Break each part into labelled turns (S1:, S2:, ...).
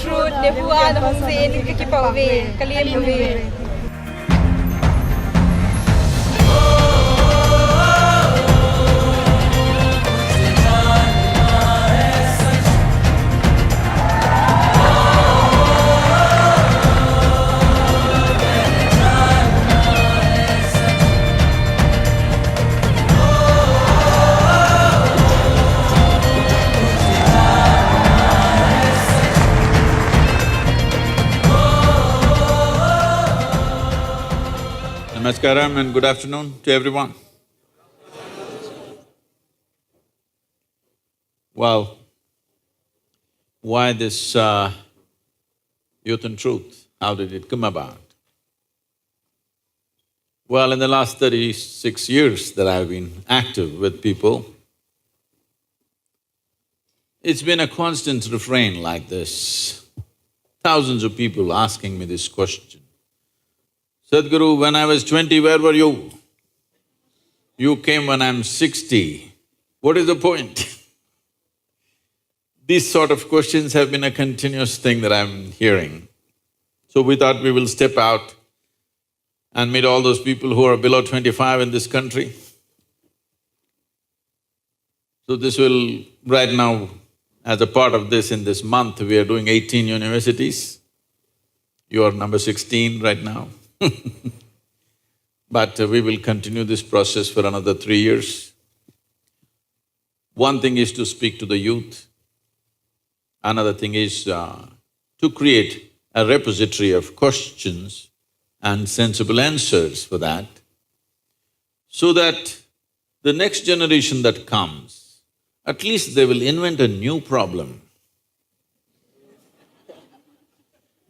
S1: truth, NEHU the Hong Sen, keep away, Kalian away.
S2: Namaskaram and good afternoon to everyone. Well, why this Youth and Truth? How did it come about? Well, in the last 36 years that I've been active with people, it's been a constant refrain like this. Thousands of people asking me this question. Sadhguru, when I was 20, where were you? You came when I'm 60. What is the point? These sort of questions have been a continuous thing that I'm hearing. So we thought we will step out and meet all those people who are below 25 in this country. So this will… right now, as a part of this, in this month, we are doing 18 universities. You are number 16 right now. But we will continue this process for another 3 years. One thing is to speak to the youth. Another thing is to create a repository of questions and sensible answers for that, so that the next generation that comes, at least they will invent a new problem.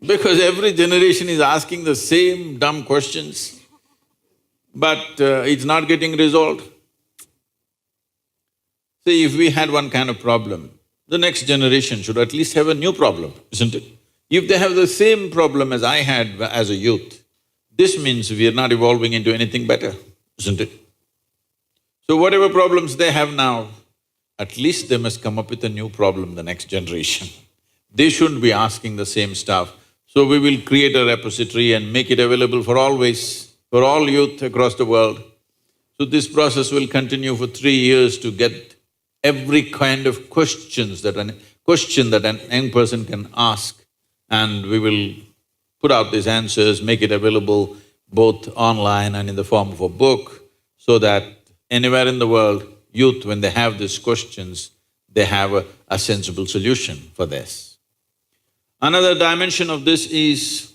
S2: Because every generation is asking the same dumb questions, but it's not getting resolved. See, if we had one kind of problem, the next generation should at least have a new problem, isn't it? If they have the same problem as I had as a youth, this means we are not evolving into anything better, isn't it? So whatever problems they have now, at least they must come up with a new problem, the next generation. They shouldn't be asking the same stuff. So we will create a repository and make it available for always, for all youth across the world. So this process will continue for 3 years to get every kind of questions that an young person can ask, and we will put out these answers, make it available both online and in the form of a book, so that anywhere in the world, youth, when they have these questions, they have a sensible solution for this. Another dimension of this is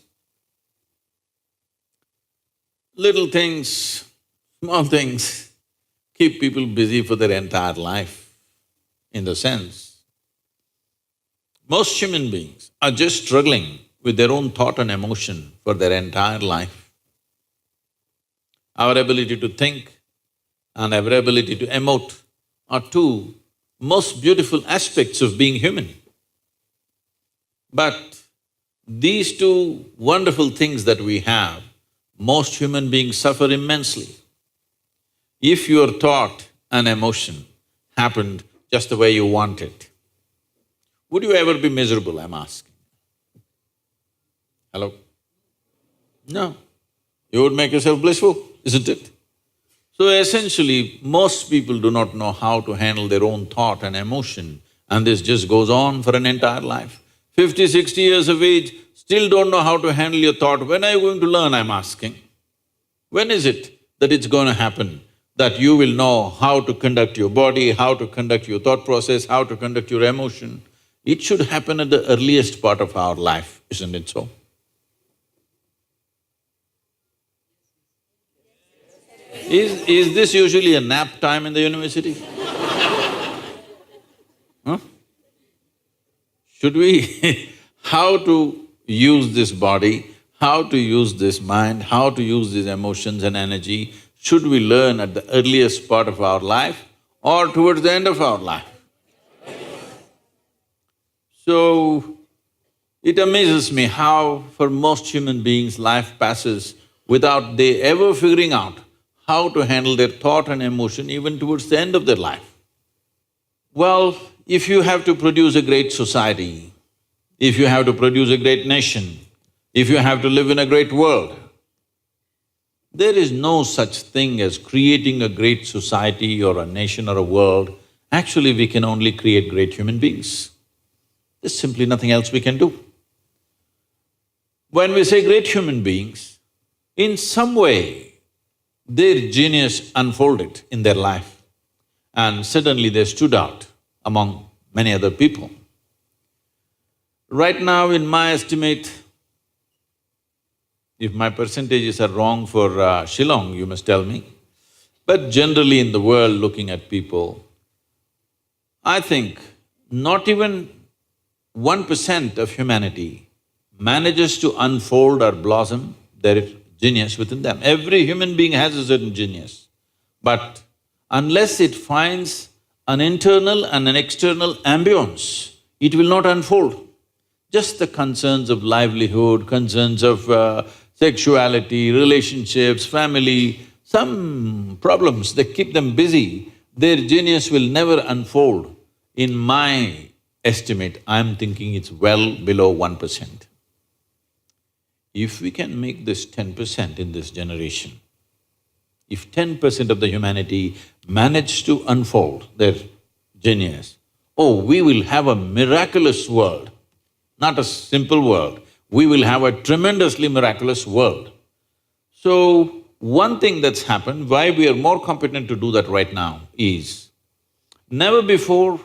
S2: little things, small things, keep people busy for their entire life. In the sense, most human beings are just struggling with their own thought and emotion for their entire life. Our ability to think and our ability to emote are two most beautiful aspects of being human. But these two wonderful things that we have, most human beings suffer immensely. If your thought and emotion happened just the way you want it, would you ever be miserable, I'm asking? Hello? No. You would make yourself blissful, isn't it? So essentially, most people do not know how to handle their own thought and emotion, and this just goes on for an entire life. 50, 60 years of age, still don't know how to handle your thought. When are you going to learn, I'm asking? When is it that it's going to happen, that you will know how to conduct your body, how to conduct your thought process, how to conduct your emotion? It should happen at the earliest part of our life, isn't it so? Is this usually a nap time in the university? Huh? Should we… how to use this body, how to use this mind, how to use these emotions and energy, should we learn at the earliest part of our life or towards the end of our life? So, it amazes me how for most human beings life passes without they ever figuring out how to handle their thought and emotion even towards the end of their life. Well, if you have to produce a great society, if you have to produce a great nation, if you have to live in a great world, there is no such thing as creating a great society or a nation or a world. Actually, we can only create great human beings. There's simply nothing else we can do. When we say great human beings, in some way, their genius unfolded in their life and suddenly they stood out among many other people. Right now, in my estimate, if my percentages are wrong for Shillong, you must tell me, but generally in the world, looking at people, I think not even 1% of humanity manages to unfold or blossom their genius within them. Every human being has a certain genius, but unless it finds an internal and an external ambience, it will not unfold. Just the concerns of livelihood, concerns of sexuality, relationships, family, some problems that keep them busy, their genius will never unfold. In my estimate, I'm thinking it's well below 1%. If we can make this 10% in this generation, if 10% of the humanity manage to unfold their genius, oh, we will have a miraculous world, not a simple world. We will have a tremendously miraculous world. So, one thing that's happened, why we are more competent to do that right now is, never before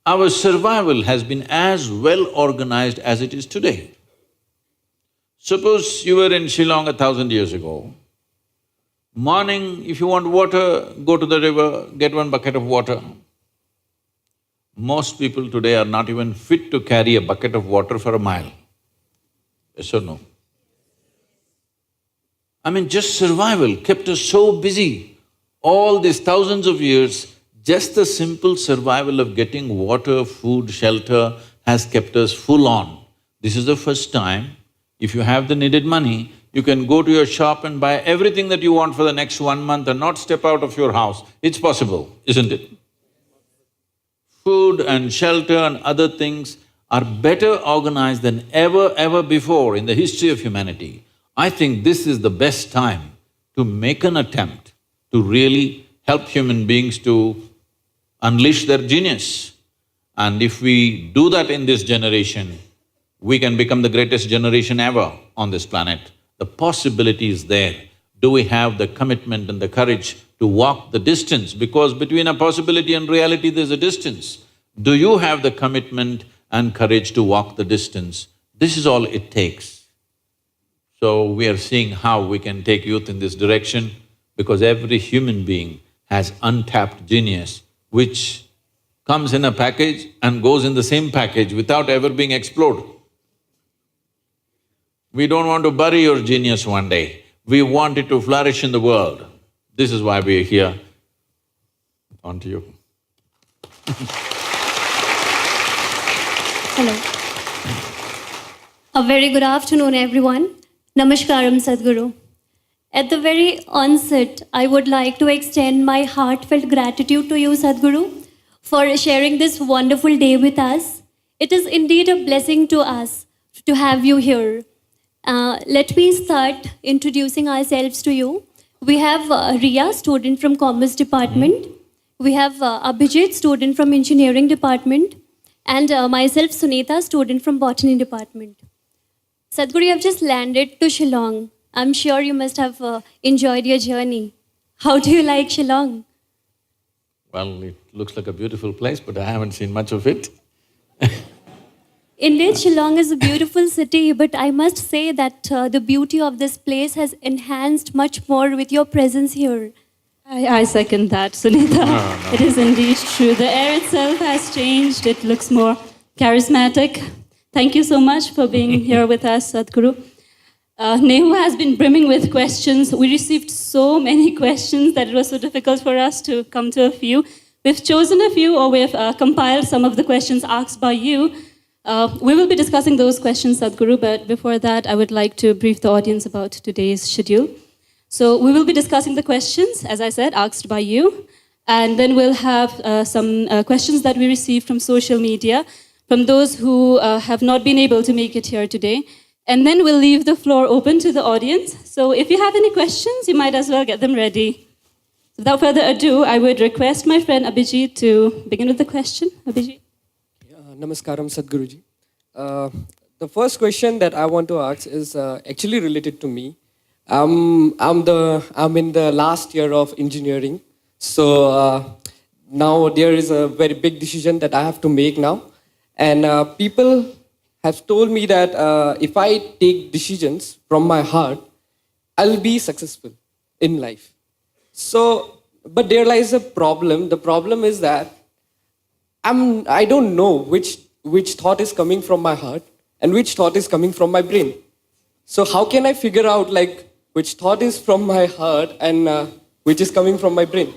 S2: our survival has been as well organized as it is today. Suppose you were in Shillong 1,000 years ago, morning, if you want water, go to the river, get one bucket of water. Most people today are not even fit to carry a bucket of water for a mile. Yes or no? I mean, just survival kept us so busy. All these thousands of years, just the simple survival of getting water, food, shelter has kept us full on. This is the first time, if you have the needed money, you can go to your shop and buy everything that you want for the next 1 month and not step out of your house. It's possible, isn't it? Food and shelter and other things are better organized than ever before in the history of humanity. I think this is the best time to make an attempt to really help human beings to unleash their genius. And if we do that in this generation, we can become the greatest generation ever on this planet. The possibility is there. Do we have the commitment and the courage to walk the distance? Because between a possibility and reality, there's a distance. Do you have the commitment and courage to walk the distance? This is all it takes. So we are seeing how we can take youth in this direction, because every human being has untapped genius which comes in a package and goes in the same package without ever being explored. We don't want to bury your genius one day, we want it to flourish in the world. This is why we are here. On to you.
S3: Hello. A very good afternoon, everyone. Namaskaram, Sadhguru. At the very onset, I would like to extend my heartfelt gratitude to you, Sadhguru, for sharing this wonderful day with us. It is indeed a blessing to us to have you here. Let me start introducing ourselves to you. We have Riya, student from Commerce Department. We have Abhijit, student from Engineering Department. And myself, Sunita, student from Botany Department. Sadhguru, you have just landed to Shillong. I'm sure you must have enjoyed your journey. How do you like Shillong?
S2: Well, it looks like a beautiful place, but I haven't seen much of it.
S3: Indeed, Shillong is a beautiful city, but I must say that the beauty of this place has enhanced much more with your presence here.
S4: I second that, Sunita. No. It is indeed true. The air itself has changed. It looks more charismatic. Thank you so much for being here with us, Sadhguru. NEHU has been brimming with questions. We received so many questions that it was so difficult for us to come to a few. We've chosen a few, or we've compiled some of the questions asked by you. We will be discussing those questions, Sadhguru, but before that, I would like to brief the audience about today's schedule. So we will be discussing the questions, as I said, asked by you, and then we'll have some questions that we received from social media. from those who have not been able to make it here today. And then we'll leave the floor open to the audience. So if you have any questions, you might as well get them ready. Without further ado, I would request my friend Abhijit to begin with the question. Abhijit.
S5: Namaskaram, Sadhguruji. The first question that I want to ask is actually related to me. I'm in the last year of engineering, so now there is a very big decision that I have to make now, and people have told me that if I take decisions from my heart, I'll be successful in life. So, but there lies a problem. The problem is that I don't know which thought is coming from my heart and which thought is coming from my brain. So how can I figure out which thought is from my heart and which is coming from my brain?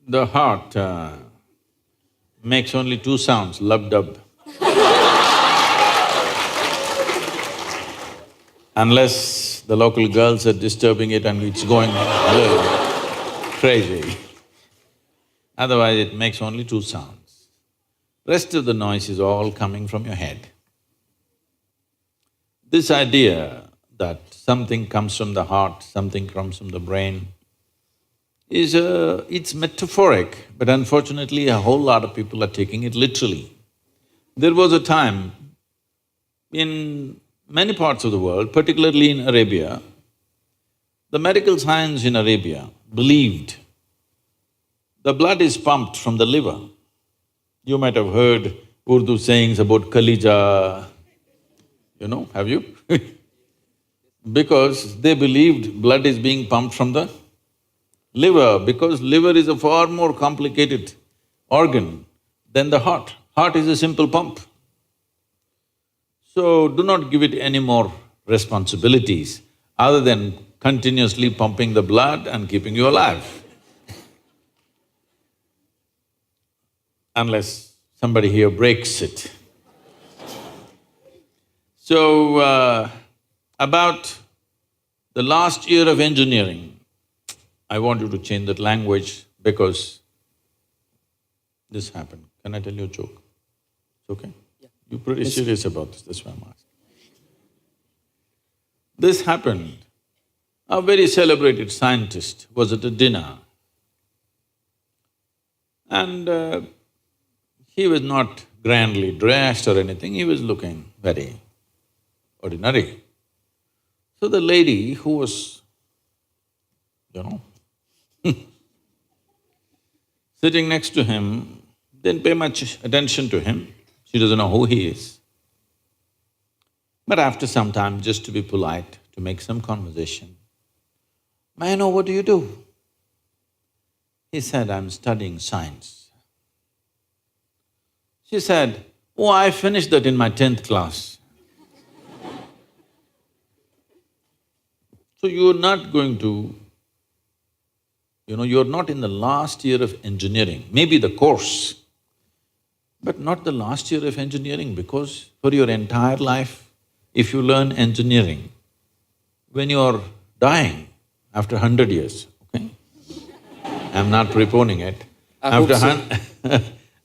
S2: The heart makes only two sounds, lub-dub. Unless the local girls are disturbing it and it's going crazy. Otherwise, it makes only two sounds. Rest of the noise is all coming from your head. This idea that something comes from the heart, something comes from the brain, it's metaphoric, but unfortunately a whole lot of people are taking it literally. There was a time in many parts of the world, particularly in Arabia, the medical science in Arabia believed the blood is pumped from the liver. You might have heard Urdu sayings about Kalija, have you? Because they believed blood is being pumped from the liver, because liver is a far more complicated organ than the heart. Heart is a simple pump. So do not give it any more responsibilities other than continuously pumping the blood and keeping you alive. Unless somebody here breaks it. So, about the last year of engineering, I want you to change that language because this happened. Can I tell you a joke? It's okay?
S5: Yeah.
S2: You're pretty serious about this, that's why I'm asking. This happened. A very celebrated scientist was at a dinner and he was not grandly dressed or anything, he was looking very ordinary. So the lady who was, sitting next to him, didn't pay much attention to him, she doesn't know who he is. But after some time, just to be polite, to make some conversation, "May I know what do you do?" He said, "I'm studying science." She said, "Oh, I finished that in my 10th class." So you're not going to, you're not in the last year of engineering, maybe the course, but not the last year of engineering, because for your entire life, if you learn engineering, when you're dying, after 100 years, okay? I'm not preponing it.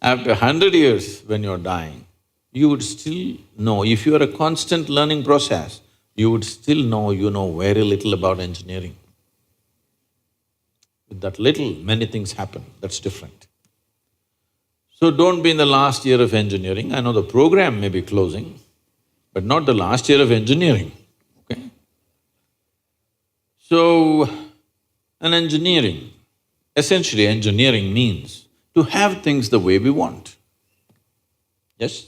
S2: After 100 years when you're dying, you would still know, if you are a constant learning process, you would still know you know very little about engineering. With that little, many things happen, that's different. So don't be in the last year of engineering. I know the program may be closing, but not the last year of engineering, okay? So, essentially engineering means to have things the way we want. Yes?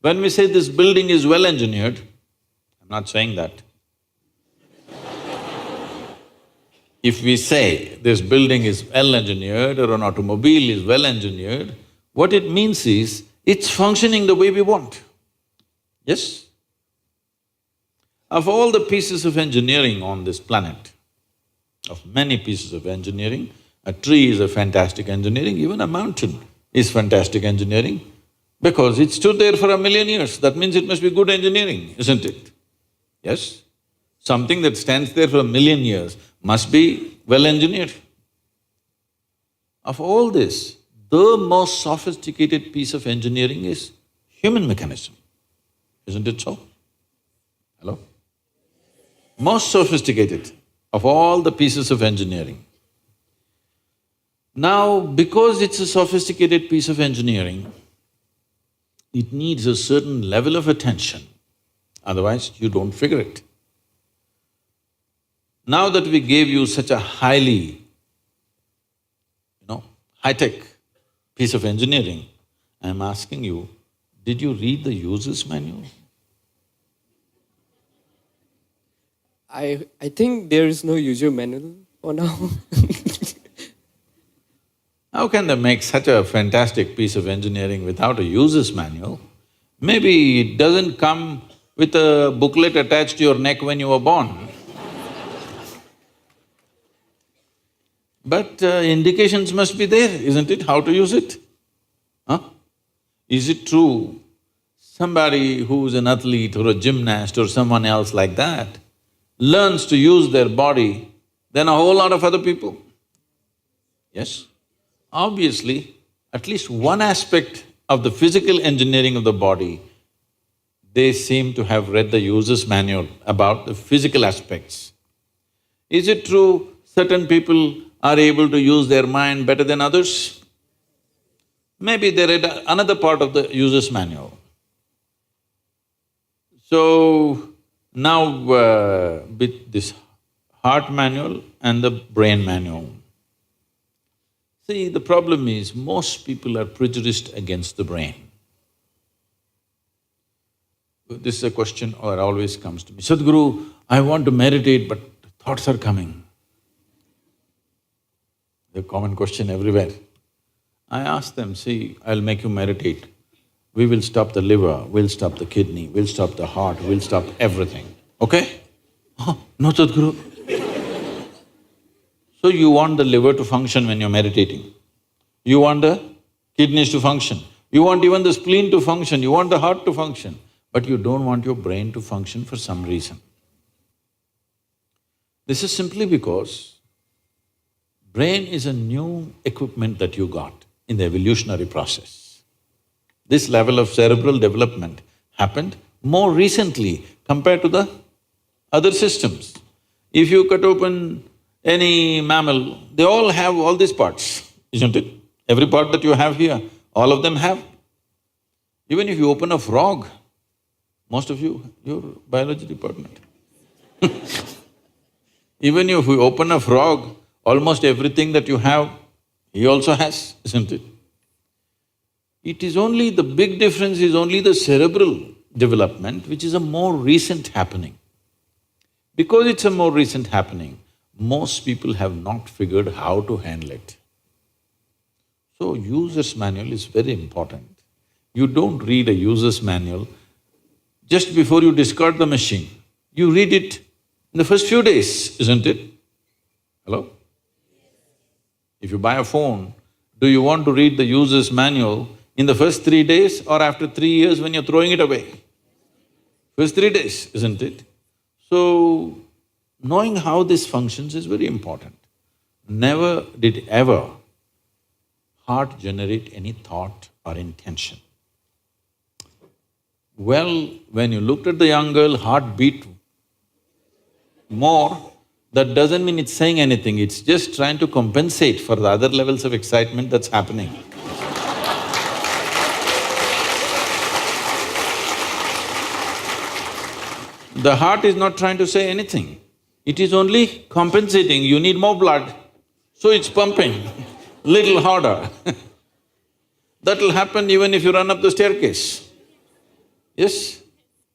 S2: When we say this building is well engineered, I'm not saying that. If we say this building is well engineered or an automobile is well engineered, what it means is it's functioning the way we want. Yes? Of all the pieces of engineering on this planet, of many pieces of engineering, a tree is a fantastic engineering, even a mountain is fantastic engineering because it stood there for 1,000,000 years, that means it must be good engineering, isn't it? Yes? Something that stands there for 1,000,000 years must be well engineered. Of all this, the most sophisticated piece of engineering is human mechanism, isn't it so? Hello? Most sophisticated of all the pieces of engineering. Now, because it's a sophisticated piece of engineering, it needs a certain level of attention, otherwise you don't figure it. Now that we gave you such a highly, high-tech piece of engineering, I'm asking you, did you read the user's manual?
S5: I think there is no user manual for now.
S2: How can they make such a fantastic piece of engineering without a user's manual? Maybe it doesn't come with a booklet attached to your neck when you were born. But indications must be there, isn't it, how to use it? Huh? Is it true somebody who's an athlete or a gymnast or someone else like that learns to use their body than a whole lot of other people? Yes? Obviously, at least one aspect of the physical engineering of the body, they seem to have read the user's manual about the physical aspects. Is it true certain people are able to use their mind better than others? Maybe they read another part of the user's manual. So, now with this heart manual and the brain manual, see, the problem is most people are prejudiced against the brain. This is a question that always comes to me, Sadhguru, I want to meditate but thoughts are coming. The common question everywhere. I ask them, see, I'll make you meditate. We will stop the liver, we'll stop the kidney, we'll stop the heart, we'll stop everything, okay? Oh, no, Sadhguru. So you want the liver to function when you're meditating. You want the kidneys to function. You want even the spleen to function, you want the heart to function. But you don't want your brain to function for some reason. This is simply because brain is a new equipment that you got in the evolutionary process. This level of cerebral development happened more recently compared to the other systems. If you cut open any mammal, they all have all these parts, isn't it? Every part that you have here, all of them have. Even if you open a frog, most of you, you're biology department. Even if you open a frog, almost everything that you have, he also has, isn't it? It is only… the big difference is only the cerebral development, which is a more recent happening. Because it's a more recent happening, most people have not figured how to handle it. So, user's manual is very important. You don't read a user's manual just before you discard the machine. You read it in the first few days, isn't it? Hello? If you buy a phone, do you want to read the user's manual in the first 3 days or after 3 years when you're throwing it away? First 3 days, isn't it? So, knowing how this functions is very important. Never did ever heart generate any thought or intention. Well, when you looked at the young girl, heart beat more, that doesn't mean it's saying anything, it's just trying to compensate for the other levels of excitement that's happening. The heart is not trying to say anything, it is only compensating, you need more blood, so it's pumping little harder. That'll happen even if you run up the staircase. Yes?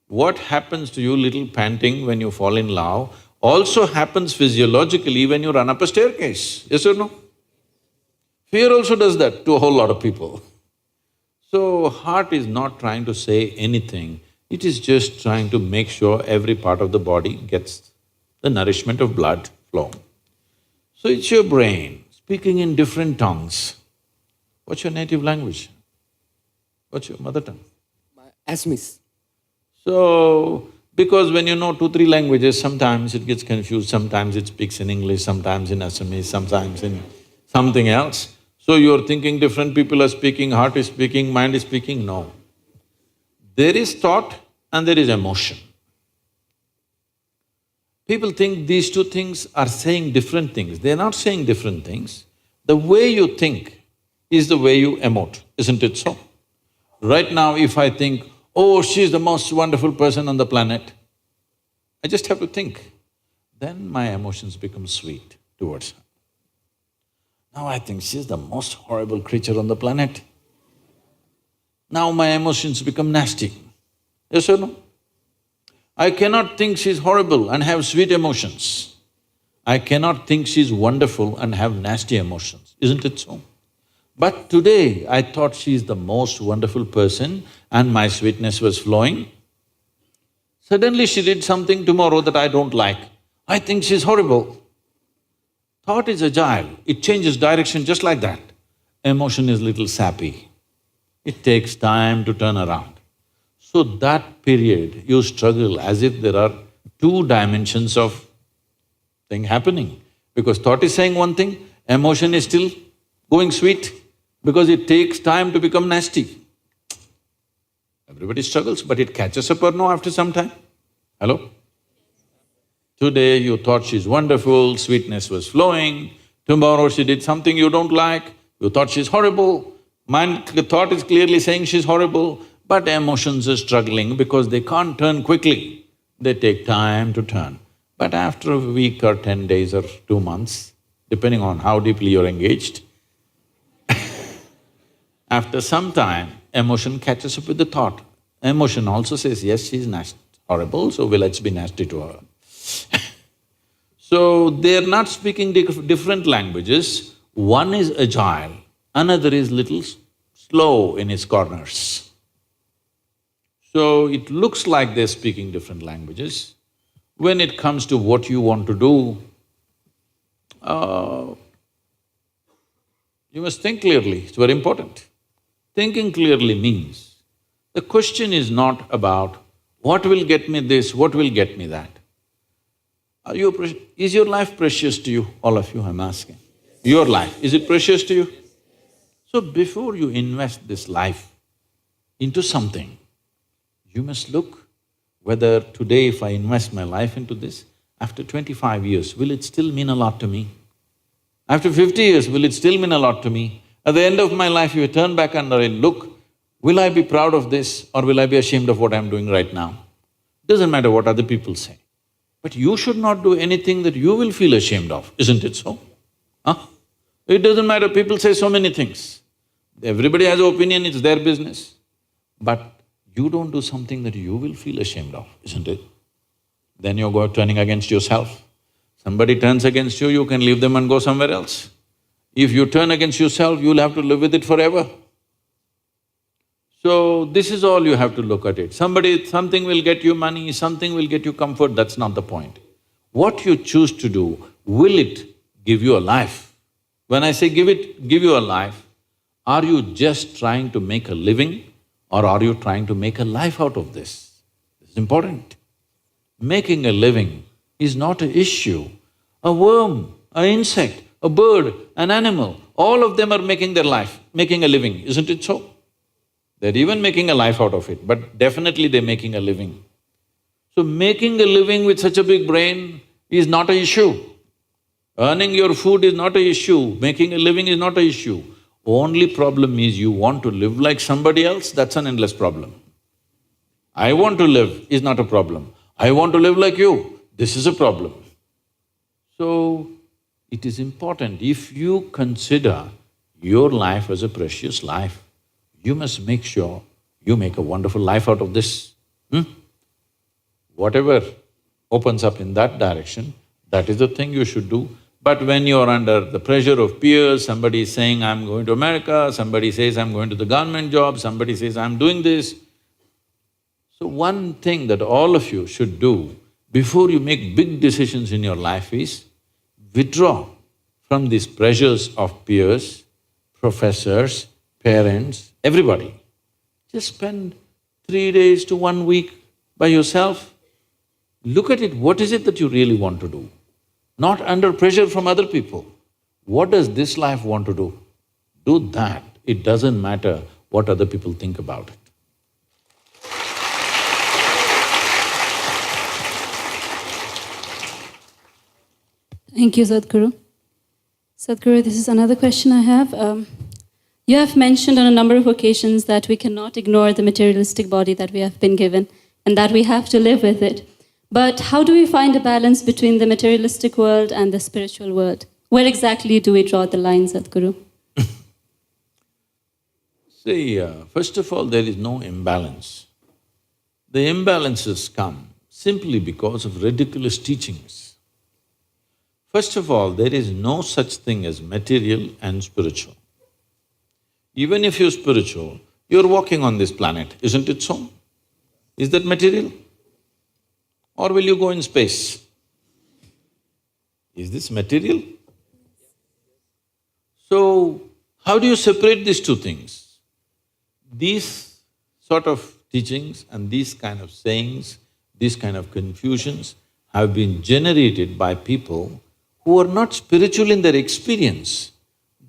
S2: What happens to you little panting when you fall in love also happens physiologically when you run up a staircase, yes or no? Fear also does that to a whole lot of people. So, heart is not trying to say anything, it is just trying to make sure every part of the body gets the nourishment of blood flow. So, it's your brain speaking in different tongues. What's your native language? What's your mother tongue?
S5: Assamese.
S2: So, Because when you know 2, 3 languages, sometimes it gets confused, sometimes it speaks in English, sometimes in Assamese, sometimes in something else. So you're thinking different people are speaking, heart is speaking, mind is speaking, no. There is thought and there is emotion. People think these two things are saying different things. They're not saying different things. The way you think is the way you emote, isn't it so? Right now, if I think, oh, she's the most wonderful person on the planet, I just have to think. Then my emotions become sweet towards her. Now I think she's the most horrible creature on the planet. Now my emotions become nasty. Yes or no? I cannot think she's horrible and have sweet emotions. I cannot think she's wonderful and have nasty emotions, isn't it so? But today I thought she's the most wonderful person and my sweetness was flowing. Suddenly she did something tomorrow that I don't like. I think she's horrible. Thought is agile, it changes direction just like that. Emotion is little sappy. It takes time to turn around. So that period, you struggle as if there are 2 dimensions of thing happening. Because thought is saying one thing, emotion is still going sweet, because it takes time to become nasty. Everybody struggles, but it catches up or no after some time? Hello? Today you thought she's wonderful, sweetness was flowing, tomorrow she did something you don't like, you thought she's horrible, the thought is clearly saying she's horrible, but emotions are struggling because they can't turn quickly, they take time to turn. But after a week or 10 days or 2 months, depending on how deeply you're engaged, after some time, emotion catches up with the thought. Emotion also says, yes, she's horrible, so let's be nasty to her. So they're not speaking different languages, one is agile, another is little slow in its corners. So it looks like they're speaking different languages. When it comes to what you want to do, you must think clearly, it's very important. Thinking clearly means, the question is not about what will get me this, what will get me that. Is your life precious to you? All of you, I'm asking. Your life, is it precious to you? So before you invest this life into something, you must look whether today if I invest my life into this, after 25 years, will it still mean a lot to me? After 50 years, will it still mean a lot to me? At the end of my life, if you turn back and look, will I be proud of this or will I be ashamed of what I'm doing right now? Doesn't matter what other people say. But you should not do anything that you will feel ashamed of, isn't it so? Huh? It doesn't matter, people say so many things. Everybody has an opinion, it's their business. But you don't do something that you will feel ashamed of, isn't it? Then you're turning against yourself. Somebody turns against you, you can leave them and go somewhere else. If you turn against yourself, you'll have to live with it forever. So this is all you have to look at it. Something will get you money, something will get you comfort, that's not the point. What you choose to do, will it give you a life? When I say give you a life, are you just trying to make a living or are you trying to make a life out of this? It's important. Making a living is not an issue. A worm, an insect, a bird, an animal, all of them are making their life, making a living, isn't it so? They're even making a life out of it, but definitely they're making a living. So making a living with such a big brain is not an issue. Earning your food is not an issue, making a living is not an issue. Only problem is you want to live like somebody else, that's an endless problem. I want to live is not a problem. I want to live like you, this is a problem. So, it is important, if you consider your life as a precious life, you must make sure you make a wonderful life out of this. Whatever opens up in that direction, that is the thing you should do. But when you're under the pressure of peers, somebody is saying, I'm going to America, somebody says, I'm going to the government job, somebody says, I'm doing this. So one thing that all of you should do before you make big decisions in your life is withdraw from these pressures of peers, professors, parents, everybody. Just spend 3 days to 1 week by yourself, Look at it, what is it that you really want to do? Not under pressure from other people. What does this life want to do? Do that. It doesn't matter what other people think about it.
S4: Thank you, Sadhguru. Sadhguru, this is another question I have. You have mentioned on a number of occasions that we cannot ignore the materialistic body that we have been given and that we have to live with it. But how do we find a balance between the materialistic world and the spiritual world? Where exactly do we draw the line, Sadhguru?
S2: See, first of all, there is no imbalance. The imbalances come simply because of ridiculous teachings. First of all, there is no such thing as material and spiritual. Even if you're spiritual, you're walking on this planet, isn't it so? Is that material? Or will you go in space? Is this material? So, how do you separate these two things? These sort of teachings and these kind of sayings, these kind of confusions have been generated by people who are not spiritual in their experience.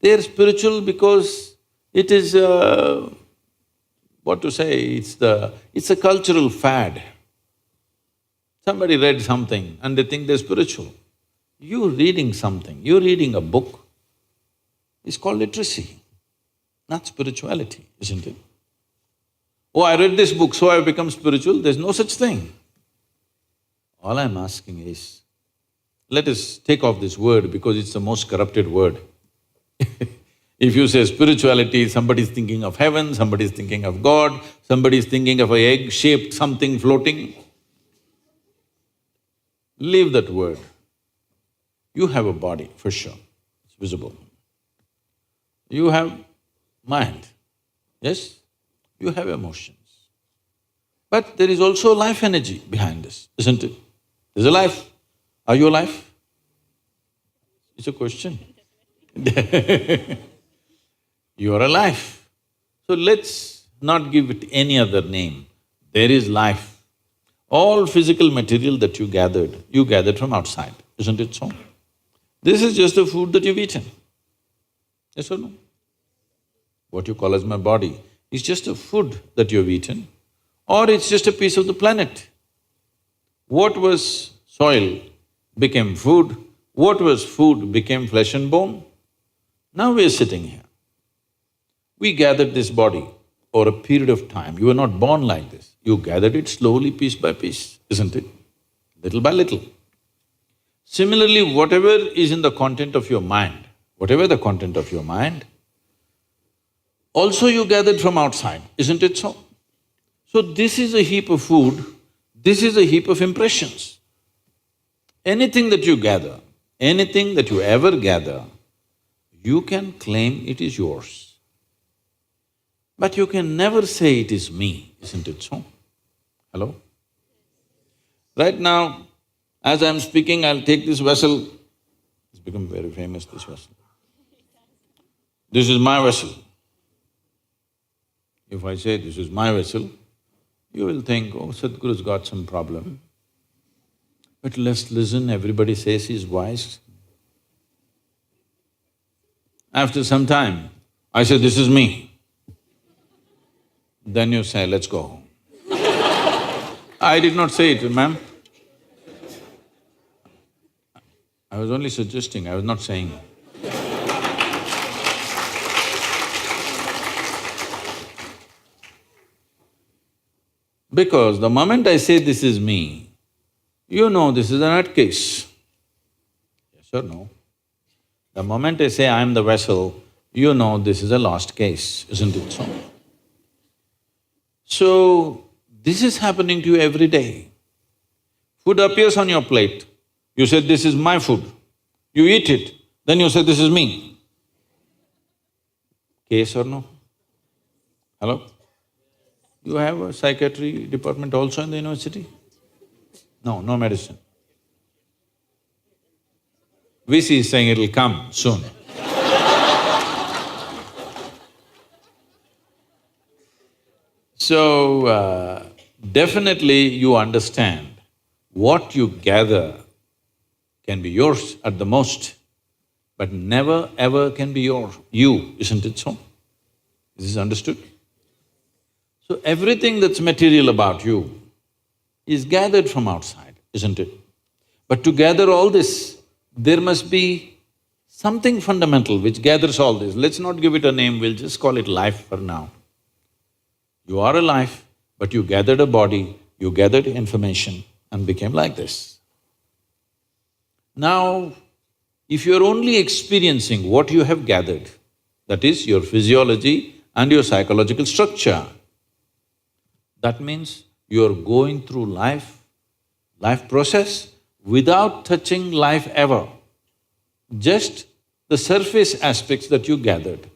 S2: They're spiritual because it is what to say, it's a cultural fad. Somebody read something and they think they're spiritual. You're reading something, you're reading a book, it's called literacy, not spirituality, isn't it? Oh, I read this book, so I've become spiritual. There's no such thing. All I'm asking is, let us take off this word because it's the most corrupted word. If you say spirituality, somebody's thinking of heaven, somebody's thinking of God, somebody's thinking of an egg-shaped something floating. Leave that word. You have a body, for sure, it's visible. You have mind, yes? You have emotions. But there is also life energy behind this, isn't it? There's a life. Are you alive? It's a question. You are alive. So let's not give it any other name. There is life. All physical material that you gathered from outside, isn't it so? This is just the food that you've eaten. Yes or no? What you call as my body is just a food that you've eaten, or it's just a piece of the planet. What was soil became food, what was food became flesh and bone. Now we are sitting here. We gathered this body over a period of time. You were not born like this. You gathered it slowly, piece by piece, isn't it? Little by little. Similarly, whatever is in the content of your mind, whatever the content of your mind, also you gathered from outside, isn't it so? So this is a heap of food, this is a heap of impressions. Anything that you gather, anything that you ever gather, you can claim it is yours. But you can never say it is me, isn't it so? Hello? Right now, as I'm speaking, I'll take this vessel. It's become very famous, this vessel. This is my vessel. If I say this is my vessel, you will think, oh, Sadhguru's got some problem. But let's listen, everybody says he's wise. After some time, I say, this is me. Then you say, let's go home. I did not say it, ma'am. I was only suggesting, I was not saying. Because the moment I say this is me, you know this is a nutcase. Yes or no? The moment I say I'm the vessel, you know this is a lost case, isn't it so? So, this is happening to you every day. Food appears on your plate, you say, this is my food. You eat it, then you say, this is me. Case or no? Hello? You have a psychiatry department also in the university? No, no medicine. VC is saying it'll come soon. So, definitely you understand what you gather can be yours at the most, but never ever can be you, isn't it so? Is this understood? So everything that's material about you is gathered from outside, isn't it? But to gather all this, there must be something fundamental which gathers all this. Let's not give it a name, we'll just call it life for now. You are alive, but you gathered a body, you gathered information and became like this. Now, if you're only experiencing what you have gathered, that is your physiology and your psychological structure, that means you're going through life process without touching life ever. Just the surface aspects that you gathered.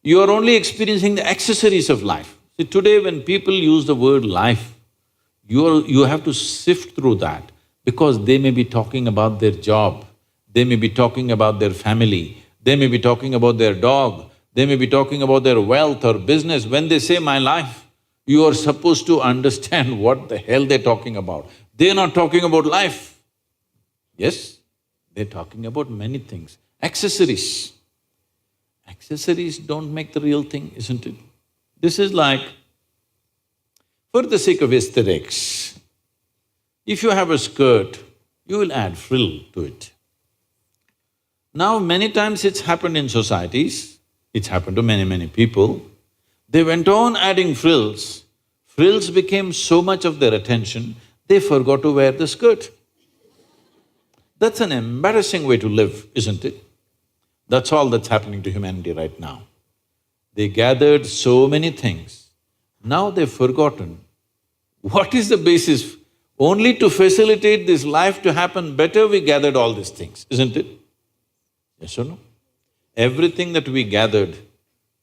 S2: You are only experiencing the accessories of life. See, today when people use the word life, you have to sift through that because they may be talking about their job, they may be talking about their family, they may be talking about their dog, they may be talking about their wealth or business. When they say my life, you are supposed to understand what the hell they're talking about. They're not talking about life. Yes, they're talking about many things. Accessories. Accessories don't make the real thing, isn't it? This is like, for the sake of aesthetics, if you have a skirt, you will add frill to it. Now, many times it's happened in societies, it's happened to many people. They went on adding frills. Frills became so much of their attention, they forgot to wear the skirt. That's an embarrassing way to live, isn't it? That's all that's happening to humanity right now. They gathered so many things, now they've forgotten what is the basis. Only to facilitate this life to happen better, we gathered all these things, isn't it? Yes or no? Everything that we gathered,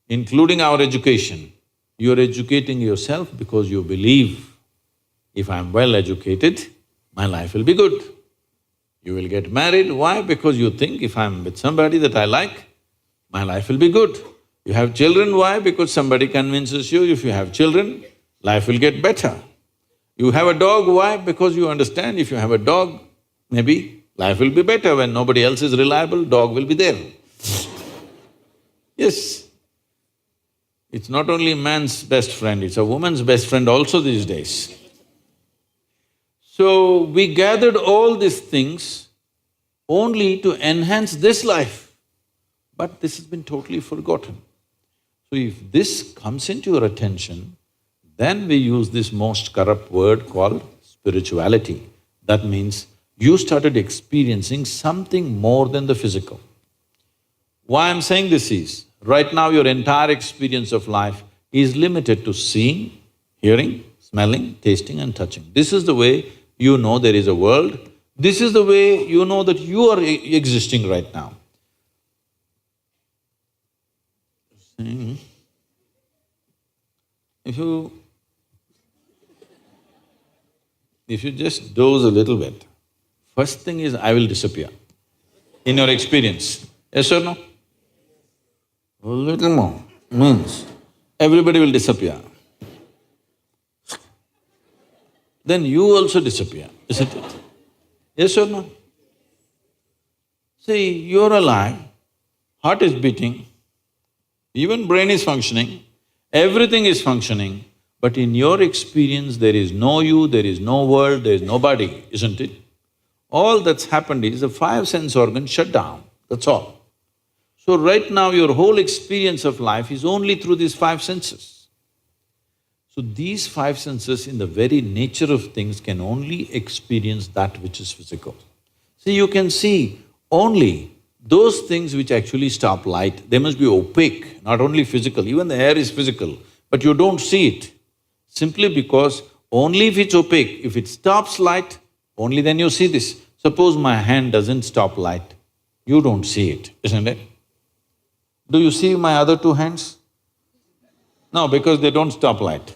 S2: including our education, you're educating yourself because you believe, if I'm well educated, my life will be good. You will get married, why? Because you think if I'm with somebody that I like, my life will be good. You have children, why? Because somebody convinces you if you have children, life will get better. You have a dog, why? Because you understand if you have a dog, maybe life will be better. When nobody else is reliable, dog will be there. Yes. It's not only man's best friend, it's a woman's best friend also these days. So, we gathered all these things only to enhance this life, but this has been totally forgotten. So, if this comes into your attention, then we use this most corrupt word called spirituality. That means you started experiencing something more than the physical. Why I'm saying this is, right now your entire experience of life is limited to seeing, hearing, smelling, tasting and touching. This is the way you know there is a world, this is the way you know that you are existing right now. If you just doze a little bit, first thing is I will disappear in your experience, yes or no? A little more means everybody will disappear. Then you also disappear, isn't it? Yes or no? See, you're alive, heart is beating, even brain is functioning, everything is functioning, but in your experience there is no you, there is no world, there is nobody, isn't it? All that's happened is the five sense organs shut down, that's all. So right now your whole experience of life is only through these five senses. So these five senses in the very nature of things can only experience that which is physical. See, you can see only those things which actually stop light, they must be opaque, not only physical, even the air is physical, but you don't see it. Simply because only if it's opaque, if it stops light, only then you see this. Suppose my hand doesn't stop light, you don't see it, isn't it? Do you see my other two hands? No, because they don't stop light.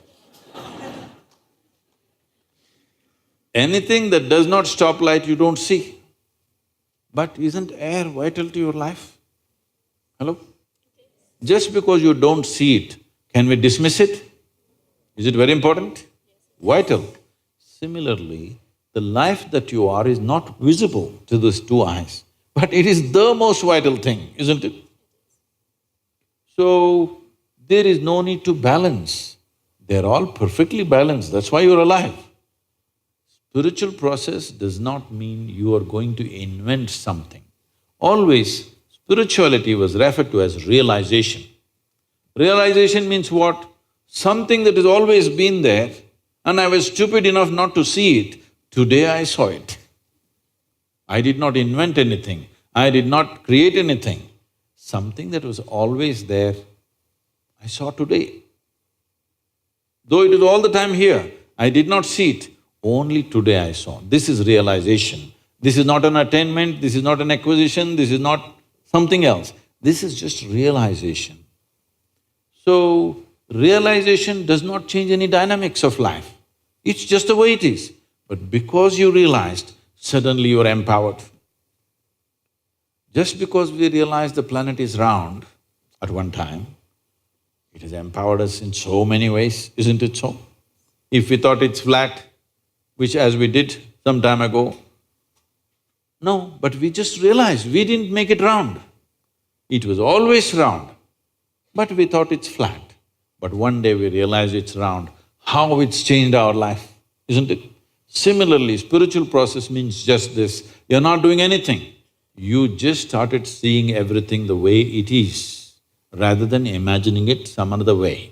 S2: Anything that does not stop light, you don't see. But isn't air vital to your life? Hello? Just because you don't see it, can we dismiss it? Is it very important? Vital. Similarly, the life that you are is not visible to these two eyes, but it is the most vital thing, isn't it? So, there is no need to balance. They're all perfectly balanced, that's why you're alive. Spiritual process does not mean you are going to invent something. Always, spirituality was referred to as realization. Realization means what? Something that has always been there and I was stupid enough not to see it, today I saw it. I did not invent anything, I did not create anything. Something that was always there, I saw today. Though it is all the time here, I did not see it, only today I saw. This is realization. This is not an attainment, this is not an acquisition, this is not something else. This is just realization. So, realization does not change any dynamics of life. It's just the way it is. But because you realized, suddenly you are empowered. Just because we realized the planet is round at one time, it has empowered us in so many ways, isn't it so? If we thought it's flat, which as we did some time ago, no, but we just realized we didn't make it round. It was always round, but we thought it's flat. But one day we realized it's round. How it's changed our life, isn't it? Similarly, spiritual process means just this, you're not doing anything. You just started seeing everything the way it is, rather than imagining it some other way.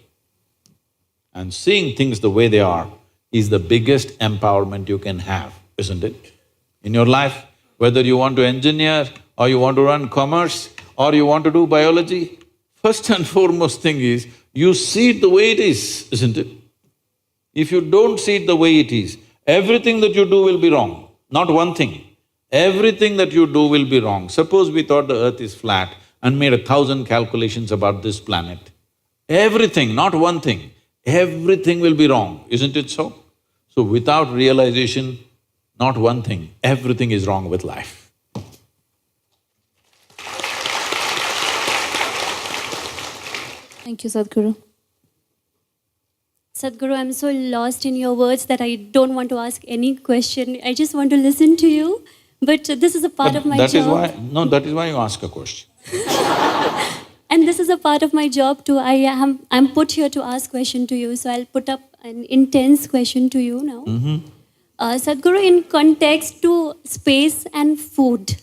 S2: And seeing things the way they are is the biggest empowerment you can have, isn't it? In your life, whether you want to engineer or you want to run commerce or you want to do biology, first and foremost thing is, you see it the way it is, isn't it? If you don't see it the way it is, everything that you do will be wrong, not one thing. Everything that you do will be wrong. Suppose we thought the earth is flat and made 1,000 calculations about this planet. Everything, not one thing, everything will be wrong, isn't it so? So without realization, not one thing, everything is wrong with life.
S4: Thank you, Sadhguru.
S3: Sadhguru, I'm so lost in your words that I don't want to ask any question. I just want to listen to you, but this is a part of my job.
S2: That is why… no, that is why you ask a question.
S3: And this is a part of my job too. I'm put here to ask question to you, so I'll put up an intense question to you now. Sadhguru, in context to space and food,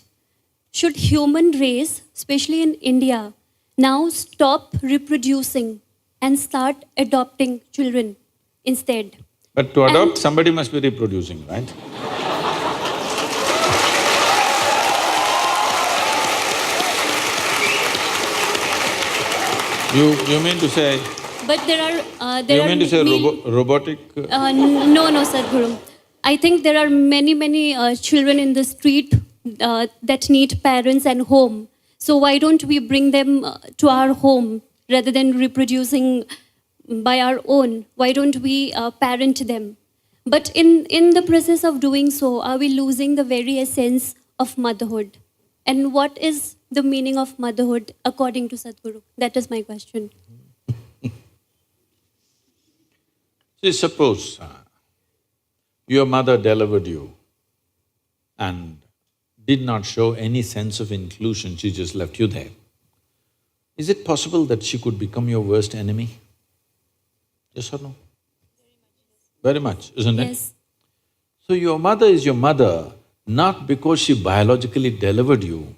S3: should human race, especially in India, now stop reproducing and start adopting children instead?
S2: But to adopt, somebody must be reproducing, right? You mean to say…
S3: But there are…
S2: you mean to say robotic…
S3: No, Sadhguru. I think there are many children in the street that need parents and home. So why don't we bring them to our home rather than reproducing by our own? Why don't we parent them? But in the process of doing so, are we losing the very essence of motherhood? And what is the meaning of motherhood according to Sadhguru? That is my question.
S2: See, suppose your mother delivered you and did not show any sense of inclusion, she just left you there. Is it possible that she could become your worst enemy? Yes or no? Very much, isn't it?
S3: Yes.
S2: So your mother is your mother not because she biologically delivered you.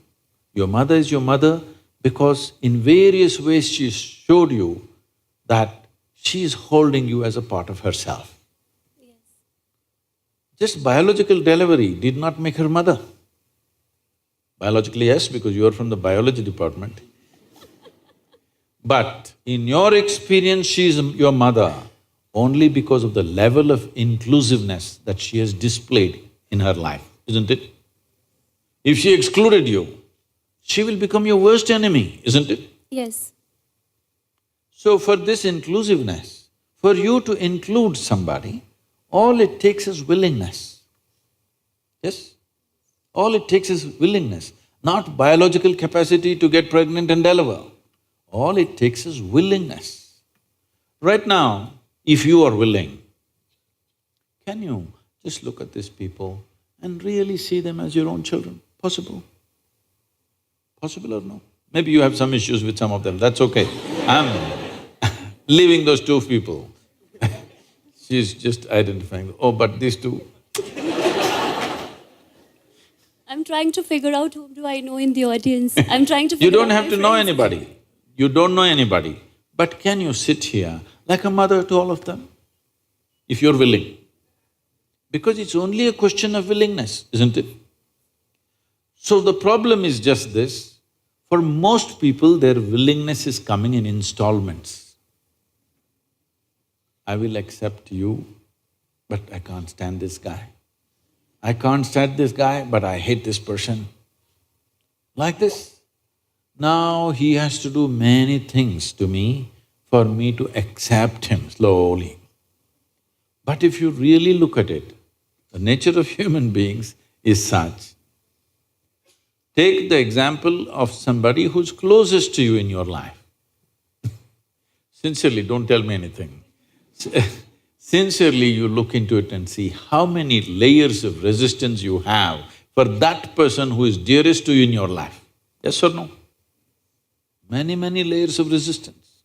S2: Your mother is your mother because in various ways she showed you that she is holding you as a part of herself.
S3: Yes.
S2: Just biological delivery did not make her mother. Biologically, yes, because you are from the biology department. But in your experience, she is your mother only because of the level of inclusiveness that she has displayed in her life, isn't it? If she excluded you, she will become your worst enemy, isn't it?
S3: Yes.
S2: So for this inclusiveness, for you to include somebody, all it takes is willingness. Yes? All it takes is willingness, not biological capacity to get pregnant and deliver. All it takes is willingness. Right now, if you are willing, can you Just look at these people and really see them as your own children. Possible? Possible or no? Maybe you have some issues with some of them, that's okay. I'm leaving those two people. She's just identifying, oh, but these two.
S3: I'm trying to figure out whom do I know in the audience. I'm trying to
S2: You
S3: figure
S2: don't
S3: out
S2: have
S3: my
S2: to know
S3: friends.
S2: anybody. You don't know anybody. But can you sit here like a mother to all of them? If you're willing. Because it's only a question of willingness, isn't it? So the problem is just this, for most people their willingness is coming in installments. I will accept you, but I can't stand this guy. I can't stand this guy, but I hate this person. Like this. Now he has to do many things to me for me to accept him slowly. But if you really look at it, the nature of human beings is such. Take the example of somebody who's closest to you in your life. Sincerely, don't tell me anything. Sincerely, you look into it and see how many layers of resistance you have for that person who is dearest to you in your life. Yes or no? Many layers of resistance.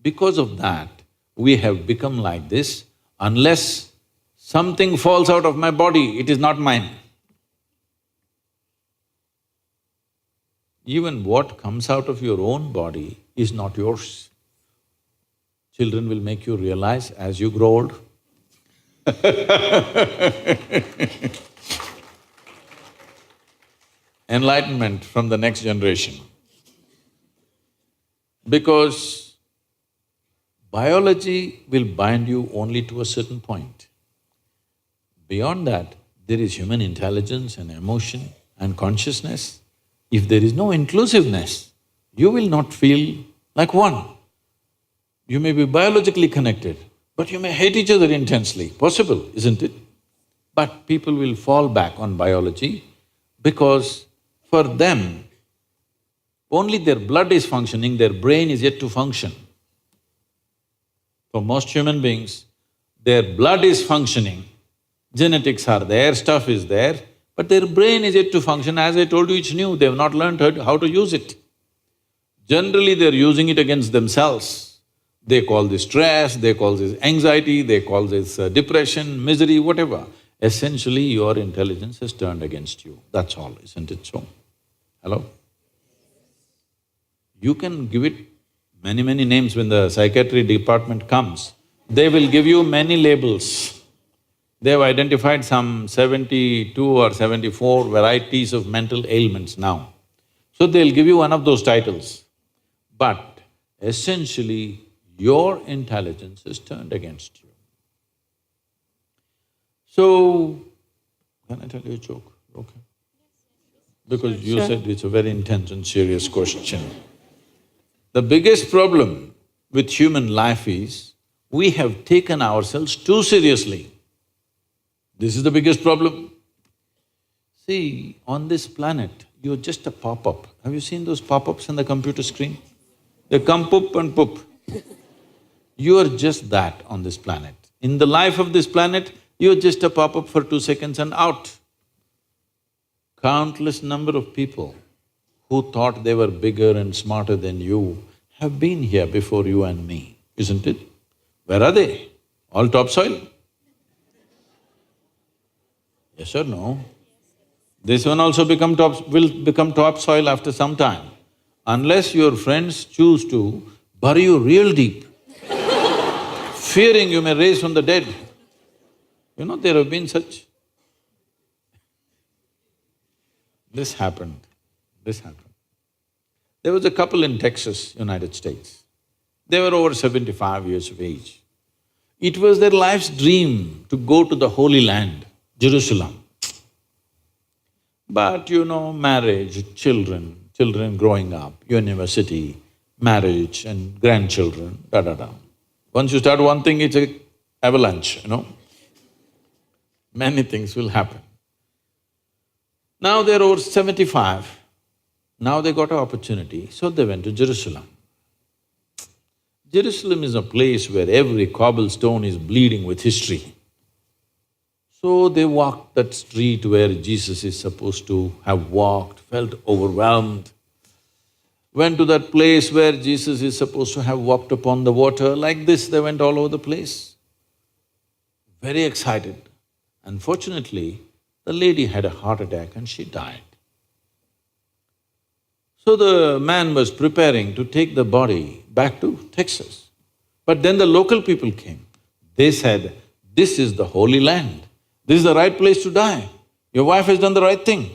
S2: Because of that, we have become like this. Unless something falls out of my body, it is not mine. Even what comes out of your own body is not yours. Children will make you realize as you grow old. Enlightenment from the next generation. Because biology will bind you only to a certain point. Beyond that, there is human intelligence and emotion and consciousness. If there is no inclusiveness, you will not feel like one. You may be biologically connected, but you may hate each other intensely. Possible, isn't it? But people will fall back on biology because for them, only their blood is functioning, their brain is yet to function. For most human beings, their blood is functioning, genetics are there, stuff is there, but their brain is yet to function. As I told you, it's new, they've not learned how to use it. Generally, they're using it against themselves. They call this stress, they call this anxiety, they call this depression, misery, whatever. Essentially, your intelligence has turned against you, that's all, isn't it so? Hello? You can give it many names. When the psychiatry department comes, they will give you many labels. They have identified some 72 or 74 varieties of mental ailments now. So they'll give you one of those titles. But essentially, your intelligence is turned against you. So, can I tell you a joke? Okay. Because you said it's a very intense and serious question. The biggest problem with human life is, we have taken ourselves too seriously. This is the biggest problem. See, on this planet, you're just a pop-up. Have you seen those pop-ups on the computer screen? They come poop and poop. You are just that on this planet. In the life of this planet, you're just a pop-up for 2 seconds and out. Countless number of people who thought they were bigger and smarter than you have been here before you and me, isn't it? Where are they? All topsoil? Yes or no? This one also will become topsoil after some time, unless your friends choose to bury you real deep, fearing you may raise from the dead. You know, there have been such… This happened. There was a couple in Texas, United States. They were over 75 years of age. It was their life's dream to go to the Holy Land, Jerusalem. But you know, marriage, children growing up, university, marriage and grandchildren, da-da-da. Once you start one thing, it's an avalanche, you know. Many things will happen. Now they're over 75, now they got an opportunity, so they went to Jerusalem. Jerusalem is a place where every cobblestone is bleeding with history. So they walked that street where Jesus is supposed to have walked, felt overwhelmed. Went to that place where Jesus is supposed to have walked upon the water. Like this, they went all over the place. Very excited. Unfortunately, the lady had a heart attack and she died. So the man was preparing to take the body back to Texas. But then the local people came. They said, "This is the Holy Land. This is the right place to die. Your wife has done the right thing.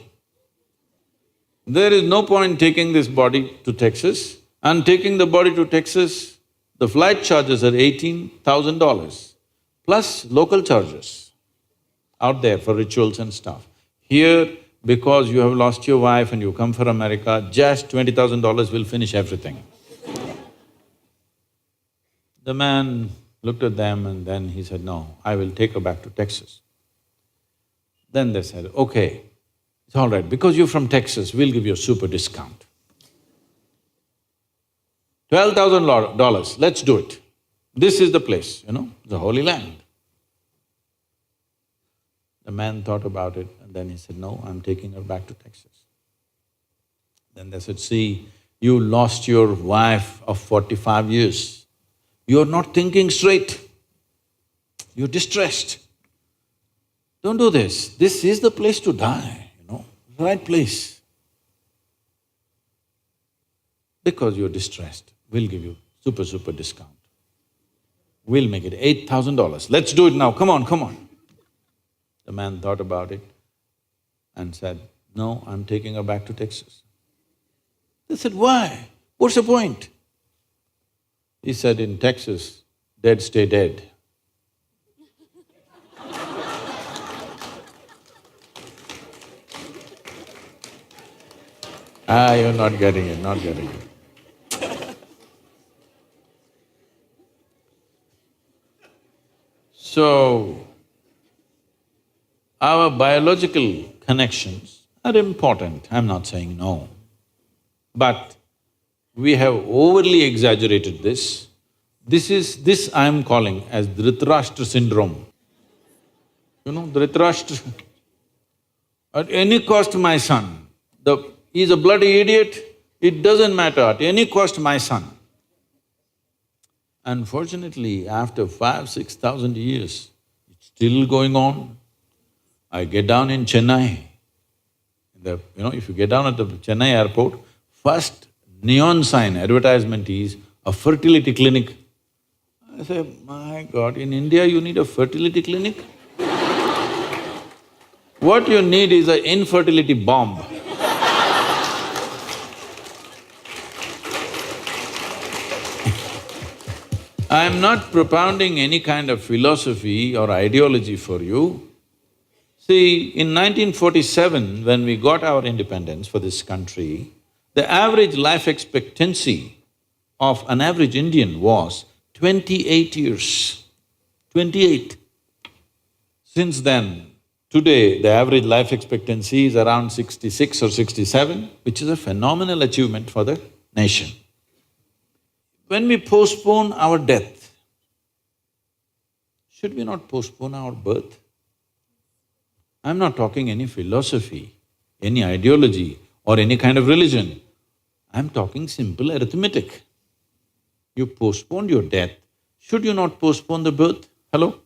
S2: There is no point taking this body to Texas, and taking the body to Texas, the flight charges are $18,000 plus local charges out there for rituals and stuff. Here, because you have lost your wife and you come for America, just $20,000 will finish everything." The man looked at them and then he said, "No, I will take her back to Texas." Then they said, "Okay, it's all right, because you're from Texas, we'll give you a super discount. $12,000, let's do it. This is the place, the Holy Land." The man thought about it and then he said, "No, I'm taking her back to Texas." Then they said, "See, you lost your wife of 45 years. You're not thinking straight. You're distressed. Don't do this. This is the place to die, right place. Because you're distressed, we'll give you super discount. We'll make it $8,000. Let's do it now, come on, come on." The man thought about it and said, "No, I'm taking her back to Texas." They said, "Why? What's the point?" He said, "In Texas, dead stay dead." You're not getting it, not getting it. So, our biological connections are important, I'm not saying no. But we have overly exaggerated this. This I'm calling as Dhritarashtra syndrome. Dhritarashtra, at any cost my son, he's a bloody idiot, it doesn't matter, at any cost my son. Unfortunately, after 5,000–6,000 years, it's still going on. I get down in Chennai, if you get down at the Chennai airport, first neon sign advertisement is a fertility clinic. I say, my God, in India you need a fertility clinic? What you need is an infertility bomb. I'm not propounding any kind of philosophy or ideology for you. See, in 1947, when we got our independence for this country, the average life expectancy of an average Indian was 28 years. 28. Since then, today the average life expectancy is around 66 or 67, which is a phenomenal achievement for the nation. When we postpone our death, should we not postpone our birth? I'm not talking any philosophy, any ideology or any kind of religion. I'm talking simple arithmetic. You postponed your death, should you not postpone the birth? Hello?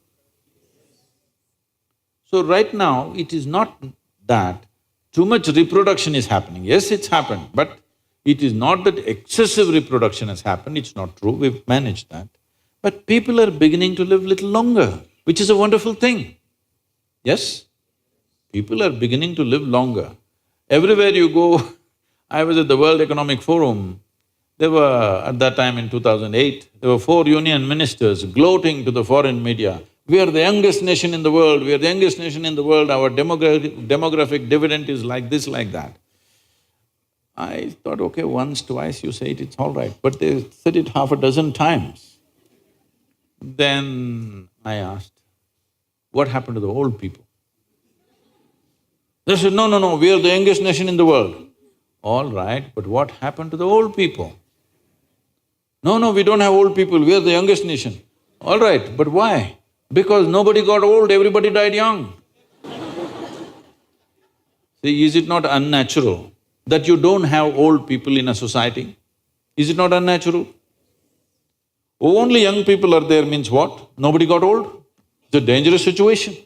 S2: So right now, it is not that too much reproduction is happening. Yes, it's happened, but it is not that excessive reproduction has happened, it's not true, we've managed that. But people are beginning to live little longer, which is a wonderful thing. Yes? People are beginning to live longer. Everywhere you go, I was at the World Economic Forum, there were, at that time in 2008, there were 4 union ministers gloating to the foreign media, "We are the youngest nation in the world, we are the youngest nation in the world, our demographic dividend is like this, like that." I thought, okay, once, twice you say it, it's all right, but they said it half a dozen times. Then I asked, what happened to the old people? They said, no, we are the youngest nation in the world. All right, but what happened to the old people? No, we don't have old people, we are the youngest nation. All right, but why? Because nobody got old, everybody died young. See, is it not unnatural that you don't have old people in a society? Is it not unnatural? Only young people are there means what? Nobody got old? It's a dangerous situation.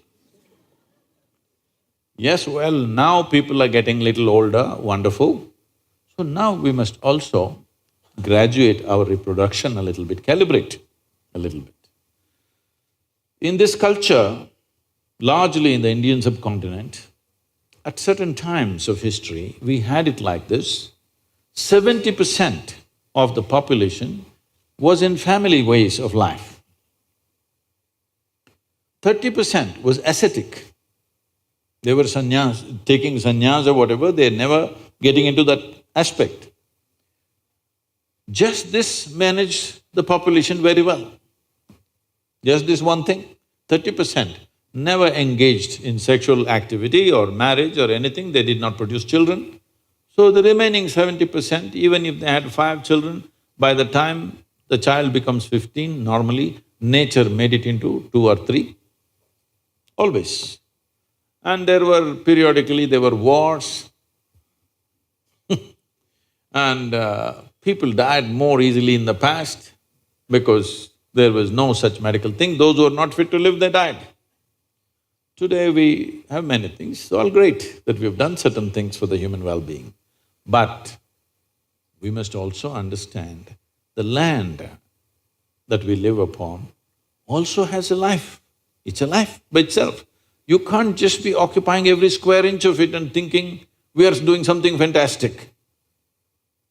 S2: Yes, well, now people are getting little older, wonderful. So now we must also graduate our reproduction a little bit, calibrate a little bit. In this culture, largely in the Indian subcontinent, at certain times of history, we had it like this: 70% of the population was in family ways of life. 30% was ascetic. They were taking sannyas or whatever, they're never getting into that aspect. Just this managed the population very well. Just this one thing, 30% never engaged in sexual activity or marriage or anything, they did not produce children. So the remaining 70%, even if they had 5 children, by the time the child becomes 15, normally nature made it into 2 or 3, always. And periodically there were wars and people died more easily in the past because there was no such medical thing. Those who were not fit to live, they died. Today we have many things, it's all great that we've done certain things for the human well-being. But we must also understand the land that we live upon also has a life. It's a life by itself. You can't just be occupying every square inch of it and thinking, we are doing something fantastic.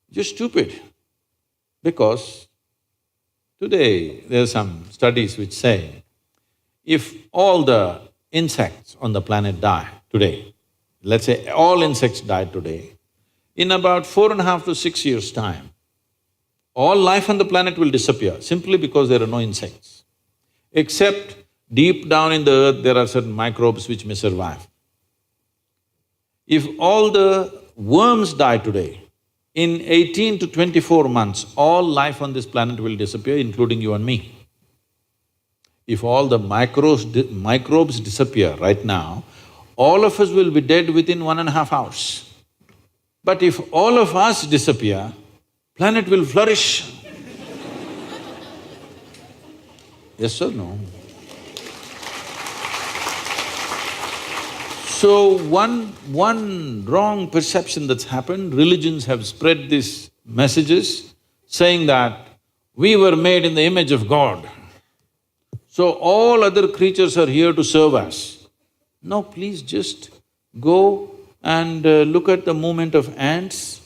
S2: You're stupid. Because today there are some studies which say, if all the insects on the planet die today, let's say all insects died today, in about 4.5 to 6 years' time, all life on the planet will disappear simply because there are no insects. Except deep down in the earth, there are certain microbes which may survive. If all the worms die today, in 18 to 24 months, all life on this planet will disappear, including you and me. If all the microbes disappear right now, all of us will be dead within 1.5 hours. But if all of us disappear, planet will flourish. Yes or no? So one wrong perception that's happened, religions have spread these messages saying that we were made in the image of God, so all other creatures are here to serve us. No, please just go and look at the movement of ants.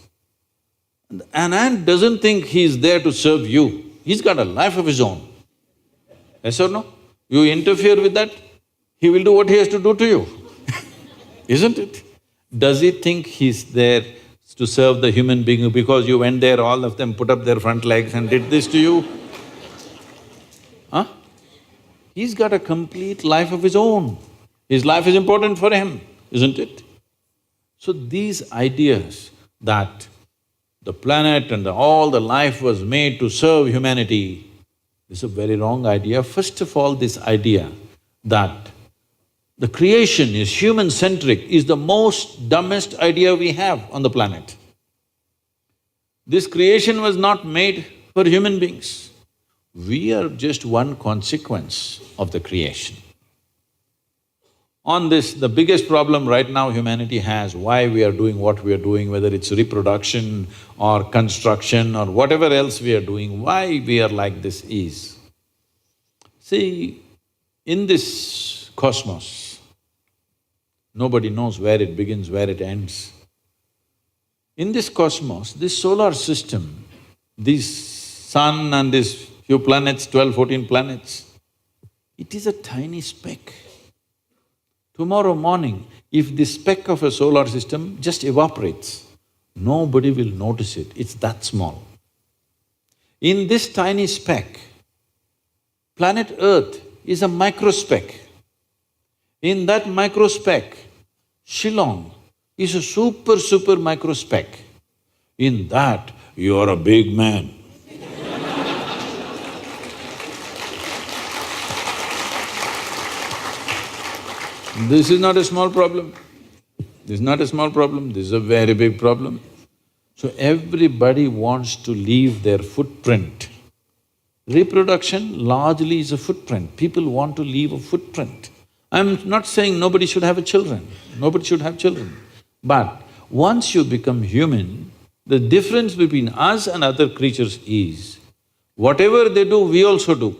S2: An ant doesn't think he's there to serve you, he's got a life of his own. Yes or no? You interfere with that, he will do what he has to do to you, isn't it? Does he think he's there to serve the human being because you went there, all of them put up their front legs and did this to you? Huh? He's got a complete life of his own. His life is important for him, isn't it? So these ideas that the planet and all the life was made to serve humanity, this is a very wrong idea. First of all, this idea that the creation is human-centric is the most dumbest idea we have on the planet. This creation was not made for human beings. We are just one consequence of the creation. On this, the biggest problem right now humanity has, why we are doing what we are doing, whether it's reproduction or construction or whatever else we are doing, why we are like this is, see, in this cosmos, nobody knows where it begins, where it ends. In this cosmos, this solar system, this sun and these few planets, 12, 14 planets, it is a tiny speck. Tomorrow morning, if this speck of a solar system just evaporates, nobody will notice it, it's that small. In this tiny speck, planet Earth is a microspeck. In that microspeck, Shillong is a super microspeck. In that, you are a big man. This is not a small problem. This is not a small problem, this is a very big problem. So everybody wants to leave their footprint. Reproduction largely is a footprint. People want to leave a footprint. I'm not saying nobody should have children, nobody should have children. But once you become human, the difference between us and other creatures is, whatever they do, we also do.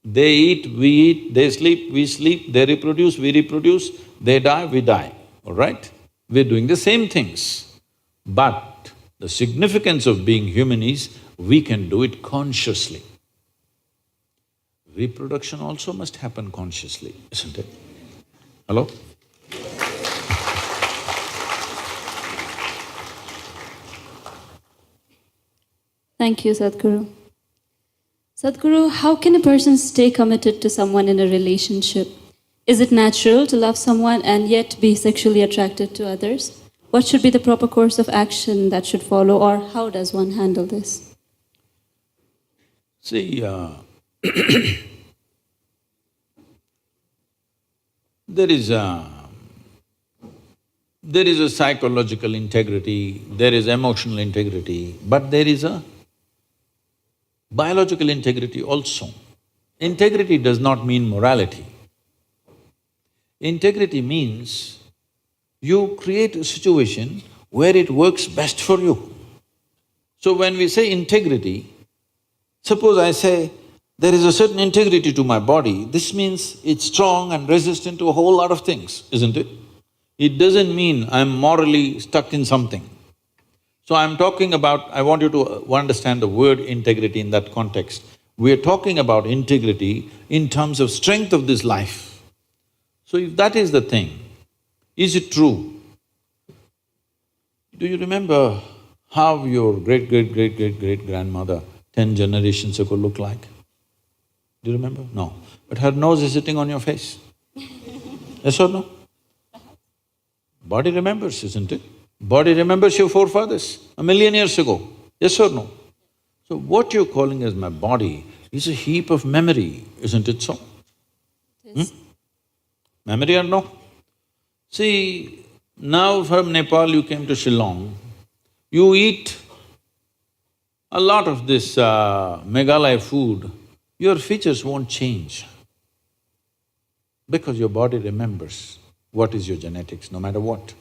S2: They eat, we eat, they sleep, we sleep, they reproduce, we reproduce, they die, we die, all right? We're doing the same things. But the significance of being human is, we can do it consciously. Reproduction also must happen consciously, isn't it? Hello?
S4: Thank you, Sadhguru. Sadhguru, how can a person stay committed to someone in a relationship? Is it natural to love someone and yet be sexually attracted to others? What should be the proper course of action that should follow, or how does one handle this?
S2: See, there is a psychological integrity, there is emotional integrity, but there is a biological integrity also. Integrity does not mean morality. Integrity means you create a situation where it works best for you. So when we say integrity, suppose I say, there is a certain integrity to my body, this means it's strong and resistant to a whole lot of things, isn't it? It doesn't mean I'm morally stuck in something. So I'm talking about… I want you to understand the word integrity in that context. We're talking about integrity in terms of strength of this life. So if that is the thing, is it true? Do you remember how your great-great-great-great-great-grandmother 10 generations ago looked like? Do you remember? No. But her nose is sitting on your face. Yes or no? Body remembers, isn't it? Body remembers your forefathers 1,000,000 years ago. Yes or no? So what you're calling as my body is a heap of memory, isn't it so?
S4: Yes.
S2: Memory or no? See, now from Nepal you came to Shillong, you eat a lot of this Meghalaya food, your features won't change because your body remembers what is your genetics, no matter what.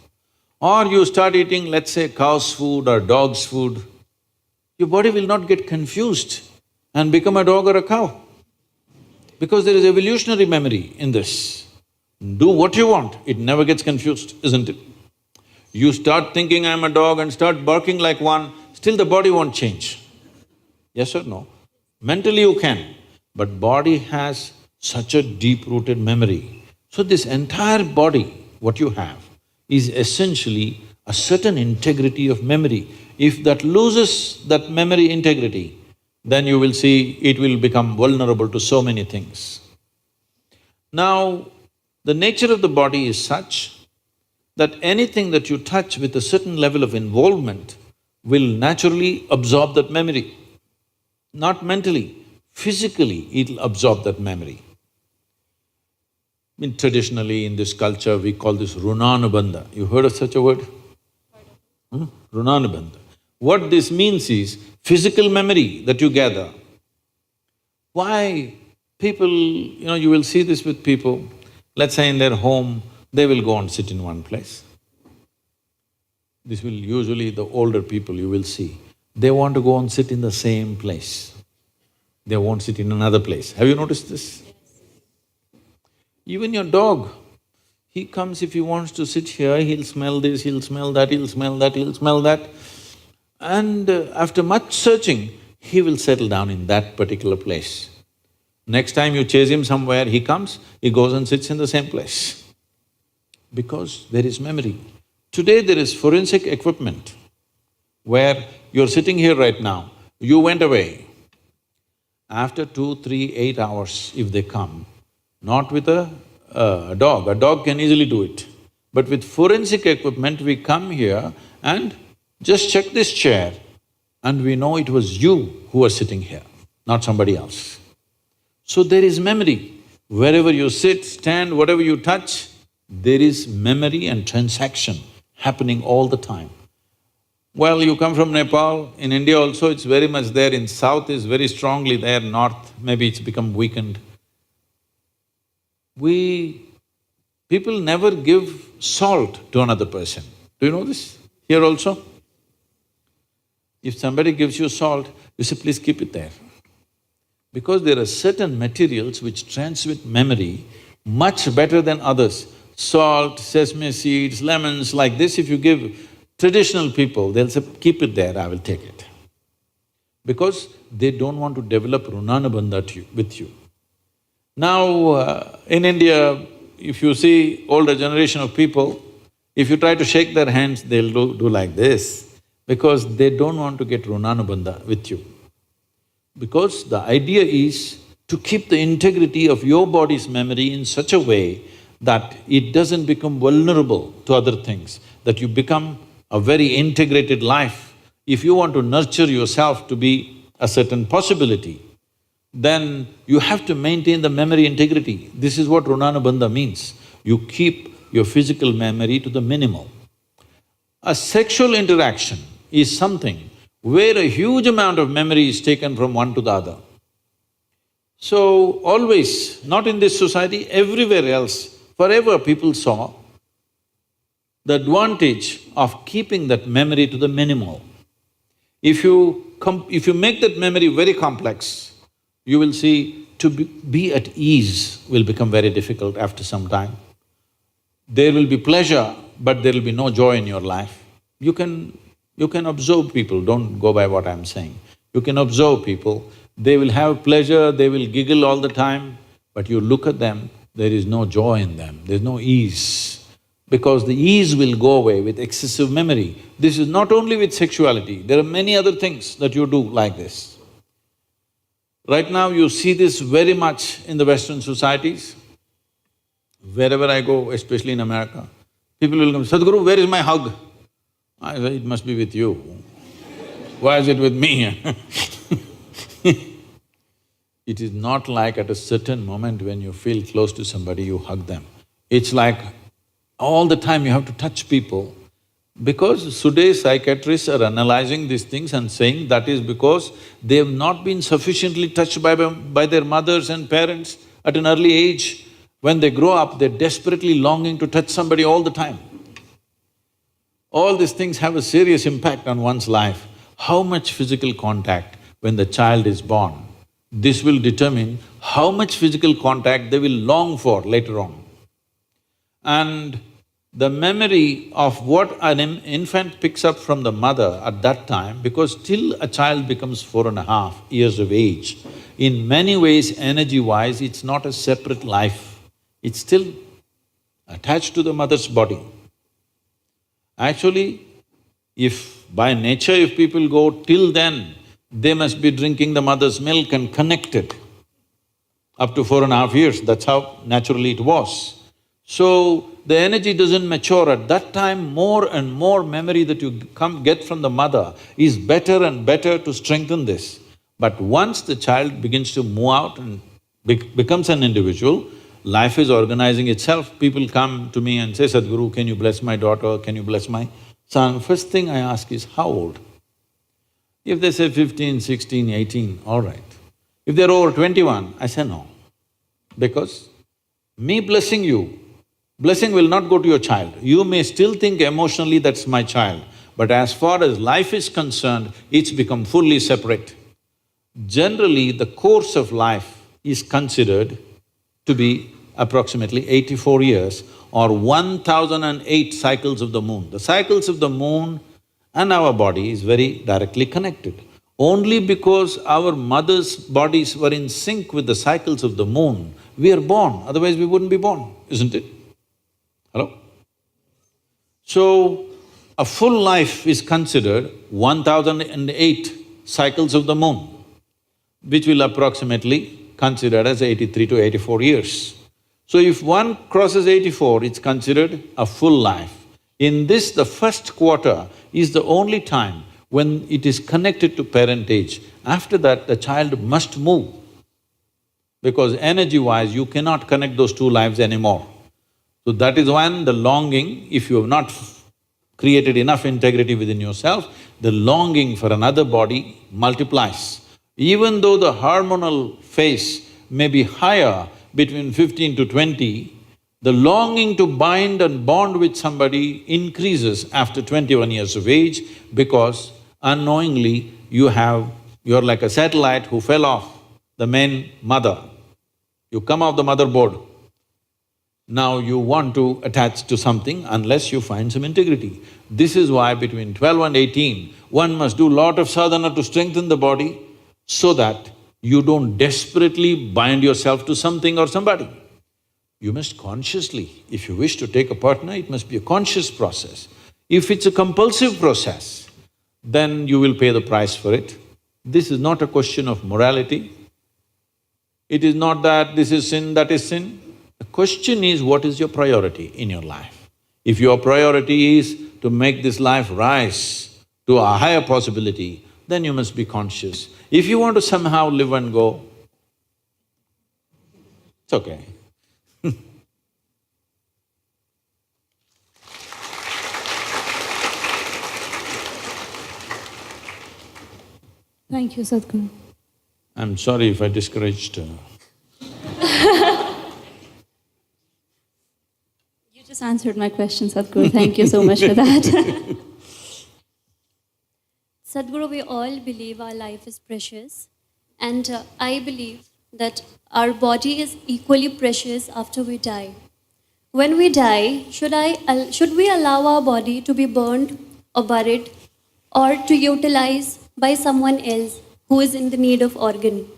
S2: Or you start eating, let's say, cow's food or dog's food, your body will not get confused and become a dog or a cow because there is evolutionary memory in this. Do what you want, it never gets confused, isn't it? You start thinking I'm a dog and start barking like one, still the body won't change. Yes or no? Mentally you can, but body has such a deep-rooted memory. So this entire body, what you have, is essentially a certain integrity of memory. If that loses that memory integrity, then you will see it will become vulnerable to so many things. Now, the nature of the body is such that anything that you touch with a certain level of involvement will naturally absorb that memory. Not mentally, physically it'll absorb that memory. Traditionally in this culture, we call this runanubandha. You heard of such a word? Runanubandha. What this means is physical memory that you gather. Why people… you will see this with people, let's say in their home, they will go and sit in one place. This will usually the older people you will see, they want to go and sit in the same place. They won't sit in another place. Have you noticed this? Even your dog, he comes, if he wants to sit here, he'll smell this, he'll smell that, he'll smell that, he'll smell that. And after much searching, he will settle down in that particular place. Next time you chase him somewhere, he comes, he goes and sits in the same place. Because there is memory. Today there is forensic equipment where you're sitting here right now, you went away. After 2, 3, 8 hours, if they come, not with a dog can easily do it. But with forensic equipment, we come here and just check this chair and we know it was you who were sitting here, not somebody else. So there is memory. Wherever you sit, stand, whatever you touch, there is memory and transaction happening all the time. Well, you come from Nepal, in India also it's very much there, in south is very strongly there, north maybe it's become weakened. People never give salt to another person. Do you know this? Here also? If somebody gives you salt, you say, please keep it there. Because there are certain materials which transmit memory much better than others. Salt, sesame seeds, lemons, like this, if you give traditional people, they'll say, keep it there, I will take it. Because they don't want to develop runanabandha with you. Now, in India, if you see older generation of people, if you try to shake their hands, they'll do like this, because they don't want to get runanabandha with you. Because the idea is to keep the integrity of your body's memory in such a way that it doesn't become vulnerable to other things, that you become a very integrated life. If you want to nurture yourself to be a certain possibility, then you have to maintain the memory integrity. This is what runanabandha means. You keep your physical memory to the minimal. A sexual interaction is something where a huge amount of memory is taken from one to the other. So always, not in this society, everywhere else, forever people saw the advantage of keeping that memory to the minimal. If you make that memory very complex, you will see to be at ease will become very difficult after some time. There will be pleasure, but there will be no joy in your life. You can observe people, don't go by what I'm saying. You can observe people, they will have pleasure, they will giggle all the time, but you look at them, there is no joy in them, there's no ease. Because the ease will go away with excessive memory. This is not only with sexuality, there are many other things that you do like this. Right now you see this very much in the Western societies. Wherever I go, especially in America, people will come, Sadhguru, where is my hug? I say, it must be with you. Why is it with me? It is not like at a certain moment when you feel close to somebody, you hug them. It's like all the time you have to touch people, because today's psychiatrists are analyzing these things and saying that is because they have not been sufficiently touched by their mothers and parents at an early age. When they grow up, they're desperately longing to touch somebody all the time. All these things have a serious impact on one's life. How much physical contact when the child is born, this will determine how much physical contact they will long for later on. And the memory of what an infant picks up from the mother at that time, because till a child becomes 4.5 years of age, in many ways, energy-wise, it's not a separate life, it's still attached to the mother's body. Actually, if by nature if people go till then, they must be drinking the mother's milk and connected up to 4.5 years, that's how naturally it was. So, the energy doesn't mature at that time, more and more memory that you get from the mother is better and better to strengthen this. But once the child begins to move out and becomes an individual, life is organizing itself. People come to me and say, Sadhguru, can you bless my daughter, can you bless my son? First thing I ask is, how old? If they say 15, 16, 18, all right. If they're over 21, I say no. Because me blessing you, blessing will not go to your child. You may still think emotionally that's my child, but as far as life is concerned, it's become fully separate. Generally, the course of life is considered to be approximately 84 years or 1008 cycles of the moon. The cycles of the moon and our body is very directly connected. Only because our mother's bodies were in sync with the cycles of the moon, we are born, otherwise we wouldn't be born, isn't it? Hello? So, a full life is considered 1008 cycles of the moon, which will approximately considered as 83 to 84 years. So if one crosses 84, it's considered a full life. In this, the first quarter is the only time when it is connected to parentage. After that, the child must move, because energy-wise, you cannot connect those two lives anymore. So that is when the longing, if you have not created enough integrity within yourself, the longing for another body multiplies. Even though the hormonal phase may be higher between 15 to 20, the longing to bind and bond with somebody increases after 21 years of age because unknowingly you're like a satellite who fell off the main mother. You come off the motherboard. Now you want to attach to something unless you find some integrity. This is why between 12 and 18, one must do lot of sadhana to strengthen the body so that you don't desperately bind yourself to something or somebody. You must consciously, if you wish to take a partner, it must be a conscious process. If it's a compulsive process, then you will pay the price for it. This is not a question of morality. It is not that this is sin, that is sin. The question is, what is your priority in your life? If your priority is to make this life rise to a higher possibility, then you must be conscious. If you want to somehow live and go, it's okay.
S4: Thank you, Sadhguru.
S2: I'm sorry if I discouraged
S4: You just answered my question, Sadhguru. Thank you so much for that.
S3: Sadhguru, we all believe our life is precious, and I believe that our body is equally precious after we die. When we die, should we allow our body to be burned or buried or to utilize by someone else who is in the need of organ?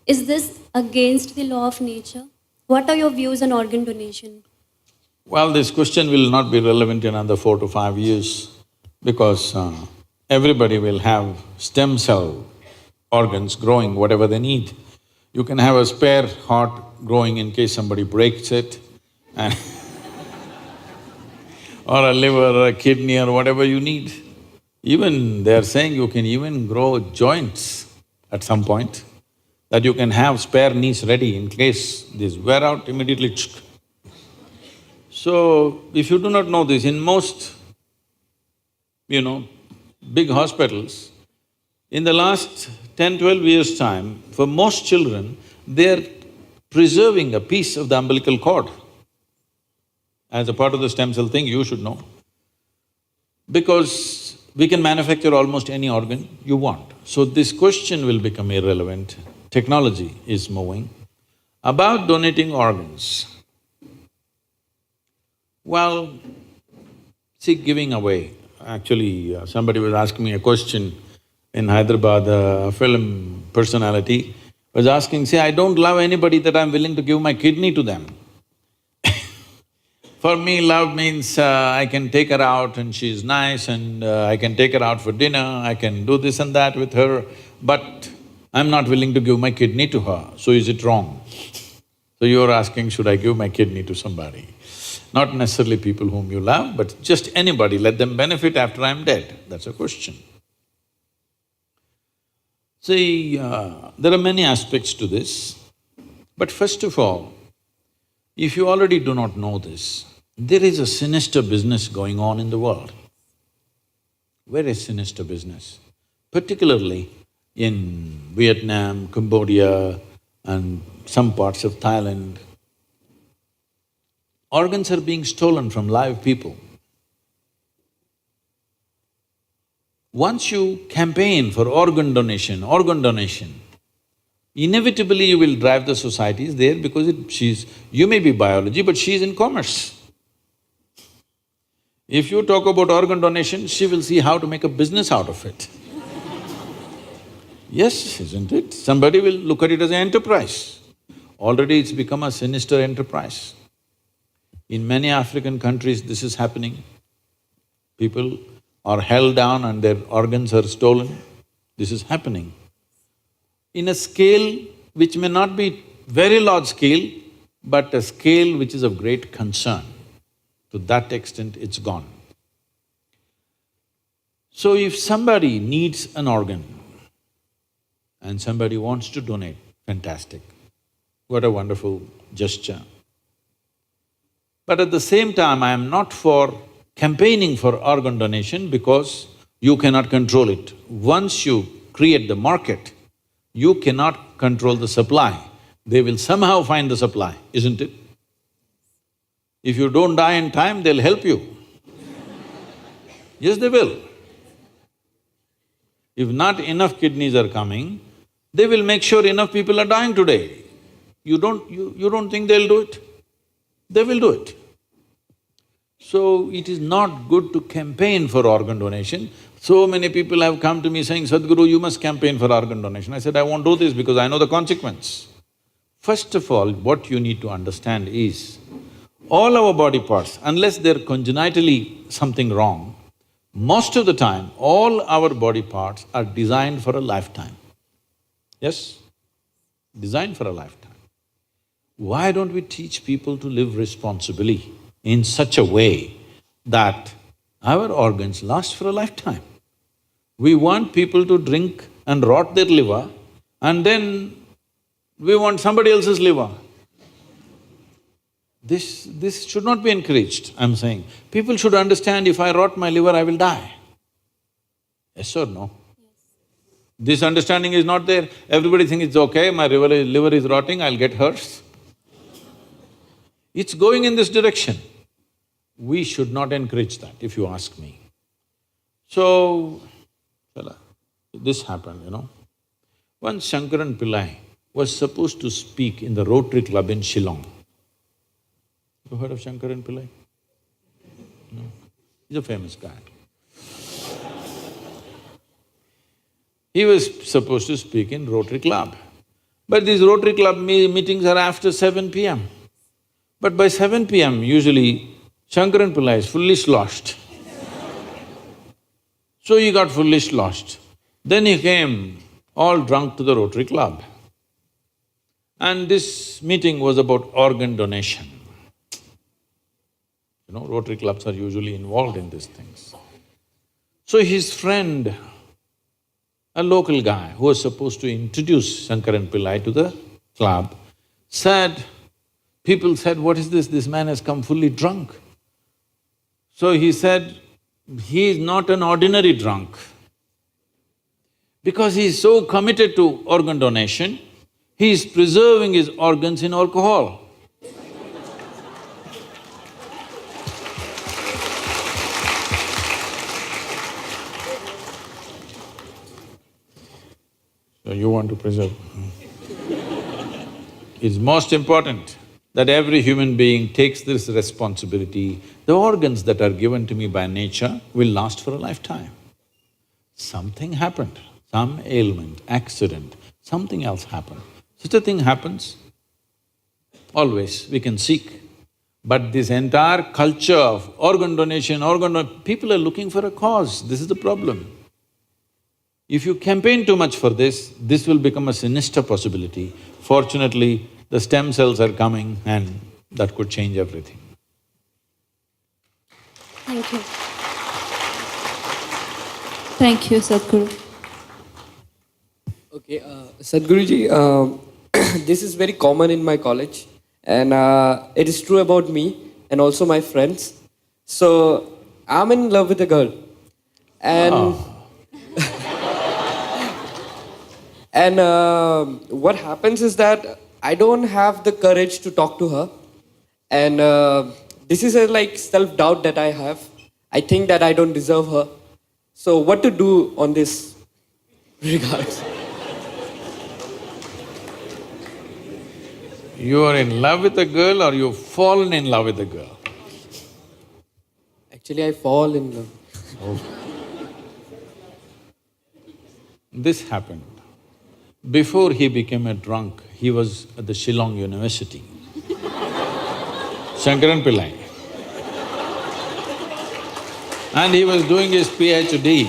S3: Is this against the law of nature? What are your views on organ donation?
S2: Well, this question will not be relevant in another 4 to 5 years because everybody will have stem cell organs growing whatever they need. You can have a spare heart growing in case somebody breaks it and or a liver or a kidney or whatever you need. Even they're saying you can even grow joints at some point, that you can have spare knees ready in case these wear out immediately. So, if you do not know this, in most, big hospitals, in the last 10-12 years' time, for most children, they're preserving a piece of the umbilical cord. As a part of the stem cell thing, you should know. Because we can manufacture almost any organ you want. So this question will become irrelevant. Technology is moving. About donating organs, well, see, giving away. Actually, somebody was asking me a question in Hyderabad, a film personality was asking, say, I don't love anybody that I'm willing to give my kidney to them. For me, love means I can take her out and she's nice and I can take her out for dinner, I can do this and that with her, but I'm not willing to give my kidney to her, so is it wrong? So you're asking, should I give my kidney to somebody? Not necessarily people whom you love, but just anybody, let them benefit after I'm dead, that's a question. See, there are many aspects to this, but first of all, if you already do not know this, there is a sinister business going on in the world. Very sinister business, particularly in Vietnam, Cambodia and some parts of Thailand. Organs are being stolen from live people. Once you campaign for organ donation, inevitably you will drive the societies there because you may be biology, but she's in commerce. If you talk about organ donation, she will see how to make a business out of it. Yes, isn't it? Somebody will look at it as an enterprise. Already it's become a sinister enterprise. In many African countries, this is happening. People are held down and their organs are stolen. This is happening. In a scale which may not be very large scale, but a scale which is of great concern. To that extent, it's gone. So if somebody needs an organ and somebody wants to donate, fantastic. What a wonderful gesture. But at the same time, I am not for campaigning for organ donation because you cannot control it. Once you create the market, you cannot control the supply. They will somehow find the supply, isn't it? If you don't die in time, they'll help you. Yes, they will. If not enough kidneys are coming, they will make sure enough people are dying today. You don't think they'll do it? They will do it. So, it is not good to campaign for organ donation. So many people have come to me saying, Sadhguru, you must campaign for organ donation. I said, I won't do this because I know the consequence. First of all, what you need to understand is, all our body parts, unless they're congenitally something wrong, most of the time, all our body parts are designed for a lifetime. Yes? Designed for a lifetime. Why don't we teach people to live responsibly in such a way that our organs last for a lifetime? We want people to drink and rot their liver, and then we want somebody else's liver. This should not be encouraged, I'm saying. People should understand, if I rot my liver, I will die. Yes or no? Yes. This understanding is not there. Everybody thinks it's okay, my liver is rotting, I'll get hers. It's going in this direction. We should not encourage that, if you ask me. So, this happened, you know. Once Shankaran Pillai was supposed to speak in the Rotary Club in Shillong. You heard of Shankaran Pillai? No. He's a famous guy. He was supposed to speak in Rotary Club. But these Rotary Club meetings are after 7 p.m. But by 7 p.m., usually Shankaran Pillai is fully sloshed. So he got fully sloshed. Then he came all drunk to the Rotary Club. And this meeting was about organ donation. You know, Rotary clubs are usually involved in these things. So his friend, a local guy who was supposed to introduce Shankaran Pillai to the club, people said, what is this? This man has come fully drunk. So he said, he is not an ordinary drunk. Because he is so committed to organ donation, he is preserving his organs in alcohol. So you want to preserve. It's most important that every human being takes this responsibility. The organs that are given to me by nature will last for a lifetime. Something happened, some ailment, accident, something else happened. Such a thing happens, always we can seek. But this entire culture of organ donation, people are looking for a cause, this is the problem. If you campaign too much for this will become a sinister possibility. Fortunately, the stem cells are coming and that could change everything.
S3: Thank you.
S4: Thank you, Sadhguru.
S5: Okay, Sadhguruji, this is very common in my college, and it is true about me and also my friends. So, I'm in love with a girl, and and what happens is that I don't have the courage to talk to her, and this is a like self-doubt that I have. I think that I don't deserve her. So, what to do on this regards?
S2: You are in love with a girl or you've fallen in love with a girl?
S5: Actually, I fall in love.
S2: Oh. This happened. Before he became a drunk, he was at the Shillong University. Shankaran Pillai. And he was doing his PhD.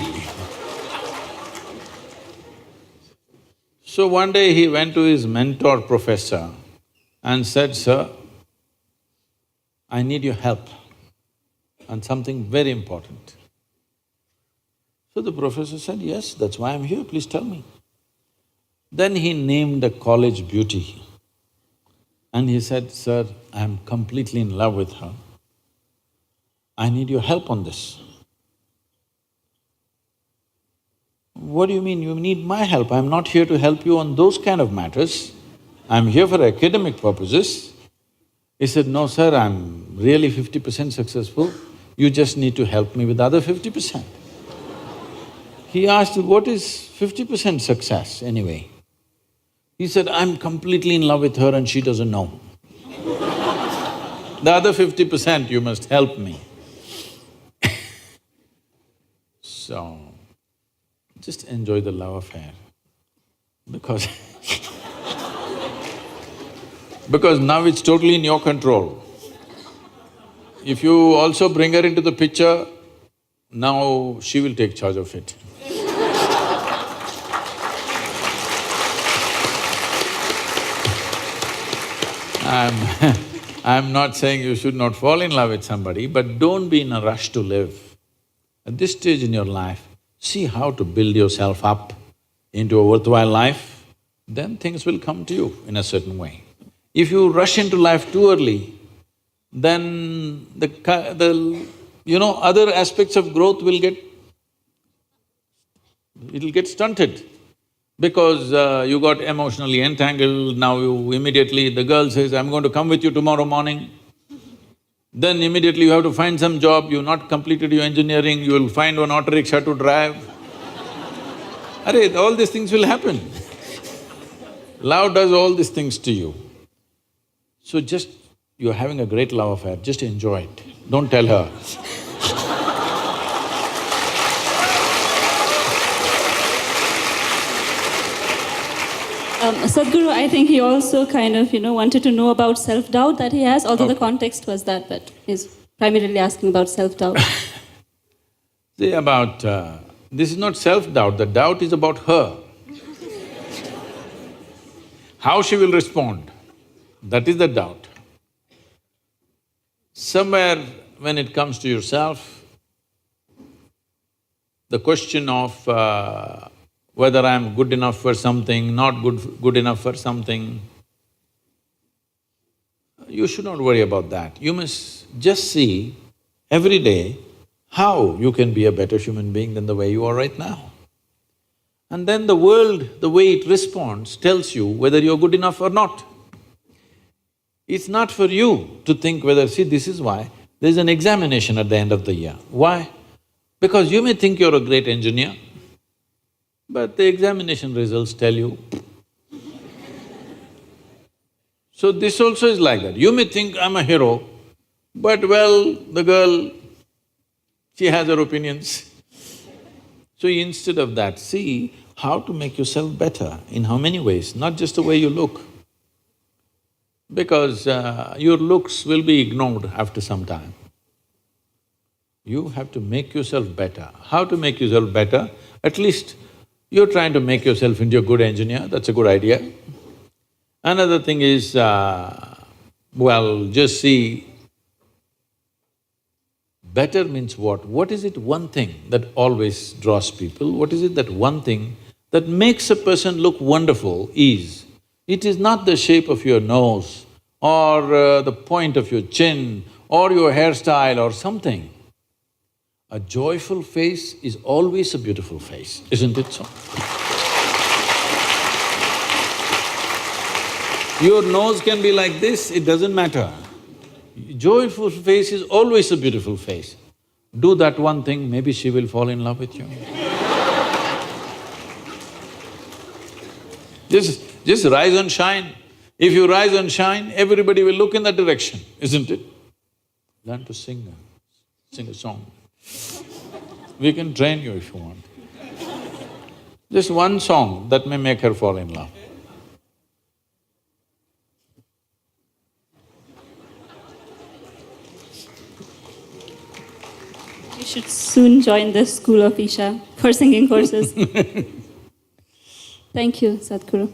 S2: So one day he went to his mentor professor and said, sir, I need your help on something very important. So the professor said, yes, that's why I'm here, please tell me. Then he named a college beauty and he said, sir, I'm completely in love with her. I need your help on this. What do you mean you need my help? I'm not here to help you on those kind of matters. I'm here for academic purposes. He said, no sir, I'm really 50% successful, you just need to help me with the other 50%. He asked, what is 50% success anyway? He said, I'm completely in love with her and she doesn't know. The other 50% you must help me. So, just enjoy the love affair because because now it's totally in your control. If you also bring her into the picture, now she will take charge of it. I'm not saying you should not fall in love with somebody, but don't be in a rush to live. At this stage in your life, see how to build yourself up into a worthwhile life, then things will come to you in a certain way. If you rush into life too early, then other aspects of growth will it'll get stunted. Because you got emotionally entangled, now you immediately… the girl says, I'm going to come with you tomorrow morning. Then immediately you have to find some job, you've not completed your engineering, you will find one auto rickshaw to drive. Arey, all these things will happen. Love does all these things to you. So just… you're having a great love affair, just enjoy it, don't tell her.
S4: Sadhguru, I think he also kind of, wanted to know about self-doubt that he has, although the context was that, but he's primarily asking about self-doubt.
S2: See, this is not self-doubt, the doubt is about her. How she will respond, that is the doubt. Somewhere when it comes to yourself, the question of whether I'm good enough for something, not good enough for something, you should not worry about that. You must just see every day how you can be a better human being than the way you are right now. And then the world, the way it responds, tells you whether you're good enough or not. It's not for you to think whether… see, this is why there's an examination at the end of the year. Why? Because you may think you're a great engineer, but the examination results tell you. So this also is like that. You may think, I'm a hero, but well, the girl, she has her opinions. So instead of that, see how to make yourself better, in how many ways, not just the way you look. Because your looks will be ignored after some time. You have to make yourself better. How to make yourself better? At least you're trying to make yourself into a good engineer, that's a good idea. Another thing is, just see, better means what? What is it one thing that always draws people? What is it that one thing that makes a person look wonderful is, it is not the shape of your nose or the point of your chin or your hairstyle or something. A joyful face is always a beautiful face, isn't it so? Your nose can be like this, it doesn't matter. Joyful face is always a beautiful face. Do that one thing, maybe she will fall in love with you. Just rise and shine. If you rise and shine, everybody will look in that direction, isn't it? Learn to sing a song. We can train you if you want. Just one song that may make her fall in love.
S4: You should soon join the school of Isha for singing courses. Thank you, Sadhguru.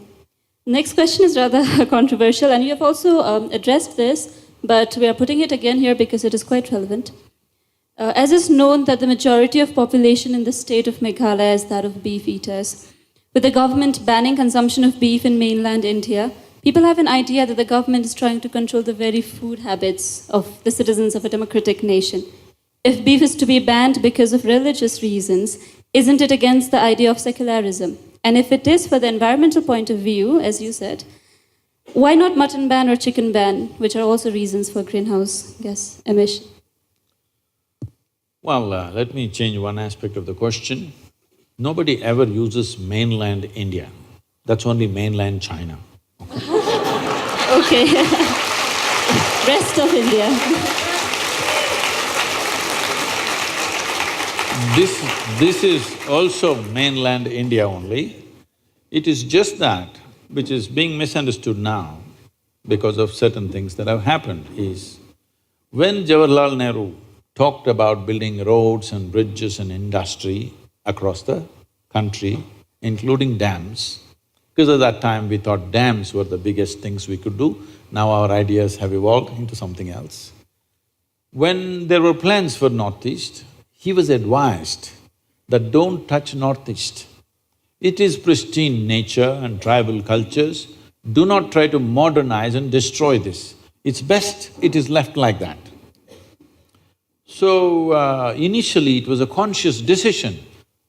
S4: Next question is rather controversial, and you have also addressed this, but we are putting it again here because it is quite relevant. As is known that the majority of population in the state of Meghalaya is that of beef eaters. With the government banning consumption of beef in mainland India, people have an idea that the government is trying to control the very food habits of the citizens of a democratic nation. If beef is to be banned because of religious reasons, isn't it against the idea of secularism? And if it is for the environmental point of view, as you said, why not mutton ban or chicken ban, which are also reasons for greenhouse gas emission?
S2: Well, let me change one aspect of the question. Nobody ever uses mainland India. That's only mainland China.
S4: Okay. Rest of India.
S2: This is also mainland India only. It is just that which is being misunderstood now because of certain things that have happened is, when Jawaharlal Nehru talked about building roads and bridges and industry across the country, including dams, because at that time we thought dams were the biggest things we could do. Now our ideas have evolved into something else. When there were plans for Northeast, he was advised that don't touch Northeast. It is pristine nature and tribal cultures. Do not try to modernize and destroy this. It's best it is left like that. So, initially it was a conscious decision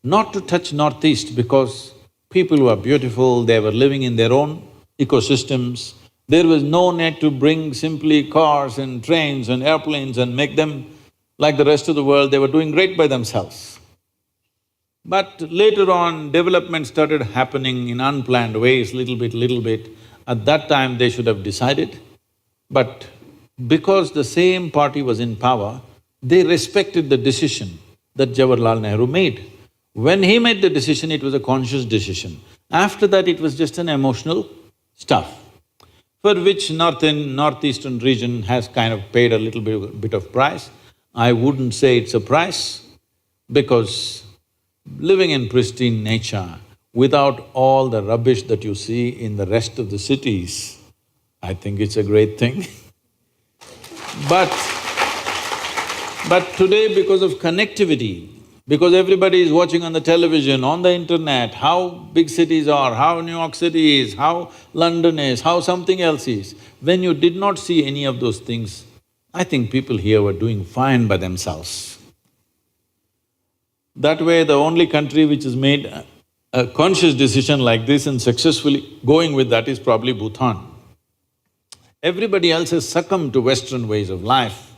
S2: not to touch Northeast because people were beautiful, they were living in their own ecosystems. There was no need to bring simply cars and trains and airplanes and make them like the rest of the world. They were doing great by themselves. But later on, development started happening in unplanned ways, little bit. At that time, they should have decided. But because the same party was in power, they respected the decision that Jawaharlal Nehru made. When he made the decision, it was a conscious decision. After that, it was just an emotional stuff, for which northeastern region has kind of paid a little bit of price. I wouldn't say it's a price, because living in pristine nature without all the rubbish that you see in the rest of the cities, I think it's a great thing. But today, because of connectivity, because everybody is watching on the television, on the internet, how big cities are, how New York City is, how London is, how something else is, when you did not see any of those things, I think people here were doing fine by themselves. That way, the only country which has made a conscious decision like this and successfully going with that is probably Bhutan. Everybody else has succumbed to Western ways of life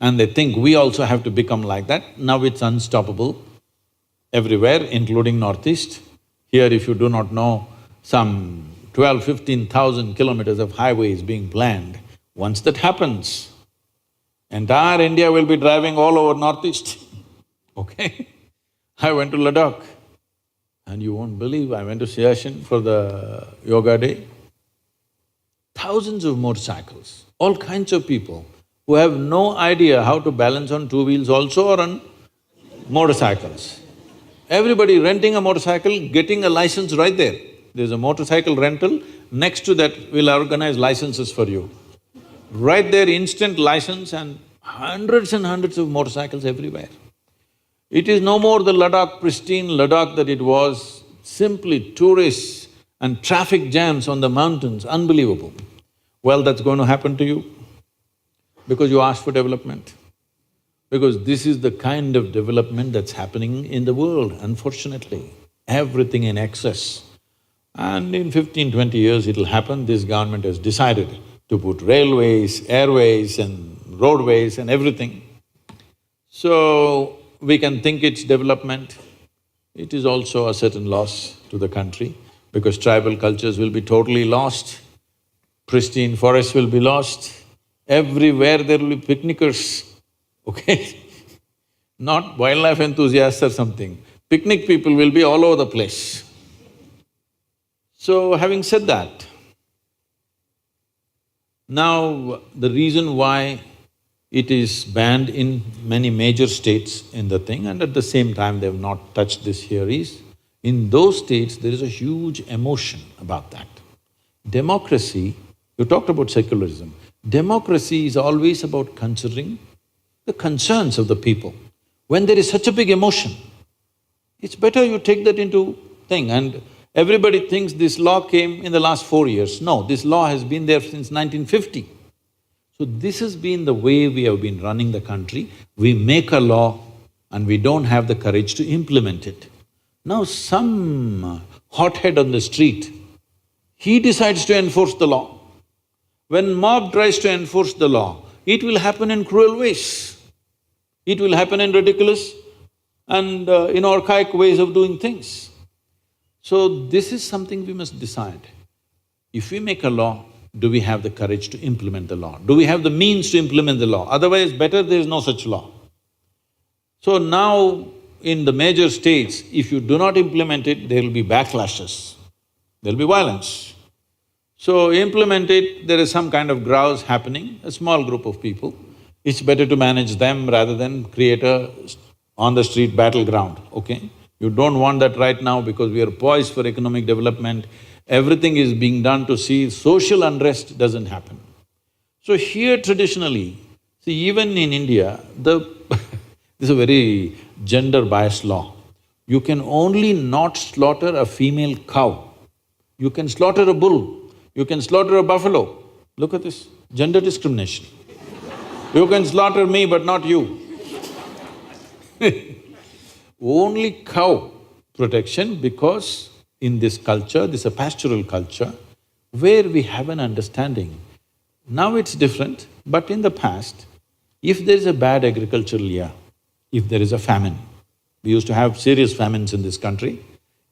S2: and they think we also have to become like that. Now it's unstoppable everywhere, including Northeast. Here, if you do not know, some 15,000 kilometers of highways being planned. Once that happens, entire India will be driving all over Northeast, okay? I went to Ladakh and you won't believe, I went to Siachen for the yoga day. Thousands of motorcycles, all kinds of people who have no idea how to balance on two wheels also or on motorcycles. Everybody renting a motorcycle, getting a license right there. There's a motorcycle rental, next to that we'll organize licenses for you. Right there, instant license and hundreds of motorcycles everywhere. It is no more the Ladakh, pristine Ladakh that it was, simply tourists and traffic jams on the mountains, unbelievable. Well, that's going to happen to you because you asked for development. Because this is the kind of development that's happening in the world, unfortunately. Everything in excess. And in 15–20 years it'll happen, this government has decided to put railways, airways and roadways and everything. So, we can think it's development. It is also a certain loss to the country because tribal cultures will be totally lost, pristine forests will be lost, everywhere there will be picnickers, okay? Not wildlife enthusiasts or something. Picnic people will be all over the place. So, having said that, now the reason why it is banned in many major states in the thing and at the same time they've not touched this here is, in those states there is a huge emotion about that. Democracy, you talked about secularism, democracy is always about considering the concerns of the people. When there is such a big emotion, it's better you take that into thing. And everybody thinks this law came in the last 4 years. No, this law has been there since 1950. So this has been the way we have been running the country. We make a law and we don't have the courage to implement it. Now some hothead on the street, he decides to enforce the law. When mob tries to enforce the law, it will happen in cruel ways. It will happen in ridiculous and in archaic ways of doing things. So this is something we must decide. If we make a law, do we have the courage to implement the law? Do we have the means to implement the law? Otherwise, better there is no such law. So now, in the major states, if you do not implement it, there will be backlashes, there will be violence. So implement it, there is some kind of grouse happening, a small group of people. It's better to manage them rather than create a on-the-street battleground, okay? You don't want that right now because we are poised for economic development. Everything is being done to see social unrest doesn't happen. So here traditionally, see even in India, this is a very gender-biased law. You can only not slaughter a female cow. You can slaughter a bull, you can slaughter a buffalo. Look at this, gender discrimination. You can slaughter me but not you. Only cow protection because in this culture, this is a pastoral culture, where we have an understanding. Now it's different, but in the past, if there is a bad agricultural year, if there is a famine, we used to have serious famines in this country,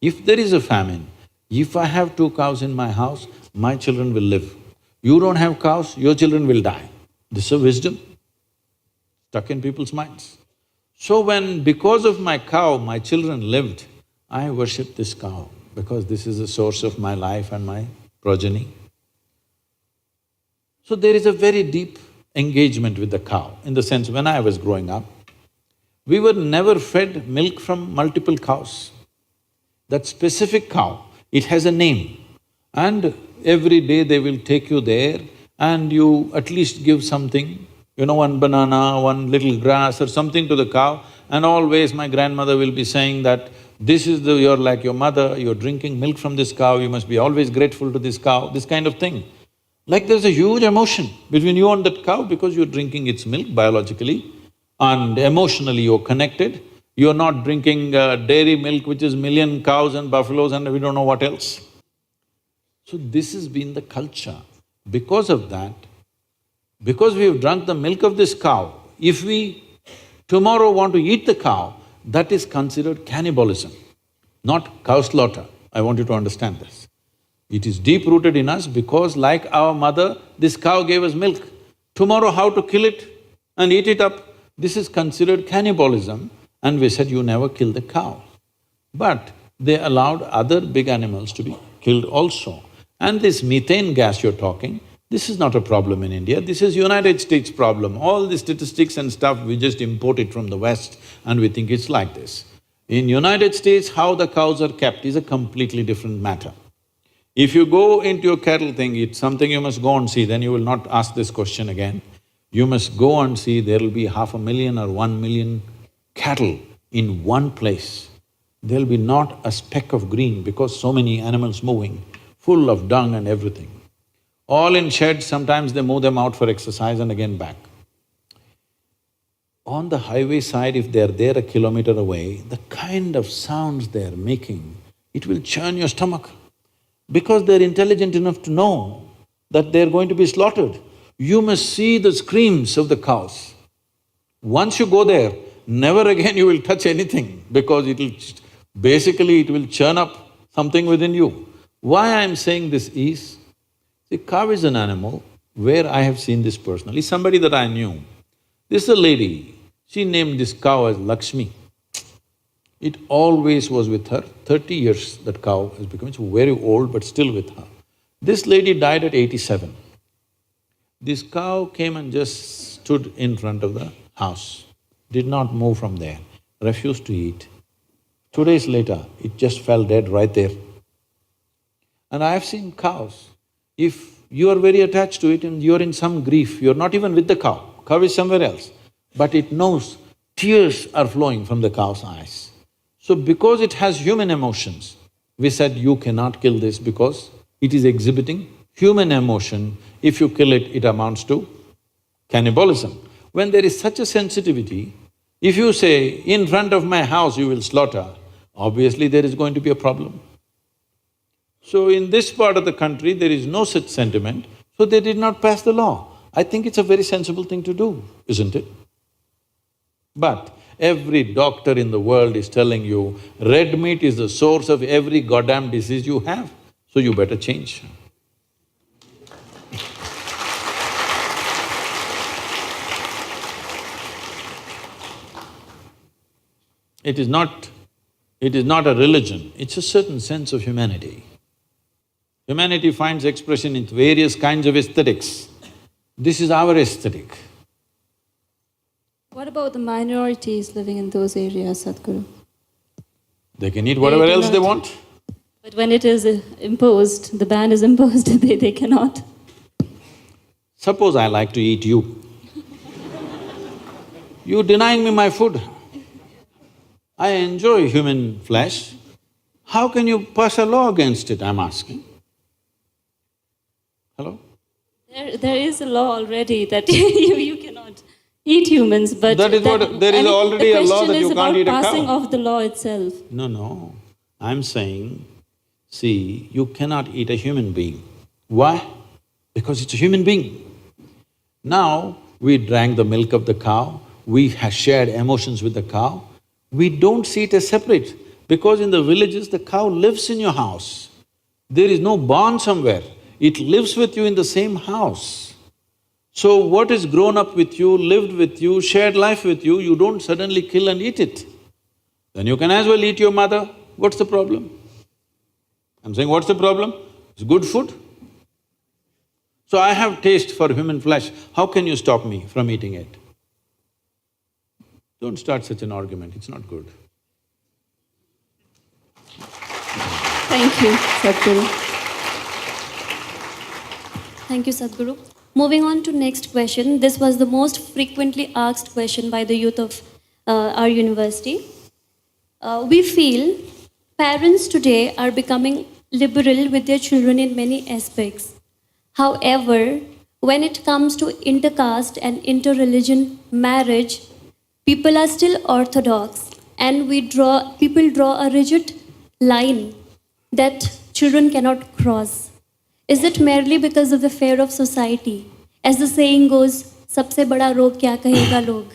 S2: if there is a famine, if I have 2 cows in my house, my children will live. You don't have cows, your children will die. This is a wisdom stuck in people's minds. So when because of my cow, my children lived, I worship this cow because this is the source of my life and my progeny. So there is a very deep engagement with the cow, in the sense when I was growing up, we were never fed milk from multiple cows. That specific cow, it has a name, and every day they will take you there and you at least give something, you know, one banana, one little grass or something to the cow, and always my grandmother will be saying that this is you're like your mother, you're drinking milk from this cow, you must be always grateful to this cow, this kind of thing. Like there's a huge emotion between you and that cow because you're drinking its milk biologically and emotionally you're connected. You're not drinking dairy milk which is million cows and buffaloes and we don't know what else. So this has been the culture. Because of that, because we have drunk the milk of this cow, if we tomorrow want to eat the cow, that is considered cannibalism, not cow slaughter. I want you to understand this. It is deep-rooted in us because like our mother, this cow gave us milk. Tomorrow how to kill it and eat it up, this is considered cannibalism, and we said, you never kill the cow. But they allowed other big animals to be killed also. And this methane gas you're talking, this is not a problem in India, this is United States problem. All the statistics and stuff, we just import it from the West and we think it's like this. In United States, how the cows are kept is a completely different matter. If you go into a cattle thing, it's something you must go and see, then you will not ask this question again. You must go and see, there will be 500,000 or 1,000,000 cattle in one place. There'll be not a speck of green because so many animals moving, full of dung and everything. All in sheds, sometimes they move them out for exercise and again back. On the highway side, if they're there a kilometer away, the kind of sounds they're making, it will churn your stomach. Because they're intelligent enough to know that they're going to be slaughtered. You must see the screams of the cows. Once you go there, never again you will touch anything because basically it will churn up something within you. Why I'm saying this is, see, cow is an animal where I have seen this personally, somebody that I knew. This is a lady, she named this cow as Lakshmi. It always was with her, 30 years that cow has become, it's very old but still with her. This lady died at 87. This cow came and just stood in front of the house, did not move from there, refused to eat. 2 days later, it just fell dead right there. And I have seen cows, if you are very attached to it and you're in some grief, you're not even with the cow is somewhere else, but it knows tears are flowing from the cow's eyes. So because it has human emotions, we said you cannot kill this because it is exhibiting human emotion. If you kill it, it amounts to cannibalism. When there is such a sensitivity, if you say, in front of my house you will slaughter, obviously there is going to be a problem. So in this part of the country, there is no such sentiment, so they did not pass the law. I think it's a very sensible thing to do, isn't it? But every doctor in the world is telling you, red meat is the source of every goddamn disease you have, so you better change. It is not a religion, it's a certain sense of humanity. Humanity finds expression in various kinds of aesthetics. This is our aesthetic.
S4: What about the minorities living in those areas, Sadhguru?
S2: They can eat whatever
S4: They
S2: else they
S4: cannot.
S2: want.
S4: But when it is imposed, the ban is imposed, they cannot.
S2: Suppose I like to eat you. You denying me my food. I enjoy human flesh. How can you pass a law against it, I'm asking? Hello?
S4: There is a law already that you cannot eat humans, but
S2: That is what… there is already a law that you can't eat a cow.
S4: The question is about passing of the law itself.
S2: No, I'm saying, see, you cannot eat a human being. Why? Because it's a human being. Now, we drank the milk of the cow, we shared emotions with the cow, we don't see it as separate, because in the villages, the cow lives in your house. There is no barn somewhere, it lives with you in the same house. So what is grown up with you, lived with you, shared life with you, you don't suddenly kill and eat it. Then you can as well eat your mother, what's the problem? I'm saying, what's the problem? It's good food. So I have taste for human flesh, how can you stop me from eating it? Don't start such an argument, it's not good.
S4: Thank you, Sadhguru.
S3: Thank you, Sadhguru. Moving on to next question. This was the most frequently asked question by the youth of our university. We feel parents today are becoming liberal with their children in many aspects. However, when it comes to intercaste and interreligion marriage, people are still orthodox, and people draw a rigid line that children cannot cross. Is it merely because of the fear of society? As the saying goes, "Sabse bada rog kya kahega log."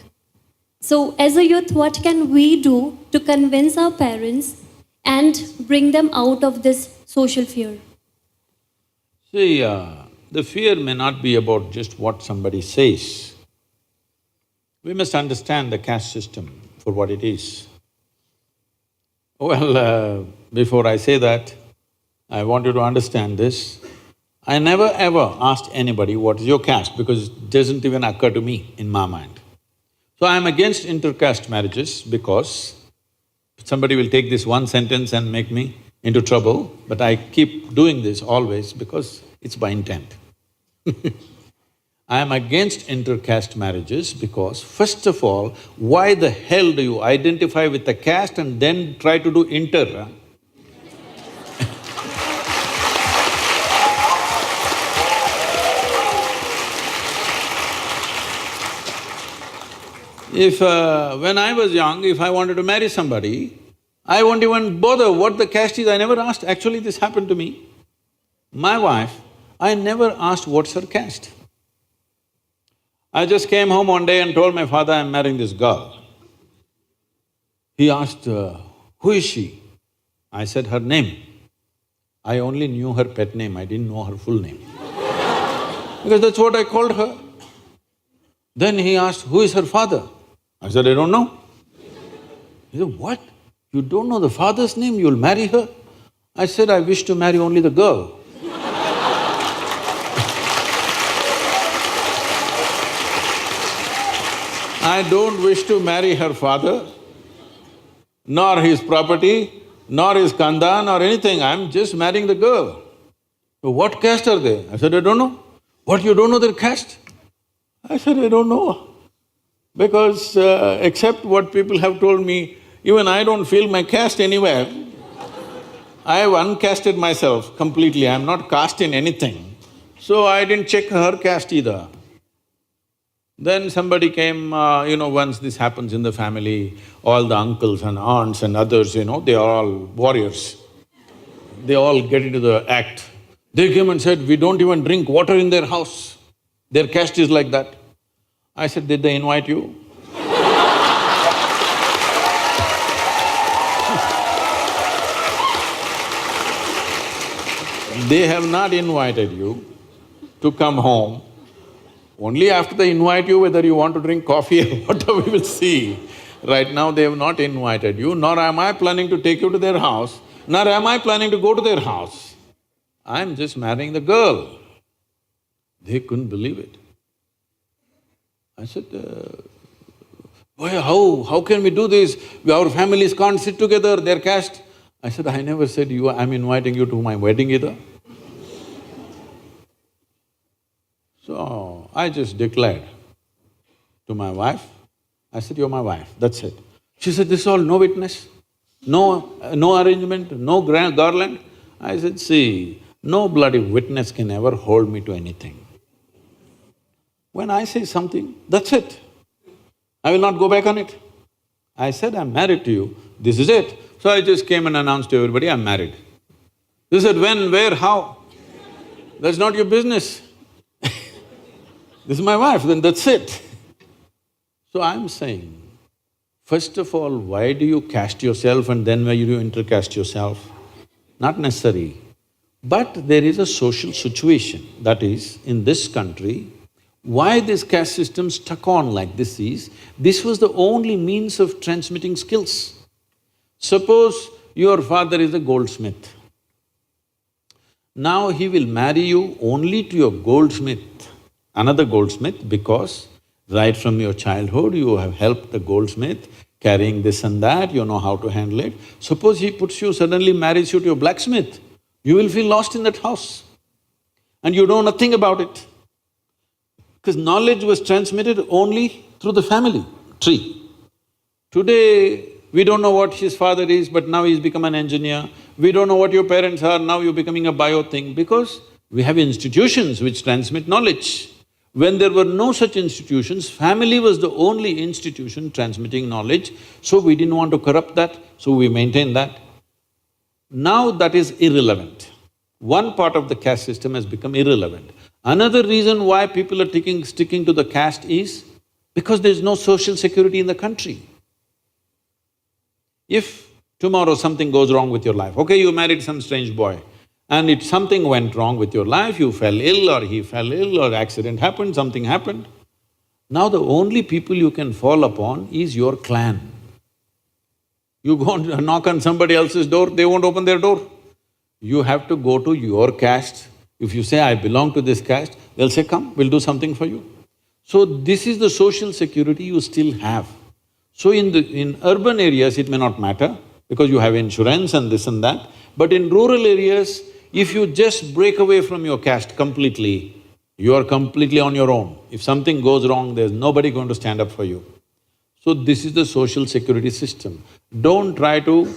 S3: So, as a youth, what can we do to convince our parents and bring them out of this social fear?
S2: See, the fear may not be about just what somebody says. We must understand the caste system for what it is. Well, before I say that, I want you to understand this. I never ever asked anybody, what is your caste, because it doesn't even occur to me in my mind. So I'm against intercaste marriages because somebody will take this one sentence and make me into trouble, but I keep doing this always because it's by intent. I am against intercaste marriages because, first of all, why the hell do you identify with the caste and then try to do inter? When I was young, if I wanted to marry somebody, I won't even bother what the caste is, I never asked. Actually, this happened to me. My wife, I never asked what's her caste. I just came home one day and told my father, I'm marrying this girl. He asked, who is she? I said, her name. I only knew her pet name, I didn't know her full name. Because that's what I called her. Then he asked, who is her father? I said, I don't know. He said, what? You don't know the father's name, you'll marry her? I said, I wish to marry only the girl. I don't wish to marry her father, nor his property, nor his kanda, nor anything, I'm just marrying the girl. So what caste are they? I said, I don't know. What, you don't know their caste? I said, I don't know. Because except what people have told me, even I don't feel my caste anywhere. I have uncasted myself completely, I'm not cast in anything. So I didn't check her caste either. Then somebody came, once this happens in the family, all the uncles and aunts and others, they are all warriors. They all get into the act. They came and said, we don't even drink water in their house. Their caste is like that. I said, did they invite you? They have not invited you to come home. Only after they invite you, whether you want to drink coffee or whatever, we will see. Right now they have not invited you, nor am I planning to take you to their house, nor am I planning to go to their house. I'm just marrying the girl. They couldn't believe it. I said, boy, how can we do this? Our families can't sit together, they're caste. I said, I never said I'm inviting you to my wedding either. So, I just declared to my wife, I said, you're my wife, that's it. She said, this is all no witness, no arrangement, no garland. I said, see, no bloody witness can ever hold me to anything. When I say something, that's it. I will not go back on it. I said, I'm married to you, this is it. So I just came and announced to everybody, I'm married. They said, when, where, how? That's not your business. This is my wife, then that's it. So I'm saying, first of all, why do you caste yourself and then why do you intercaste yourself? Not necessary. But there is a social situation, that is, in this country, why this caste system stuck on like this is, this was the only means of transmitting skills. Suppose your father is a goldsmith. Now he will marry you only to your goldsmith, another goldsmith, because right from your childhood you have helped the goldsmith carrying this and that, you know how to handle it. Suppose he suddenly marries you to your blacksmith, you will feel lost in that house and you know nothing about it. Because knowledge was transmitted only through the family tree. Today, we don't know what his father is, but now he's become an engineer. We don't know what your parents are, now you're becoming a bio thing, because we have institutions which transmit knowledge. When there were no such institutions, family was the only institution transmitting knowledge, so we didn't want to corrupt that, so we maintained that. Now that is irrelevant. One part of the caste system has become irrelevant. Another reason why people are sticking to the caste is because there's no social security in the country. If tomorrow something goes wrong with your life, okay, you married some strange boy, and if something went wrong with your life, you fell ill or he fell ill or accident happened, something happened, now the only people you can fall upon is your clan. You go and knock on somebody else's door, they won't open their door. You have to go to your caste. If you say, I belong to this caste, they'll say, come, we'll do something for you. So this is the social security you still have. So in urban areas, it may not matter because you have insurance and this and that, but in rural areas, if you just break away from your caste completely, you are completely on your own. If something goes wrong, there's nobody going to stand up for you. So this is the social security system. Don't try to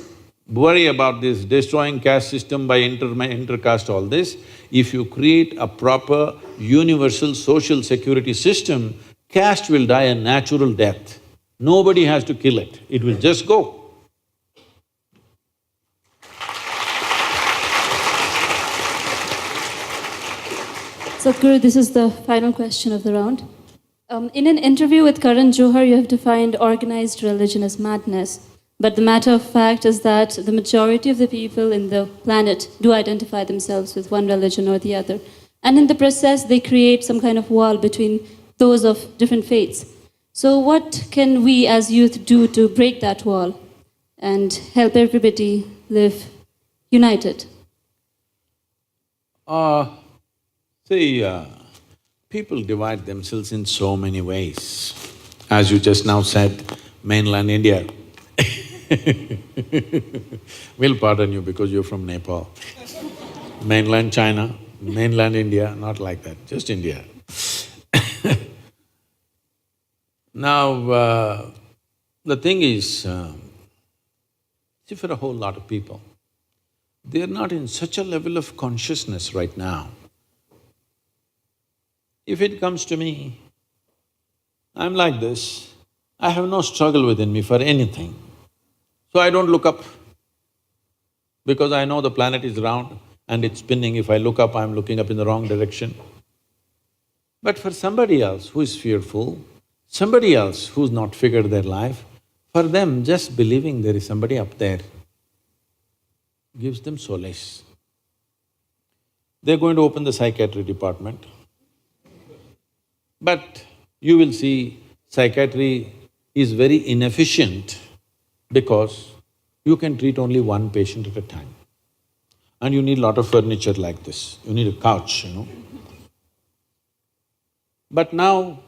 S2: worry about this destroying caste system by intercaste, all this. If you create a proper universal social security system, caste will die a natural death. Nobody has to kill it will just go.
S4: Sadhguru, this is the final question of the round. In an interview with Karan Johar, you have defined organized religion as madness. But the matter of fact is that the majority of the people in the planet do identify themselves with one religion or the other. And in the process, they create some kind of wall between those of different faiths. So what can we as youth do to break that wall and help everybody live united?
S2: People divide themselves in so many ways. As you just now said, mainland India. We'll pardon you because you're from Nepal. Mainland China, mainland India, not like that, just India. Now, the thing is, see, for a whole lot of people, they're not in such a level of consciousness right now. If it comes to me, I'm like this, I have no struggle within me for anything. So I don't look up, because I know the planet is round and it's spinning. If I look up, I'm looking up in the wrong direction. But for somebody else who is fearful, somebody else who's not figured their life, for them just believing there is somebody up there gives them solace. They're going to open the psychiatry department. But you will see psychiatry is very inefficient because you can treat only one patient at a time. And you need a lot of furniture like this, you need a couch, But now,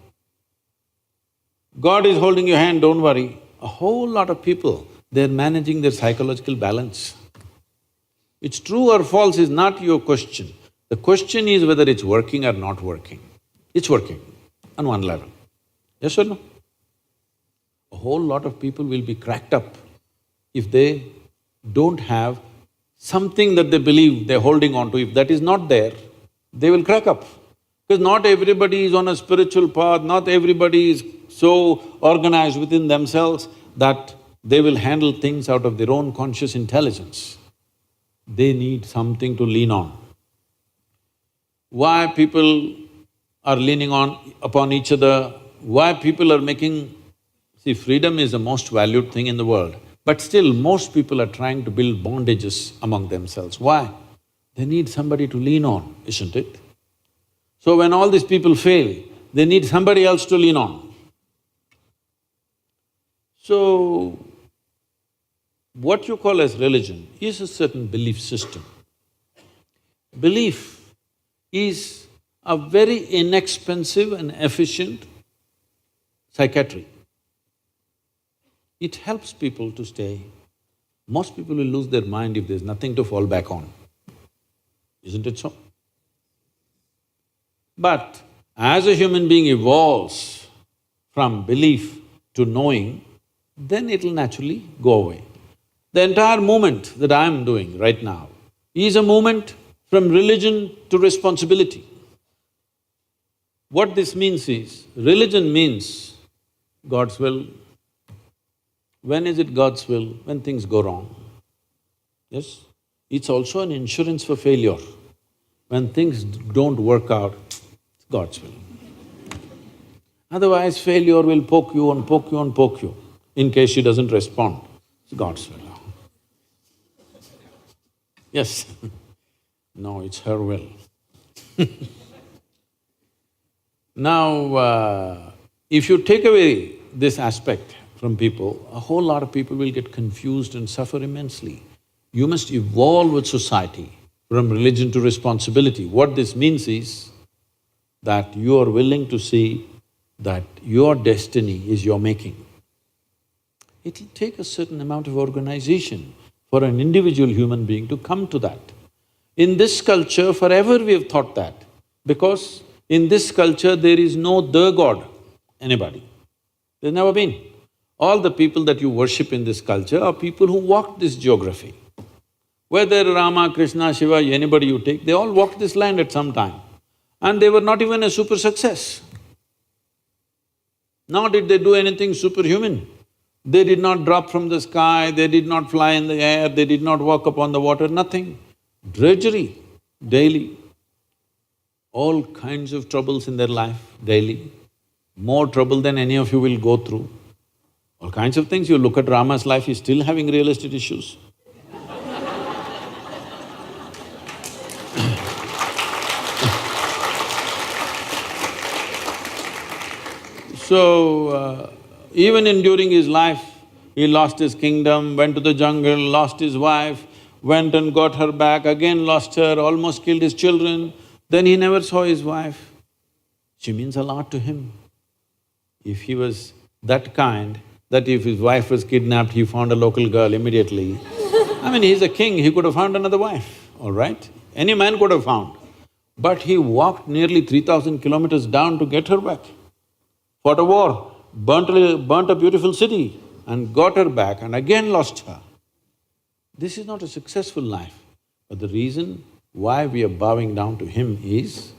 S2: God is holding your hand, don't worry. A whole lot of people, they're managing their psychological balance. It's true or false is not your question. The question is whether it's working or not working. It's working on one level. Yes or no? A whole lot of people will be cracked up if they don't have something that they believe they're holding on to. If that is not there, they will crack up. Because not everybody is on a spiritual path, not everybody is so organized within themselves that they will handle things out of their own conscious intelligence. They need something to lean on. Why people are leaning upon each other, why people are making… See, freedom is the most valued thing in the world, but still most people are trying to build bondages among themselves. Why? They need somebody to lean on, isn't it? So when all these people fail, they need somebody else to lean on. So, what you call as religion is a certain belief system. Belief is a very inexpensive and efficient psychiatry. It helps people to stay. Most people will lose their mind if there's nothing to fall back on, isn't it so? But as a human being evolves from belief to knowing, then it'll naturally go away. The entire movement that I'm doing right now is a movement from religion to responsibility. What this means is, religion means God's will. When is it God's will? When things go wrong. Yes? It's also an insurance for failure. When things don't work out, it's God's will. Otherwise, failure will poke you and poke you and poke you. In case she doesn't respond, it's God's will. Yes. No, it's her will. Now, if you take away this aspect from people, a whole lot of people will get confused and suffer immensely. You must evolve with society from religion to responsibility. What this means is that you are willing to see that your destiny is your making. It'll take a certain amount of organization for an individual human being to come to that. In this culture, forever we have thought that, because in this culture there is no the God, anybody. There's never been. All the people that you worship in this culture are people who walked this geography. Whether Rama, Krishna, Shiva, anybody you take, they all walked this land at some time. And they were not even a super success. Nor did they do anything superhuman. They did not drop from the sky, they did not fly in the air, they did not walk upon the water, nothing. Drudgery, daily. All kinds of troubles in their life, daily. More trouble than any of you will go through. All kinds of things. You look at Rama's life, he's still having real estate issues. So, even during his life, he lost his kingdom, went to the jungle, lost his wife, went and got her back, again lost her, almost killed his children. Then he never saw his wife. She means a lot to him. If he was that kind, that if his wife was kidnapped, he found a local girl immediately. I mean, he's a king, he could have found another wife, all right? Any man could have found. But he walked nearly 3,000 kilometers down to get her back. Fought a war, burnt a beautiful city and got her back and again lost her. This is not a successful life, but the reason why we are bowing down to him is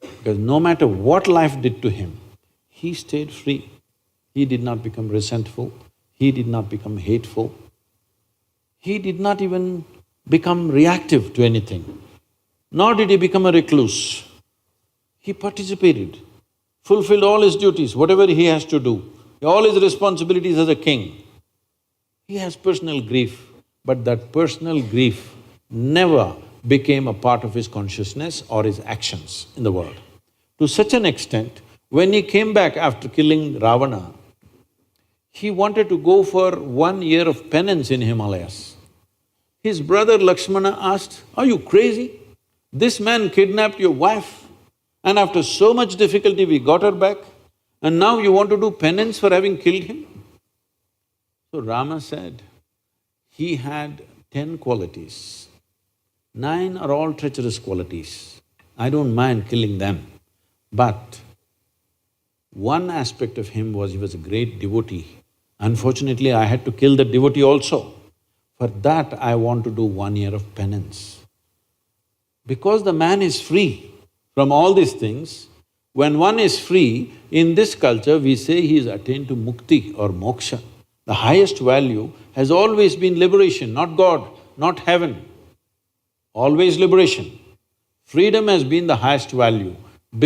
S2: because no matter what life did to him, he stayed free. He did not become resentful, he did not become hateful, he did not even become reactive to anything, nor did he become a recluse. He participated, fulfilled all his duties, whatever he has to do, all his responsibilities as a king. He has personal grief, but that personal grief never became a part of his consciousness or his actions in the world. To such an extent, when he came back after killing Ravana, he wanted to go for 1 year of penance in Himalayas. His brother Lakshmana asked, "Are you crazy? This man kidnapped your wife and after so much difficulty we got her back and now you want to do penance for having killed him?" So Rama said, he had 10 qualities. 9 are all treacherous qualities. I don't mind killing them. But one aspect of him was he was a great devotee. Unfortunately, I had to kill the devotee also. For that, I want to do 1 year of penance. Because the man is free from all these things, when one is free, in this culture we say he is attained to mukti or moksha. The highest value has always been liberation, not God, not heaven. Always liberation. Freedom has been the highest value.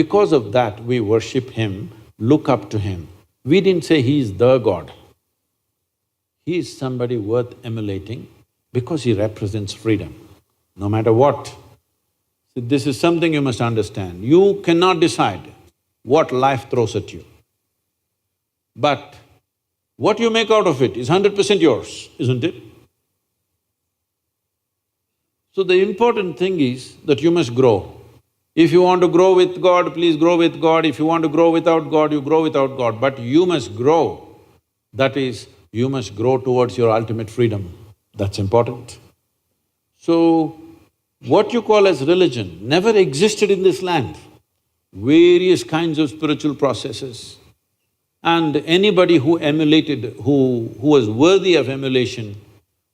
S2: Because of that, we worship him, look up to him. We didn't say he is the God. He is somebody worth emulating because he represents freedom, no matter what. So this is something you must understand. You cannot decide what life throws at you. But what you make out of it is 100% yours, isn't it? So the important thing is that you must grow. If you want to grow with God, please grow with God. If you want to grow without God, you grow without God. But you must grow. That is, you must grow towards your ultimate freedom. That's important. So, what you call as religion never existed in this land. Various kinds of spiritual processes. And anybody who emulated, who was worthy of emulation,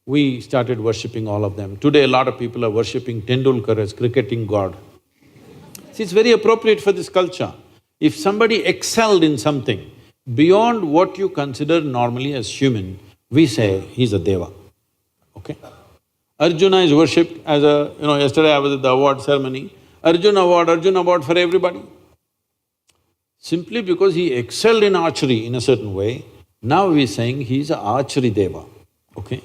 S2: we started worshipping all of them. Today, a lot of people are worshipping Tendulkar as cricketing god. See, it's very appropriate for this culture. If somebody excelled in something beyond what you consider normally as human, we say he's a deva, okay? Arjuna is worshipped as a… yesterday I was at the award ceremony, Arjuna award for everybody. Simply because he excelled in archery in a certain way, now we're saying he's an archery deva, okay?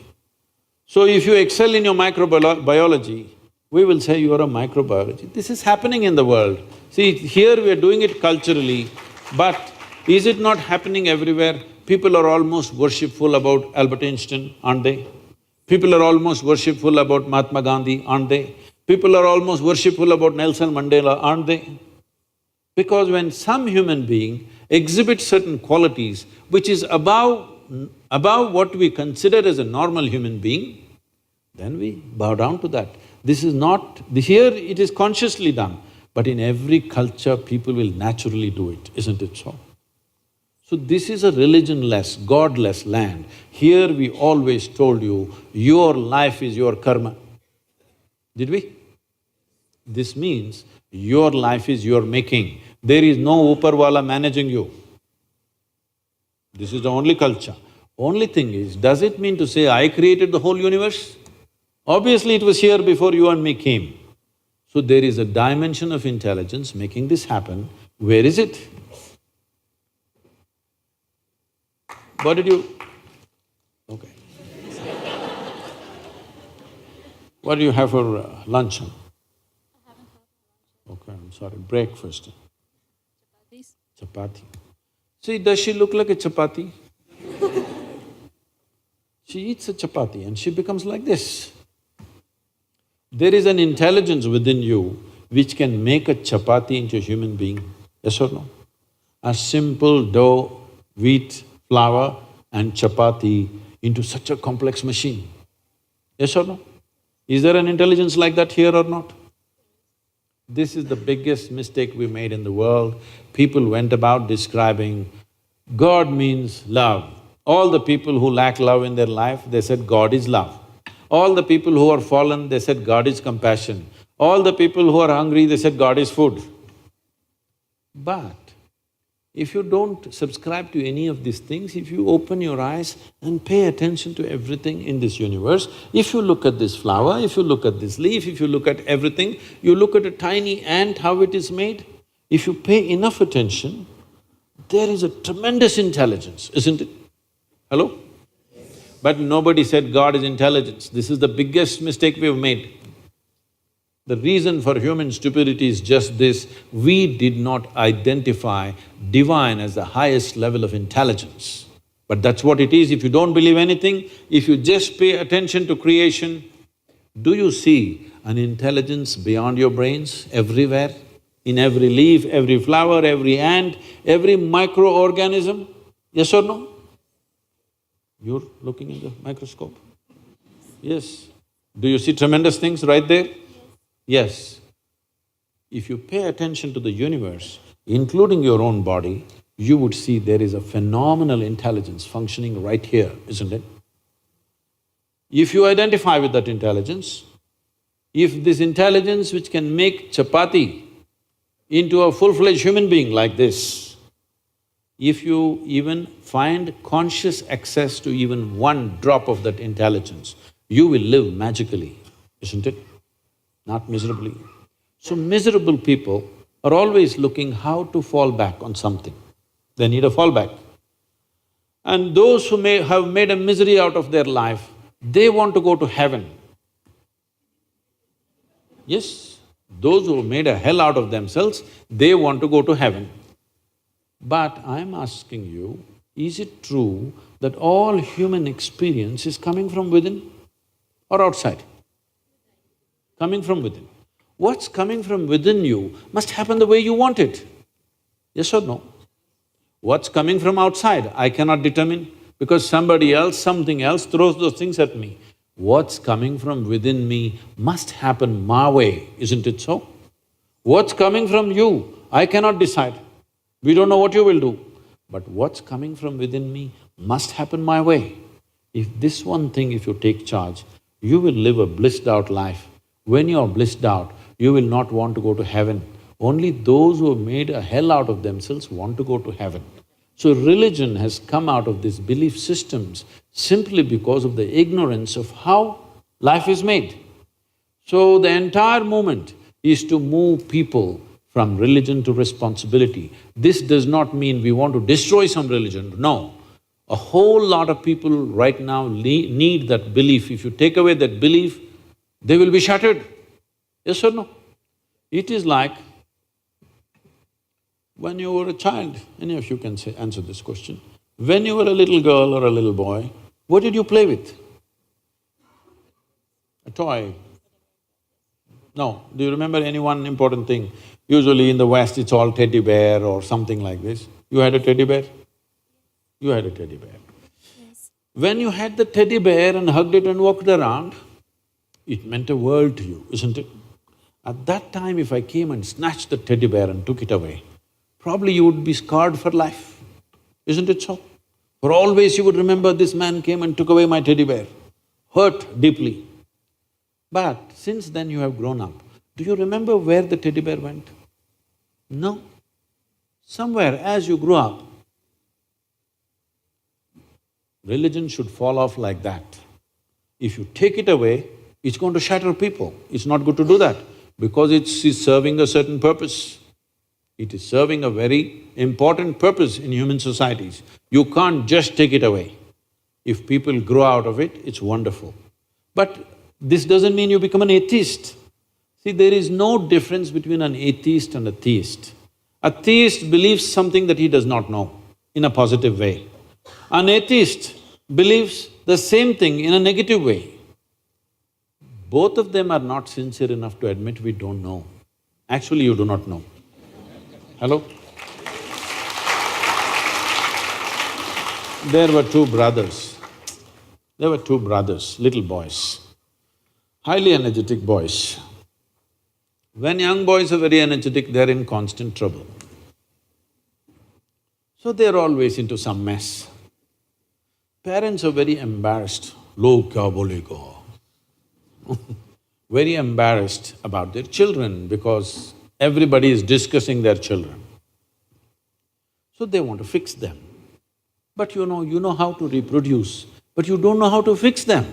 S2: So if you excel in your microbiology, we will say you are a microbiology. This is happening in the world. See, here we are doing it culturally, but is it not happening everywhere? People are almost worshipful about Albert Einstein, aren't they? People are almost worshipful about Mahatma Gandhi, aren't they? People are almost worshipful about Nelson Mandela, aren't they? Because when some human being exhibits certain qualities which is above what we consider as a normal human being, then we bow down to that. This is not… here it is consciously done, but in every culture people will naturally do it, isn't it so? So this is a religionless, godless land. Here we always told you, your life is your karma. Did we? This means your life is your making. There is no Uparwala managing you. This is the only culture. Only thing is, does it mean to say I created the whole universe? Obviously it was here before you and me came. So there is a dimension of intelligence making this happen. Where is it? What did you… okay. What do you have for lunch? Okay, I'm sorry, breakfast. Chapati. See, does she look like a chapati? She eats a chapati and she becomes like this. There is an intelligence within you which can make a chapati into a human being, yes or no? A simple dough, wheat, flour and chapati into such a complex machine, yes or no? Is there an intelligence like that here or not? This is the biggest mistake we made in the world. People went about describing God means love. All the people who lack love in their life, they said God is love. All the people who are fallen, they said God is compassion. All the people who are hungry, they said God is food. But If you don't subscribe to any of these things, if you open your eyes and pay attention to everything in this universe, if you look at this flower, if you look at this leaf, if you look at everything, you look at a tiny ant, how it is made, if you pay enough attention, there is a tremendous intelligence, isn't it? Hello? But nobody said God is intelligence. This is the biggest mistake we've made. The reason for human stupidity is just this: we did not identify divine as the highest level of intelligence. But that's what it is. If you don't believe anything, if you just pay attention to creation, do you see an intelligence beyond your brains everywhere? In every leaf, every flower, every ant, every microorganism? Yes or no? You're looking in the microscope? Yes. Do you see tremendous things right there? Yes. If you pay attention to the universe, including your own body, you would see there is a phenomenal intelligence functioning right here, isn't it? If you identify with that intelligence, if this intelligence which can make chapati into a full-fledged human being like this, if you even find conscious access to even one drop of that intelligence, you will live magically, isn't it? Not miserably. So miserable people are always looking how to fall back on something. They need a fallback. And those who may have made a misery out of their life, they want to go to heaven. Yes, those who made a hell out of themselves, they want to go to heaven. But I'm asking you, is it true that all human experience is coming from within or outside? Coming from within. What's coming from within you must happen the way you want it. Yes or no? What's coming from outside, I cannot determine because somebody else, something else throws those things at me. What's coming from within me must happen my way, isn't it so? What's coming from you, I cannot decide. We don't know what you will do. But what's coming from within me must happen my way. If this one thing, if you take charge, you will live a blissed out life. When you are blissed out, you will not want to go to heaven. Only those who have made a hell out of themselves want to go to heaven. So religion has come out of these belief systems simply because of the ignorance of how life is made. So the entire movement is to move people from religion to responsibility. This does not mean we want to destroy some religion, no. A whole lot of people right now need that belief. If you take away that belief, they will be shattered. Yes or no? It is like when you were a child, any of you can say, answer this question. When you were a little girl or a little boy, what did you play with? A toy. No, do you remember any one important thing? Usually in the West, it's all teddy bear or something like this. You had a teddy bear? You had a teddy bear.
S3: Yes.
S2: When you had the teddy bear and hugged it and walked around, it meant a world to you, isn't it? At that time, if I came and snatched the teddy bear and took it away, probably you would be scarred for life, isn't it so? For always you would remember this man came and took away my teddy bear, hurt deeply. But since then you have grown up, do you remember where the teddy bear went? No. Somewhere as you grew up, religion should fall off like that. If you take it away, it's going to shatter people. It's not good to do that because it's serving a certain purpose. It is serving a very important purpose in human societies. You can't just take it away. If people grow out of it, it's wonderful. But this doesn't mean you become an atheist. See, there is no difference between an atheist and a theist. A theist believes something that he does not know in a positive way. An atheist believes the same thing in a negative way. Both of them are not sincere enough to admit we don't know. Actually, you do not know. Hello? There were two brothers. There were two brothers, little boys, highly energetic boys. When young boys are very energetic, they're in constant trouble. So they're always into some mess. Parents are very embarrassed, log kya bolega. Very embarrassed about their children because everybody is discussing their children. So they want to fix them. But you know how to reproduce, but you don't know how to fix them.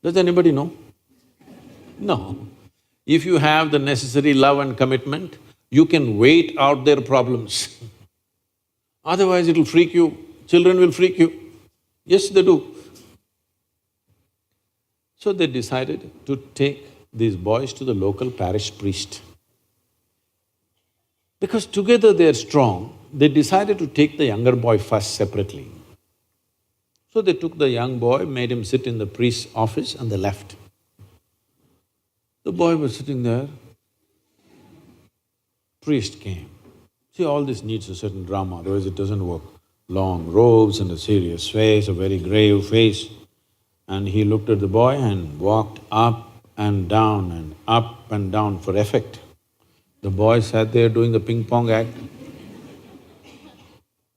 S2: Does anybody know? No. If you have the necessary love and commitment, you can wait out their problems. Otherwise it'll freak you, children will freak you. Yes, they do. So they decided to take these boys to the local parish priest. Because together they're strong, they decided to take the younger boy first separately. So they took the young boy, made him sit in the priest's office and they left. The boy was sitting there, priest came. See, all this needs a certain drama, otherwise it doesn't work. Long robes and a serious face, a very grave face. And he looked at the boy and walked up and down for effect. The boy sat there doing the ping pong act.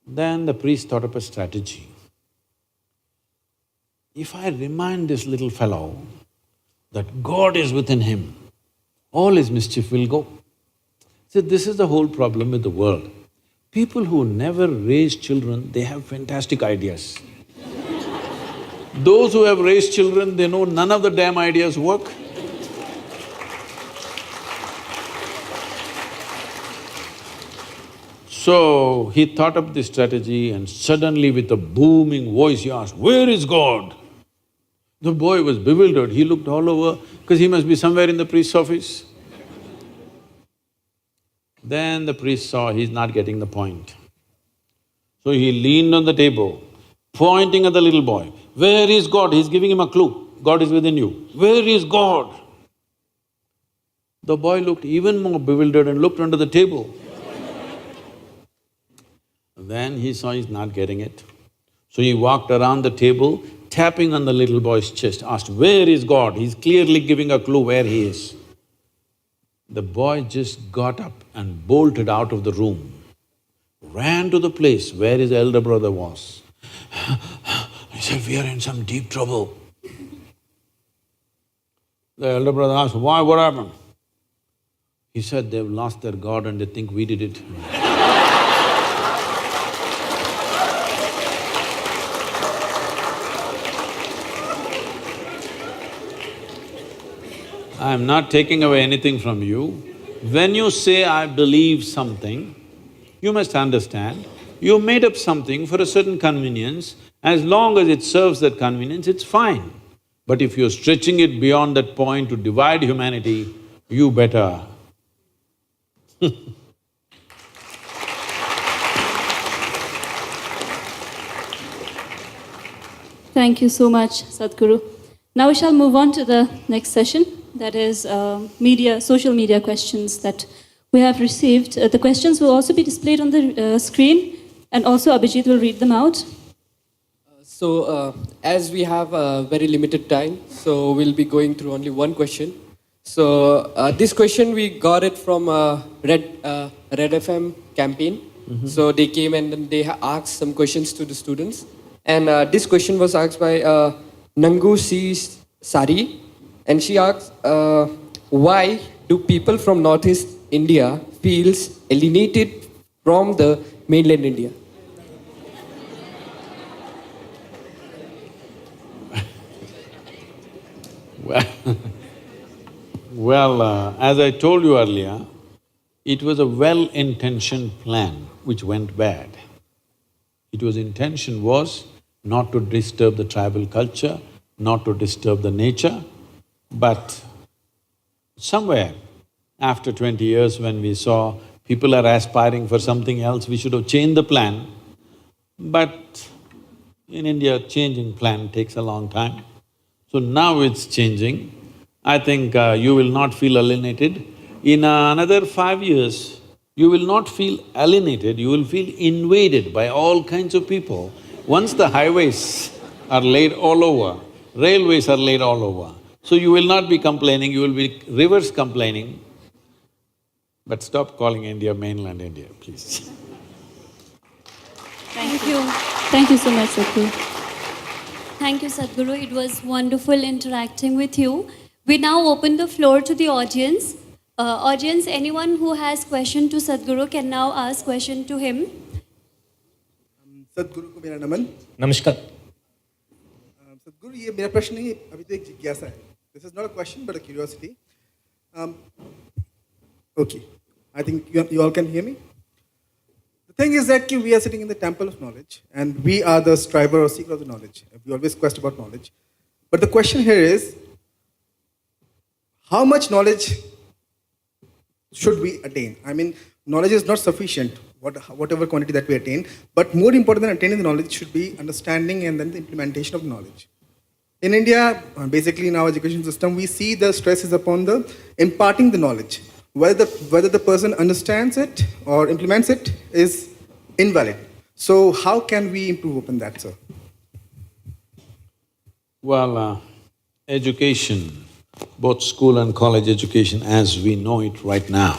S2: Then the priest thought up a strategy. If I remind this little fellow that God is within him, all his mischief will go. See, this is the whole problem with the world. People who never raise children, they have fantastic ideas. Those who have raised children, they know none of the damn ideas work. So, he thought up this strategy and suddenly with a booming voice he asked, "Where is God?" The boy was bewildered, he looked all over because he must be somewhere in the priest's office. Then the priest saw he's not getting the point. So he leaned on the table, pointing at the little boy. "Where is God?" He's giving him a clue. God is within you. "Where is God?" The boy looked even more bewildered and looked under the table. Then he saw he's not getting it. So he walked around the table, tapping on the little boy's chest, asked, "Where is God?" He's clearly giving a clue where he is. The boy just got up and bolted out of the room, ran to the place where his elder brother was. He said, "We are in some deep trouble." The elder brother asked, "Why? What happened?" He said, "They've lost their God and they think we did it." I am not taking away anything from you. When you say, "I believe something," you must understand, you made up something for a certain convenience. As long as it serves that convenience, it's fine. But if you're stretching it beyond that point to divide humanity, you better.
S4: Thank you so much, Sadhguru. Now we shall move on to the next session, that is social media questions that we have received. The questions will also be displayed on the screen, and also Abhijit will read them out.
S5: So, as we have very limited time, so we'll be going through only one question. So, this question we got it from Red FM campaign. So they came and then they asked some questions to the students. And this question was asked by Nangu C. Sari. And she asked, why do people from Northeast India feels alienated from the mainland India?
S2: Well, as I told you earlier, it was a well-intentioned plan which went bad. Intention was not to disturb the tribal culture, not to disturb the nature, but somewhere after 20 years when we saw people are aspiring for something else, we should have changed the plan. But in India, changing plan takes a long time. So now it's changing. I think you will not feel alienated. In another 5 years, you will not feel alienated, you will feel invaded by all kinds of people. Once the highways are laid all over, railways are laid all over, so you will not be complaining, you will be reverse complaining. But stop calling India mainland India, please.
S3: Thank you.
S4: Thank you so much, Sadhguru.
S3: Thank you, Sadhguru. It was wonderful interacting with you. We now open the floor to the audience. Audience, anyone who has question to Sadhguru can now ask question to him.
S6: सदगुरु को मेरा नमन।
S7: नमस्कार।
S6: सदगुरु, ये मेरा प्रश्न नहीं, अभी तो एक जिज्ञासा है। This is not a question but a curiosity. Okay, I think you all can hear me. The thing is that we are sitting in the temple of knowledge and we are the striver or seeker of the knowledge. We always quest about knowledge. But the question here is, how much knowledge should we attain? I mean, knowledge is not sufficient, whatever quantity that we attain, but more important than attaining the knowledge should be understanding and then the implementation of knowledge. In India, basically in our education system, we see the stress is upon the imparting the knowledge. Whether the person understands it or implements it is invalid. So how can we improve upon that, sir?
S2: Well, education, both school and college education as we know it right now,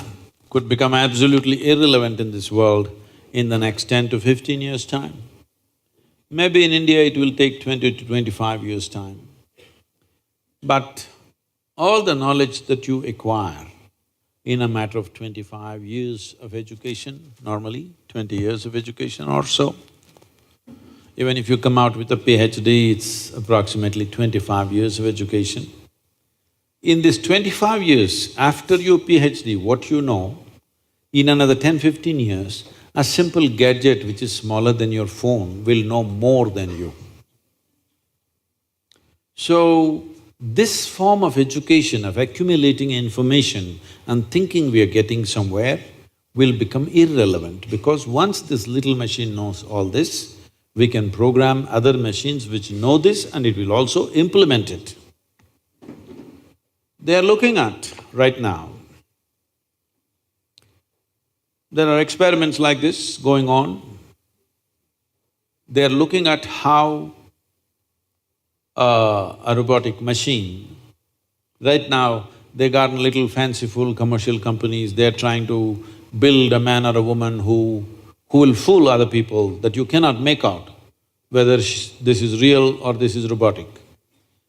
S2: could become absolutely irrelevant in this world in the next 10 to 15 years' time. Maybe in India it will take 20 to 25 years' time. But all the knowledge that you acquire in a matter of 25 years of education, normally 20 years of education or so, even if you come out with a PhD, it's approximately 25 years of education. In this 25 years, after your PhD, what you know, in another 10-15 years, a simple gadget which is smaller than your phone will know more than you. So, this form of education, of accumulating information and thinking we are getting somewhere, will become irrelevant because once this little machine knows all this, we can program other machines which know this and it will also implement it. They are looking at right now, there are experiments like this going on. They are looking at how a robotic machine, right now they got little fanciful commercial companies, they're trying to build a man or a woman who will fool other people that you cannot make out whether this is real or this is robotic.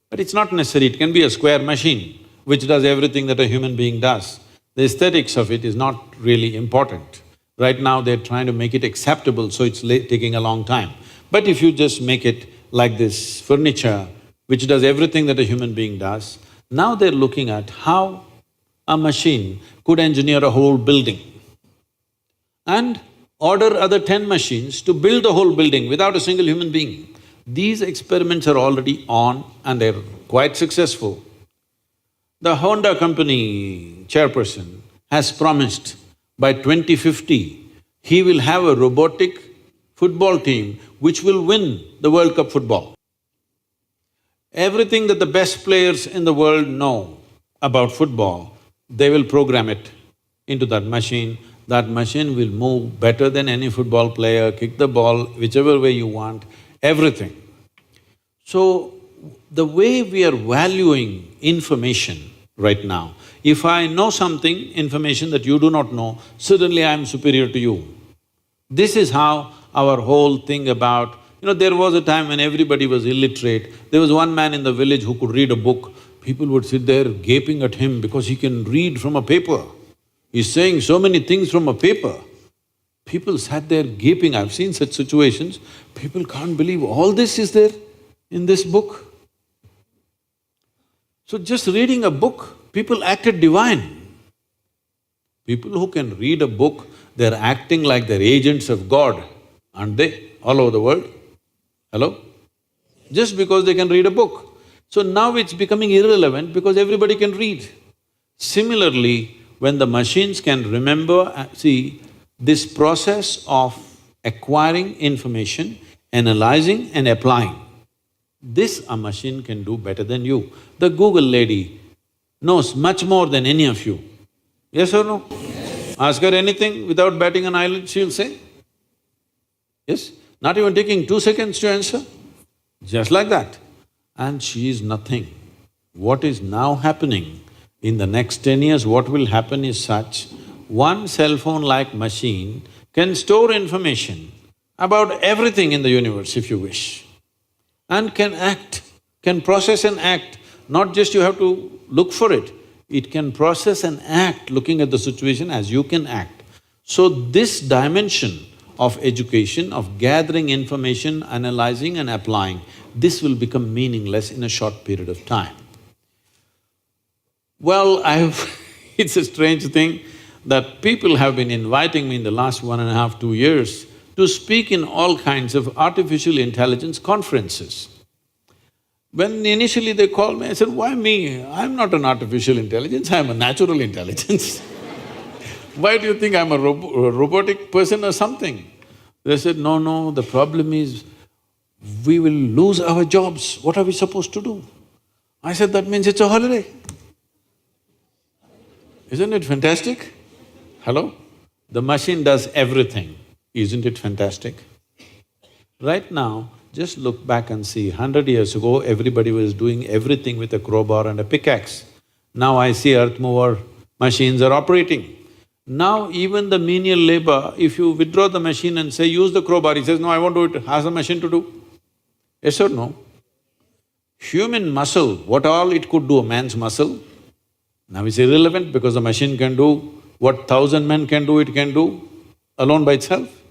S2: But it's not necessary, it can be a square machine which does everything that a human being does. The aesthetics of it is not really important. Right now they're trying to make it acceptable, so it's taking a long time. But if you just make it like this furniture, which does everything that a human being does, now they're looking at how a machine could engineer a whole building and order other 10 machines to build the whole building without a single human being. These experiments are already on and they're quite successful. The Honda company chairperson has promised by 2050, he will have a robotic football team which will win the World Cup football. Everything that the best players in the world know about football, they will program it into that machine. That machine will move better than any football player, kick the ball whichever way you want, everything. So, the way we are valuing information right now, if I know something, information that you do not know, suddenly I am superior to you. This is how our whole thing about… there was a time when everybody was illiterate. There was one man in the village who could read a book. People would sit there gaping at him because he can read from a paper. He's saying so many things from a paper. People sat there gaping. I've seen such situations. People can't believe all this is there in this book. So just reading a book, people acted divine. People who can read a book, they're acting like they're agents of God, aren't they, all over the world? Hello? Just because they can read a book. So now it's becoming irrelevant because everybody can read. Similarly, when the machines can remember… see, this process of acquiring information, analyzing and applying, this a machine can do better than you. The Google lady knows much more than any of you. Yes or no? Yes. Ask her anything without batting an eyelid, she'll say. Yes? Not even taking 2 seconds to answer, just like that. And she is nothing. What is now happening, in the next 10 years what will happen is such, one cell phone-like machine can store information about everything in the universe if you wish, and can act, can process and act. Not just you have to look for it, it can process and act looking at the situation as you can act. So this dimension of education, of gathering information, analyzing and applying, this will become meaningless in a short period of time. Well, it's a strange thing that people have been inviting me in the last 1.5, 2 years to speak in all kinds of artificial intelligence conferences. When initially they called me, I said, why me? I'm not an artificial intelligence, I'm a natural intelligence. Why do you think I'm a robotic person or something? They said, no, the problem is we will lose our jobs, what are we supposed to do? I said, that means it's a holiday. Isn't it fantastic? Hello? The machine does everything, isn't it fantastic? Right now, just look back and see, 100 years ago, everybody was doing everything with a crowbar and a pickaxe. Now I see earth mover machines are operating. Now even the menial labor, if you withdraw the machine and say, use the crowbar, he says, no, I won't do it, ask the machine to do. Yes or no? Human muscle, what all it could do, a man's muscle, now is irrelevant because the machine can do what 1,000 men can do, it can do alone by itself.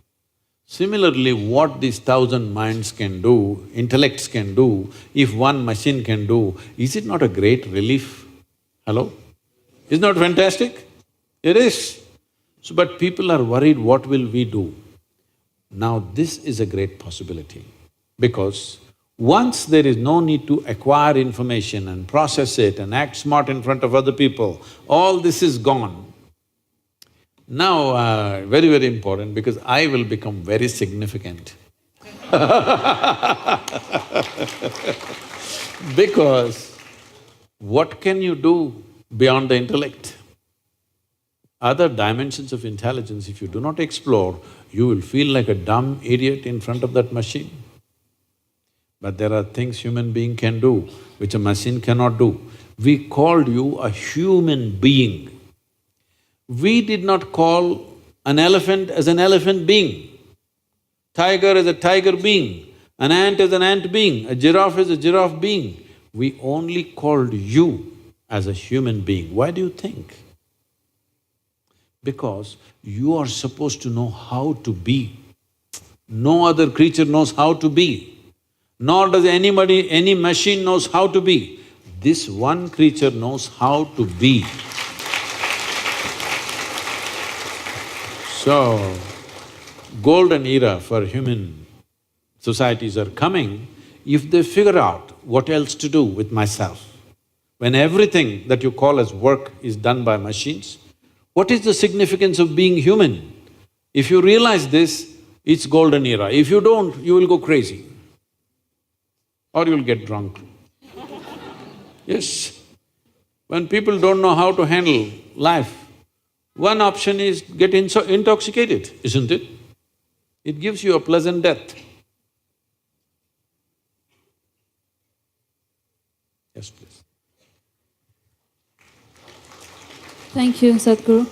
S2: Similarly, what these 1,000 minds can do, intellects can do, if one machine can do, is it not a great relief? Hello? Is not fantastic? It is. So, but people are worried, what will we do? Now this is a great possibility, because once there is no need to acquire information and process it and act smart in front of other people, all this is gone. Now, very, very important, because I will become very significant. Because what can you do beyond the intellect? Other dimensions of intelligence, if you do not explore, you will feel like a dumb idiot in front of that machine. But there are things human being can do, which a machine cannot do. We called you a human being. We did not call an elephant as an elephant being, tiger as a tiger being, an ant as an ant being, a giraffe as a giraffe being. We only called you as a human being. Why do you think? Because you are supposed to know how to be. No other creature knows how to be, nor does anybody, any machine knows how to be. This one creature knows how to be. So, golden era for human societies are coming if they figure out what else to do with myself. When everything that you call as work is done by machines, what is the significance of being human? If you realize this, it's golden era. If you don't, you will go crazy or you'll get drunk. Yes. When people don't know how to handle life, one option is get intoxicated, isn't it? It gives you a pleasant death. Yes, please.
S4: Thank you, Sadhguru.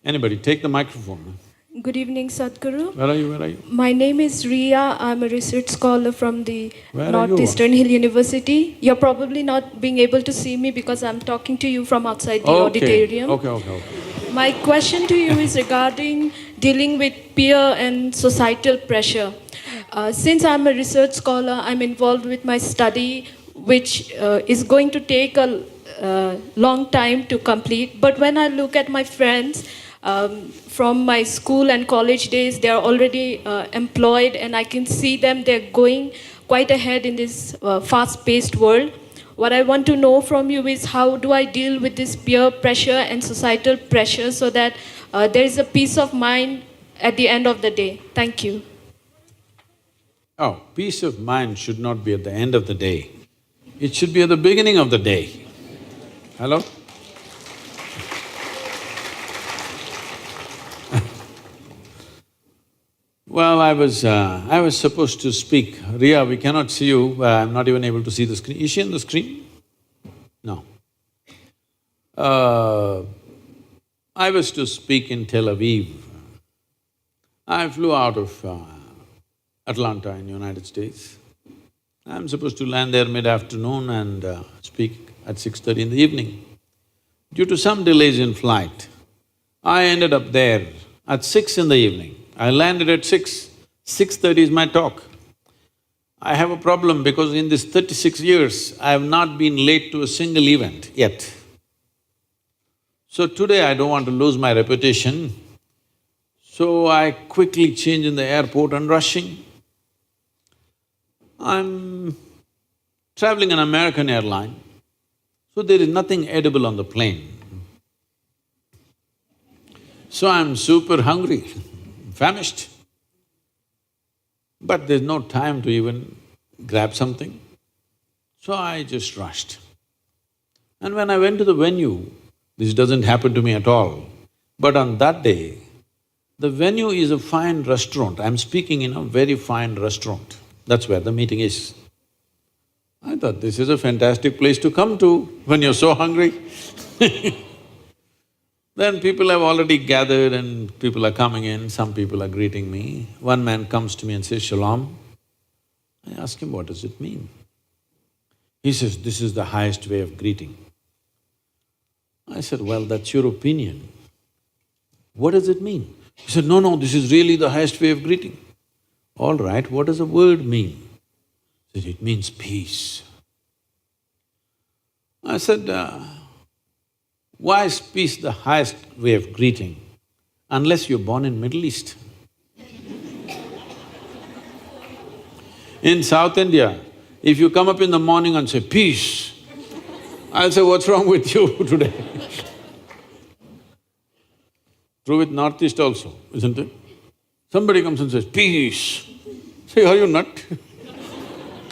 S2: Anybody, take the microphone.
S1: Good evening, Sadhguru.
S2: Where are you?
S1: My name is Ria. I'm a research scholar from the
S2: Where are you?
S1: Northeastern Hill University. You're probably not being able to see me because I'm talking to you from outside the auditorium.
S2: Okay.
S1: My question to you is regarding dealing with peer and societal pressure. Since I'm a research scholar, I'm involved with my study, which is going to take a long time to complete. But when I look at my friends, from my school and college days, they are already employed, and I can see them, they're going quite ahead in this fast-paced world. What I want to know from you is, how do I deal with this peer pressure and societal pressure so that there is a peace of mind at the end of the day? Thank you.
S2: Oh, peace of mind should not be at the end of the day. It should be at the beginning of the day. Hello? Well, I was supposed to speak. Ria, we cannot see you, I'm not even able to see the screen. Is she on the screen? No. I was to speak in Tel Aviv. I flew out of Atlanta in United States. I'm supposed to land there mid-afternoon and speak at 6:30 in the evening. Due to some delays in flight, I ended up there at 6 in the evening. I landed at 6. 6:30 is my talk. I have a problem because in this 36 years, I have not been late to a single event yet. So today I don't want to lose my reputation, so I quickly change in the airport and rushing. I'm traveling an American airline, so there is nothing edible on the plane. So I'm super hungry, famished. But there's no time to even grab something. So I just rushed. And when I went to the venue, this doesn't happen to me at all, but on that day, the venue is a fine restaurant. I'm speaking in a very fine restaurant. That's where the meeting is. I thought, this is a fantastic place to come to when you're so hungry. Then people have already gathered and people are coming in, some people are greeting me. One man comes to me and says, "Shalom." I ask him, what does it mean? He says, "This is the highest way of greeting." I said, "Well, that's your opinion. What does it mean?" He said, "No, this is really the highest way of greeting." All right, what does the word mean? He said, "It means peace." I said, why is peace the highest way of greeting unless you're born in Middle East? In South India, if you come up in the morning and say, "Peace," I'll say, "What's wrong with you today?" True with Northeast also, isn't it? Somebody comes and says, "Peace." Say, "Are you nut?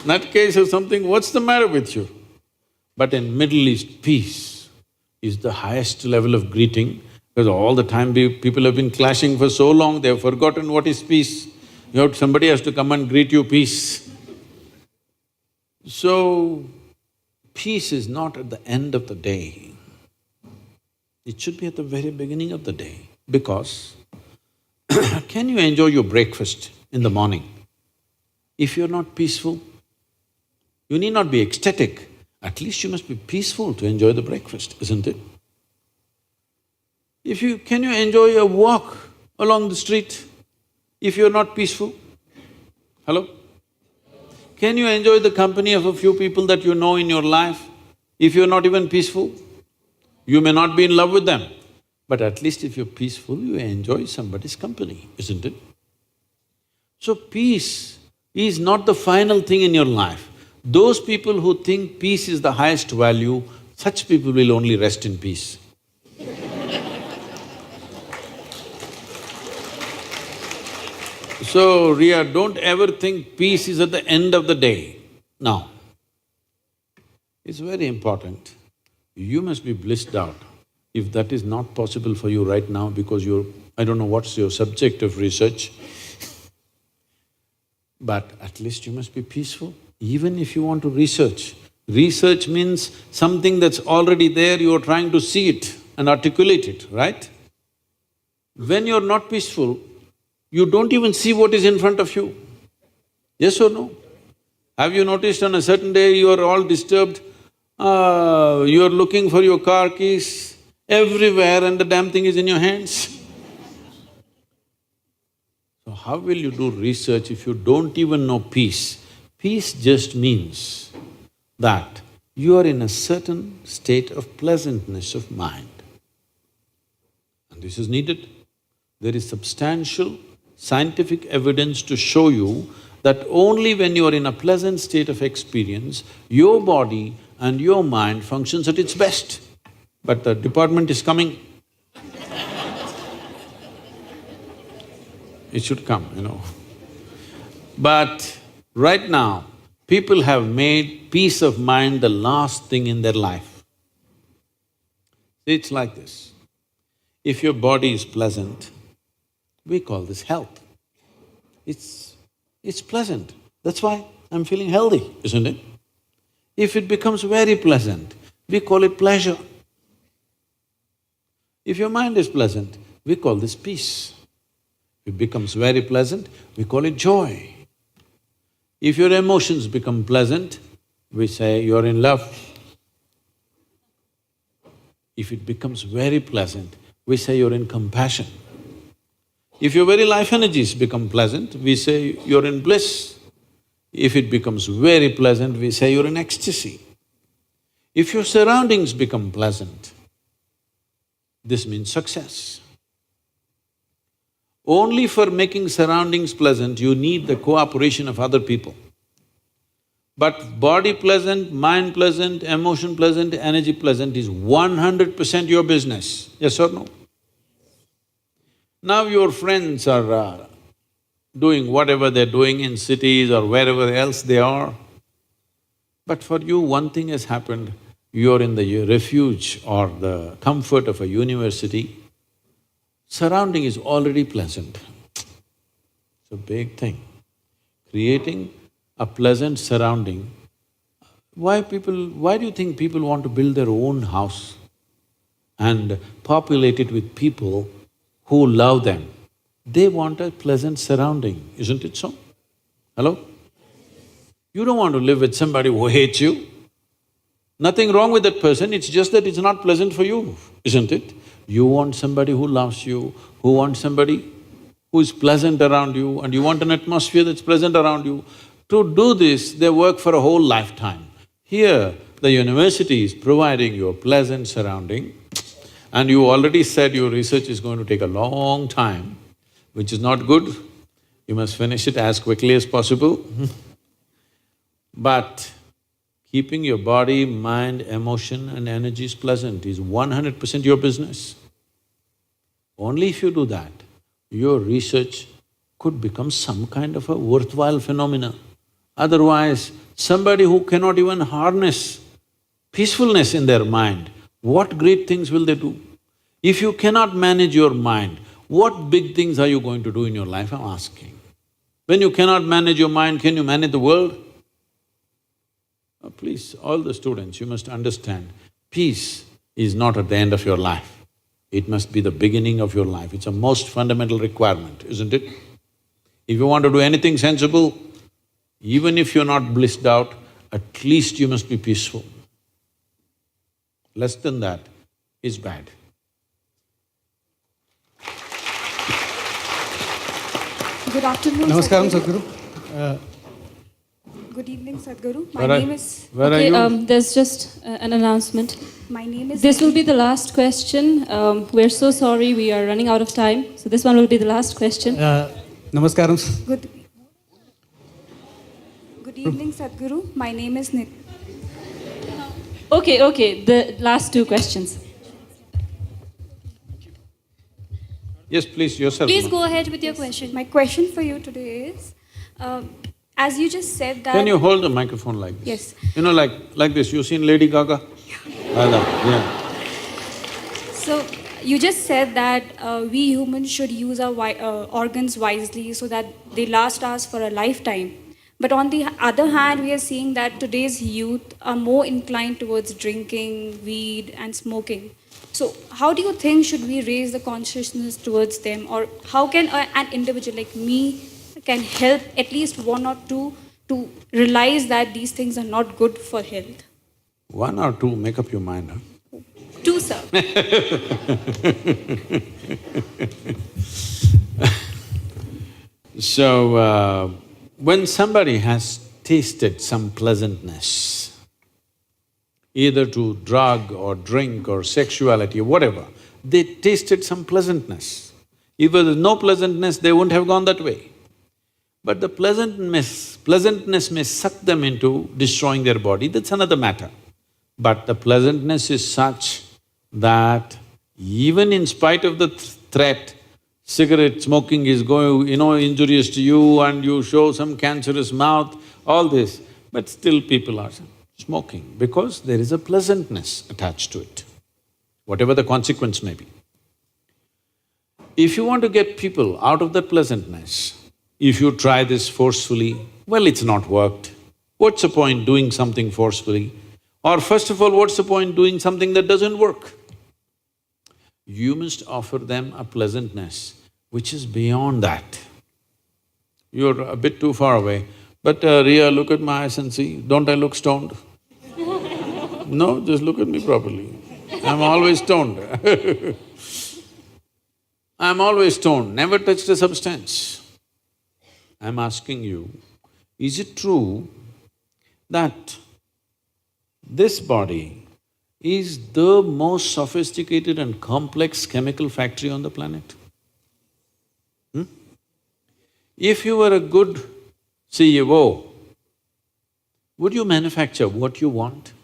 S2: Nutcase or something, what's the matter with you?" But in Middle East, peace is the highest level of greeting, because all the time people have been clashing for so long, they have forgotten what is peace. Somebody has to come and greet you, "Peace." So, peace is not at the end of the day. It should be at the very beginning of the day, because can you enjoy your breakfast in the morning? If you're not peaceful, you need not be ecstatic, at least you must be peaceful to enjoy the breakfast, isn't it? Can you enjoy a walk along the street if you're not peaceful? Hello? Can you enjoy the company of a few people that you know in your life if you're not even peaceful? You may not be in love with them, but at least if you're peaceful, you enjoy somebody's company, isn't it? So peace is not the final thing in your life. Those people who think peace is the highest value, such people will only rest in peace. So, Ria, don't ever think peace is at the end of the day. No. It's very important. You must be blissed out. If that is not possible for you right now because I don't know what's your subject of research, but at least you must be peaceful. Even if you want to research, research means something that's already there, you're trying to see it and articulate it, right? When you're not peaceful, you don't even see what is in front of you. Yes or no? Have you noticed on a certain day you are all disturbed, you're looking for your car keys everywhere and the damn thing is in your hands? So how will you do research if you don't even know peace? Peace just means that you are in a certain state of pleasantness of mind. And this is needed. There is substantial scientific evidence to show you that only when you are in a pleasant state of experience, your body and your mind functions at its best. But the department is coming. It should come, But right now, people have made peace of mind the last thing in their life. It's like this. If your body is pleasant, we call this health. It's pleasant. That's why I'm feeling healthy, isn't it? If it becomes very pleasant, we call it pleasure. If your mind is pleasant, we call this peace. If it becomes very pleasant, we call it joy. If your emotions become pleasant, we say you're in love. If it becomes very pleasant, we say you're in compassion. If your very life energies become pleasant, we say you're in bliss. If it becomes very pleasant, we say you're in ecstasy. If your surroundings become pleasant, this means success. Only for making surroundings pleasant, you need the cooperation of other people. But body pleasant, mind pleasant, emotion pleasant, energy pleasant is 100% your business, yes or no? Now your friends are doing whatever they're doing in cities or wherever else they are, but for you one thing has happened, you're in the refuge or the comfort of a university, surrounding is already pleasant. It's a big thing. Creating a pleasant surrounding. Why do you think people want to build their own house and populate it with people who love them? They want a pleasant surrounding, isn't it so? Hello? You don't want to live with somebody who hates you. Nothing wrong with that person, it's just that it's not pleasant for you, isn't it? You want somebody who loves you, who wants somebody who is pleasant around you, and you want an atmosphere that's pleasant around you. To do this, they work for a whole lifetime. Here, the university is providing you a pleasant surrounding, and you already said your research is going to take a long time, which is not good. You must finish it as quickly as possible. But keeping your body, mind, emotion and energies pleasant is 100% your business. Only if you do that, your research could become some kind of a worthwhile phenomena. Otherwise, somebody who cannot even harness peacefulness in their mind, what great things will they do? If you cannot manage your mind, what big things are you going to do in your life, I'm asking. When you cannot manage your mind, can you manage the world? Please, all the students, you must understand, peace is not at the end of your life. It must be the beginning of your life. It's a most fundamental requirement, isn't it? If you want to do anything sensible, even if you're not blissed out, at least you must be peaceful. Less than that is bad.
S7: Good afternoon,
S8: Namaskaram,
S7: Sadhguru.
S8: Sadhguru.
S7: Good evening, Sadhguru.
S2: Where
S7: My
S2: are-
S7: name is…
S2: Where are
S4: Okay,
S2: you?
S4: there's just an announcement.
S7: My name is…
S4: This will be the last question. We're so sorry, we are running out of time. So this one will be the last question.
S8: Namaskaram.
S7: Good evening, Sadhguru. My name is Nit.
S4: Okay, the last two questions.
S2: Yes, please, yourself.
S3: Please
S2: ma'am.
S3: go ahead with your question.
S7: My question for you today is, as you just said that…
S2: Can you hold the microphone like this?
S7: Yes.
S2: You know, like this, you seen Lady Gaga? Like that, yeah.
S7: So, you just said that we humans should use our organs wisely so that they last us for a lifetime. But on the other hand, we are seeing that today's youth are more inclined towards drinking, weed and smoking. So how do you think should we raise the consciousness towards them, or how can an individual like me can help at least one or two to realize that these things are not good for health?
S2: One or two, make up your mind, huh?
S7: Two, sir.
S2: So, when somebody has tasted some pleasantness, either to drug or drink or sexuality or whatever, they tasted some pleasantness. If there was no pleasantness, they wouldn't have gone that way. But the pleasantness may suck them into destroying their body, that's another matter. But the pleasantness is such that even in spite of the threat, cigarette smoking is going, injurious to you and you show some cancerous mouth, all this, but still people are smoking because there is a pleasantness attached to it, whatever the consequence may be. If you want to get people out of that pleasantness, if you try this forcefully, well, it's not worked. What's the point doing something forcefully? Or first of all, what's the point doing something that doesn't work? You must offer them a pleasantness which is beyond that. You're a bit too far away, but Ria, look at my eyes and see, don't I look stoned? No, just look at me properly. I'm always stoned. I'm always stoned, never touched a substance. I'm asking you, is it true that this body is the most sophisticated and complex chemical factory on the planet? If you were a good CEO, would you manufacture what you want?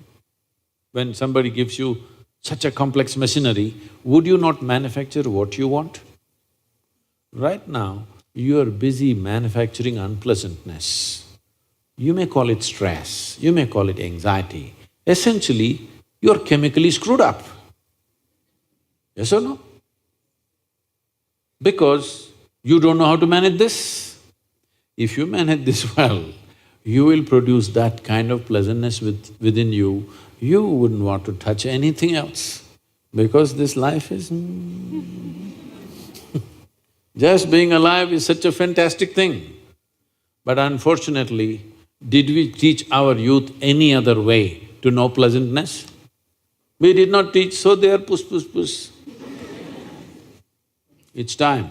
S2: When somebody gives you such a complex machinery, would you not manufacture what you want? Right now, you are busy manufacturing unpleasantness. You may call it stress, you may call it anxiety. Essentially, you're chemically screwed up. Yes or no? Because you don't know how to manage this. If you manage this well, you will produce that kind of pleasantness within you, you wouldn't want to touch anything else. Because this life is just being alive is such a fantastic thing. But unfortunately, did we teach our youth any other way to know pleasantness? We did not teach, so they are puss. It's time.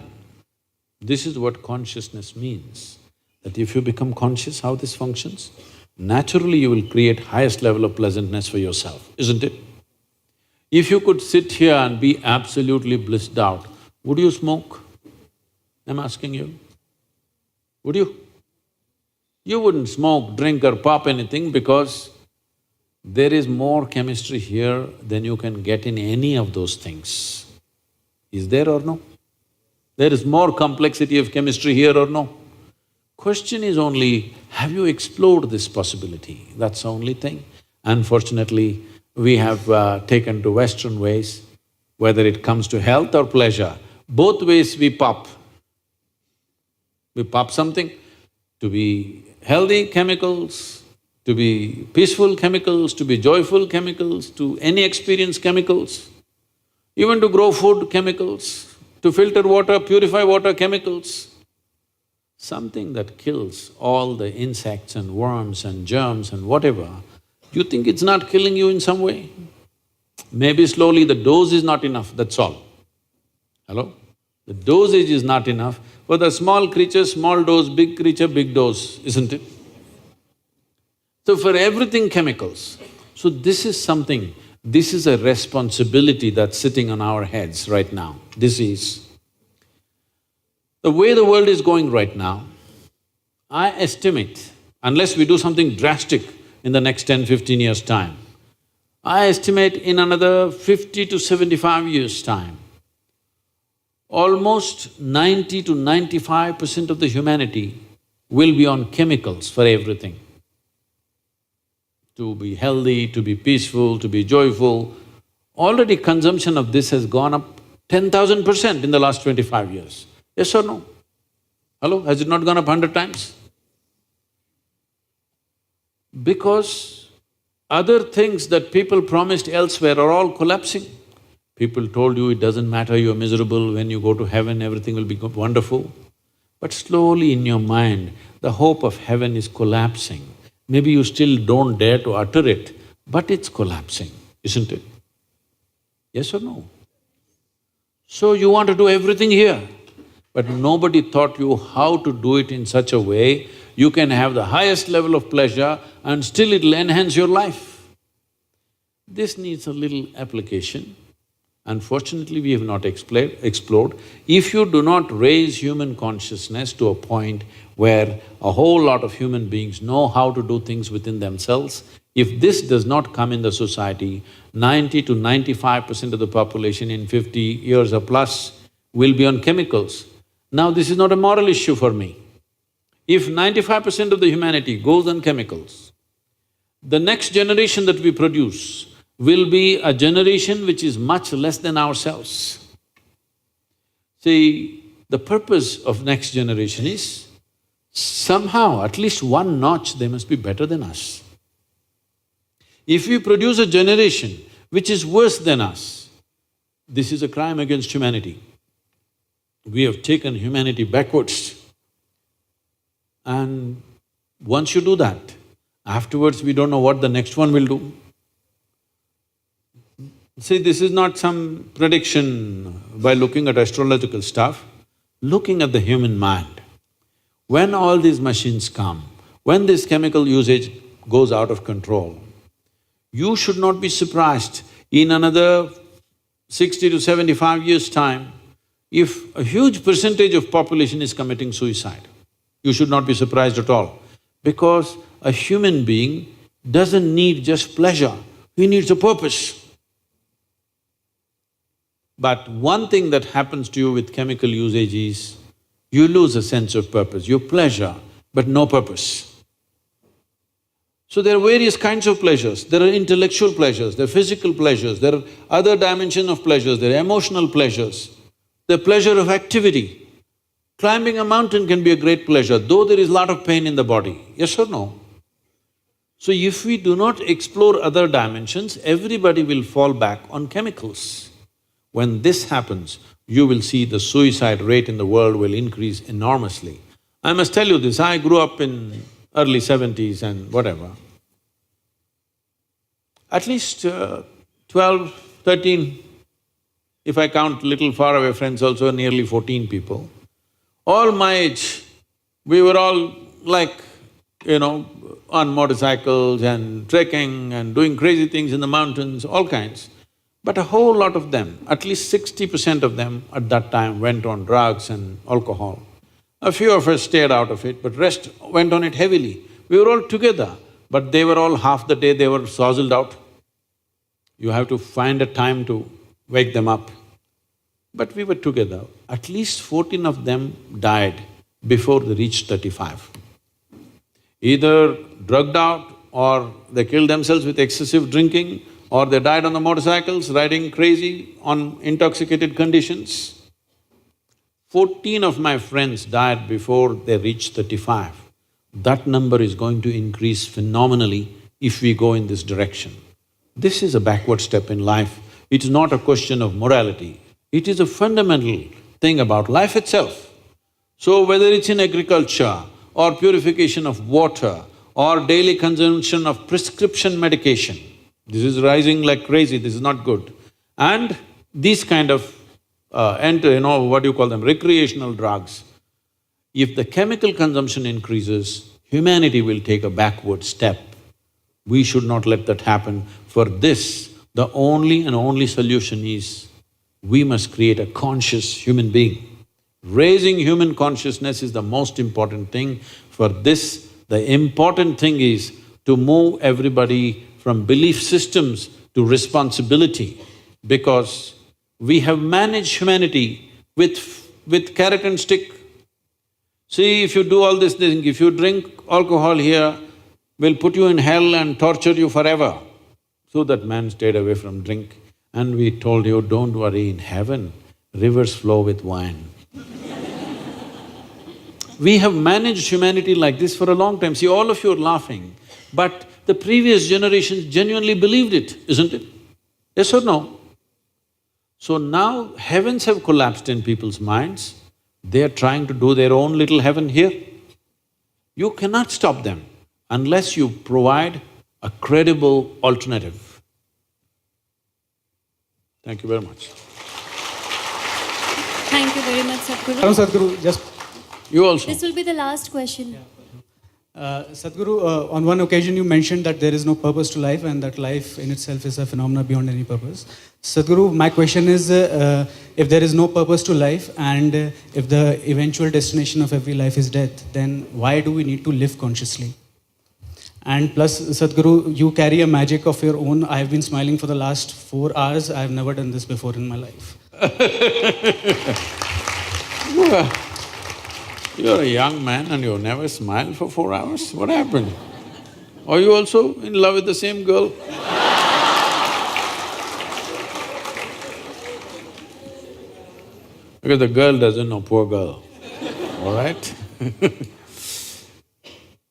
S2: This is what consciousness means, that if you become conscious how this functions, naturally you will create highest level of pleasantness for yourself, isn't it? If you could sit here and be absolutely blissed out, would you smoke? I'm asking you. Would you? You wouldn't smoke, drink or pop anything because there is more chemistry here than you can get in any of those things. Is there or no? There is more complexity of chemistry here or no? Question is only, have you explored this possibility? That's the only thing. Unfortunately, we have taken to Western ways, whether it comes to health or pleasure, both ways we pop. We pop something to be healthy chemicals, to be peaceful chemicals, to be joyful chemicals, to any experience chemicals, even to grow food chemicals, to filter water, purify water chemicals. Something that kills all the insects and worms and germs and whatever, you think it's not killing you in some way? Maybe slowly the dose is not enough, that's all. Hello? The dosage is not enough. For the small creature, small dose, big creature, big dose, isn't it? So for everything chemicals. So this is something, this is a responsibility that's sitting on our heads right now. This is… The way the world is going right now, I estimate, unless we do something drastic in the next 10-15 years' time, I estimate in another 50 to 75 years' time, almost 90 to 95% of the humanity will be on chemicals for everything. To be healthy, to be peaceful, to be joyful. Already consumption of this has gone up 10,000% in the last 25 years. Yes or no? Hello, has it not gone up 100 times? Because other things that people promised elsewhere are all collapsing. People told you it doesn't matter, you're miserable, when you go to heaven everything will be wonderful. But slowly in your mind, the hope of heaven is collapsing. Maybe you still don't dare to utter it, but it's collapsing, isn't it? Yes or no? So you want to do everything here, but nobody taught you how to do it in such a way you can have the highest level of pleasure and still it'll enhance your life. This needs a little application. Unfortunately, we have not explored. If you do not raise human consciousness to a point where a whole lot of human beings know how to do things within themselves, if this does not come in the society, 90 to 95% of the population in 50 years or plus will be on chemicals. Now, this is not a moral issue for me. If 95% of the humanity goes on chemicals, the next generation that we produce will be a generation which is much less than ourselves. See, the purpose of next generation is somehow, at least one notch, they must be better than us. If we produce a generation which is worse than us, this is a crime against humanity. We have taken humanity backwards. And once you do that, afterwards we don't know what the next one will do. See, this is not some prediction by looking at astrological stuff, looking at the human mind. When all these machines come, when this chemical usage goes out of control, you should not be surprised in another 60 to 75 years' time, if a huge percentage of population is committing suicide. You should not be surprised at all, because a human being doesn't need just pleasure, he needs a purpose. But one thing that happens to you with chemical usage is, you lose a sense of purpose, you pleasure, but no purpose. So there are various kinds of pleasures. There are intellectual pleasures, there are physical pleasures, there are other dimension of pleasures, there are emotional pleasures, the pleasure of activity. Climbing a mountain can be a great pleasure, though there is a lot of pain in the body, yes or no? So if we do not explore other dimensions, everybody will fall back on chemicals. When this happens, you will see the suicide rate in the world will increase enormously. I must tell you this, I grew up in early 70s and whatever. At least 12, 13, if I count little far away friends also, nearly 14 people. All my age, we were all like, on motorcycles and trekking and doing crazy things in the mountains, all kinds. But a whole lot of them, at least 60% of them at that time went on drugs and alcohol. A few of us stayed out of it, but rest went on it heavily. We were all together, but they were all half the day they were sozzled out. You have to find a time to wake them up. But we were together. At least 14 of them died before they reached 35. Either drugged out, or they killed themselves with excessive drinking, or they died on the motorcycles, riding crazy on intoxicated conditions. 14 of my friends died before they reached 35. That number is going to increase phenomenally if we go in this direction. This is a backward step in life. It's not a question of morality, it is a fundamental thing about life itself. So whether it's in agriculture, or purification of water, or daily consumption of prescription medication, this is rising like crazy, this is not good. And these kind of what do you call them, recreational drugs. If the chemical consumption increases, humanity will take a backward step. We should not let that happen. For this, the only and only solution is, we must create a conscious human being. Raising human consciousness is the most important thing. For this, the important thing is to move everybody from belief systems to responsibility, because we have managed humanity with carrot and stick. See, if you do all this thing, if you drink alcohol here, we'll put you in hell and torture you forever. So that man stayed away from drink, and we told you, don't worry, in heaven, rivers flow with wine. We have managed humanity like this for a long time. See, all of you are laughing, but the previous generations genuinely believed it, isn't it? Yes or no? So now heavens have collapsed in people's minds, they are trying to do their own little heaven here. You cannot stop them unless you provide a credible alternative. Thank you very much.
S3: Thank you very much, Sadhguru.
S8: Sadhguru, just
S2: You also.
S3: This will be the last question.
S8: Sadhguru, on one occasion you mentioned that there is no purpose to life and that life in itself is a phenomena beyond any purpose. Sadhguru, my question is, if there is no purpose to life and if the eventual destination of every life is death, then why do we need to live consciously? And plus, Sadhguru, you carry a magic of your own. I have been smiling for the last 4 hours. I have never done this before in my life.
S2: You're a young man and you never smiled for 4 hours? What happened? Are you also in love with the same girl? Because the girl doesn't know, poor girl, all right?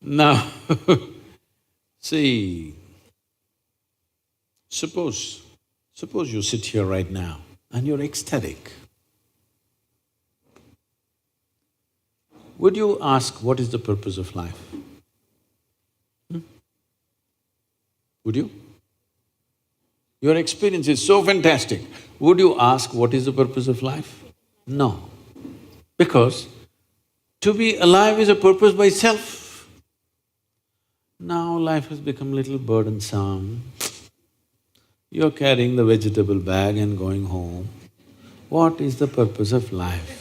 S2: Now, see, suppose you sit here right now and you're ecstatic. Would you ask, what is the purpose of life? Would you? Your experience is so fantastic. Would you ask what is the purpose of life? No. Because to be alive is a purpose by itself. Now life has become a little burdensome. You're carrying the vegetable bag and going home. What is the purpose of life?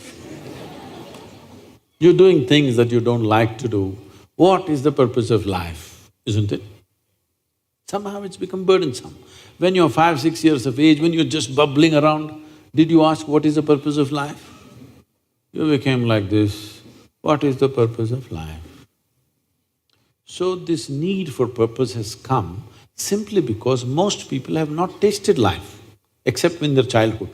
S2: You're doing things that you don't like to do. What is the purpose of life, isn't it? Somehow it's become burdensome. When you're 5, 6 years of age, when you're just bubbling around, did you ask what is the purpose of life? You became like this, what is the purpose of life? So this need for purpose has come simply because most people have not tasted life, except in their childhood.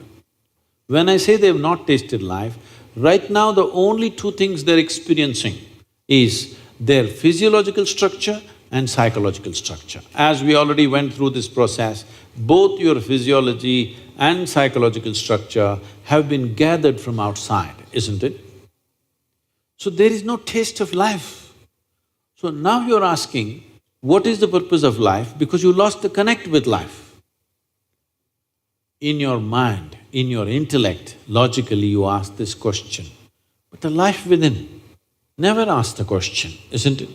S2: When I say they have not tasted life, right now the only two things they're experiencing is their physiological structure and psychological structure. As we already went through this process, both your physiology and psychological structure have been gathered from outside, isn't it? So there is no taste of life. So now you're asking, what is the purpose of life? Because you lost the connect with life. In your mind, in your intellect, logically you ask this question, but the life within never asks the question, isn't it?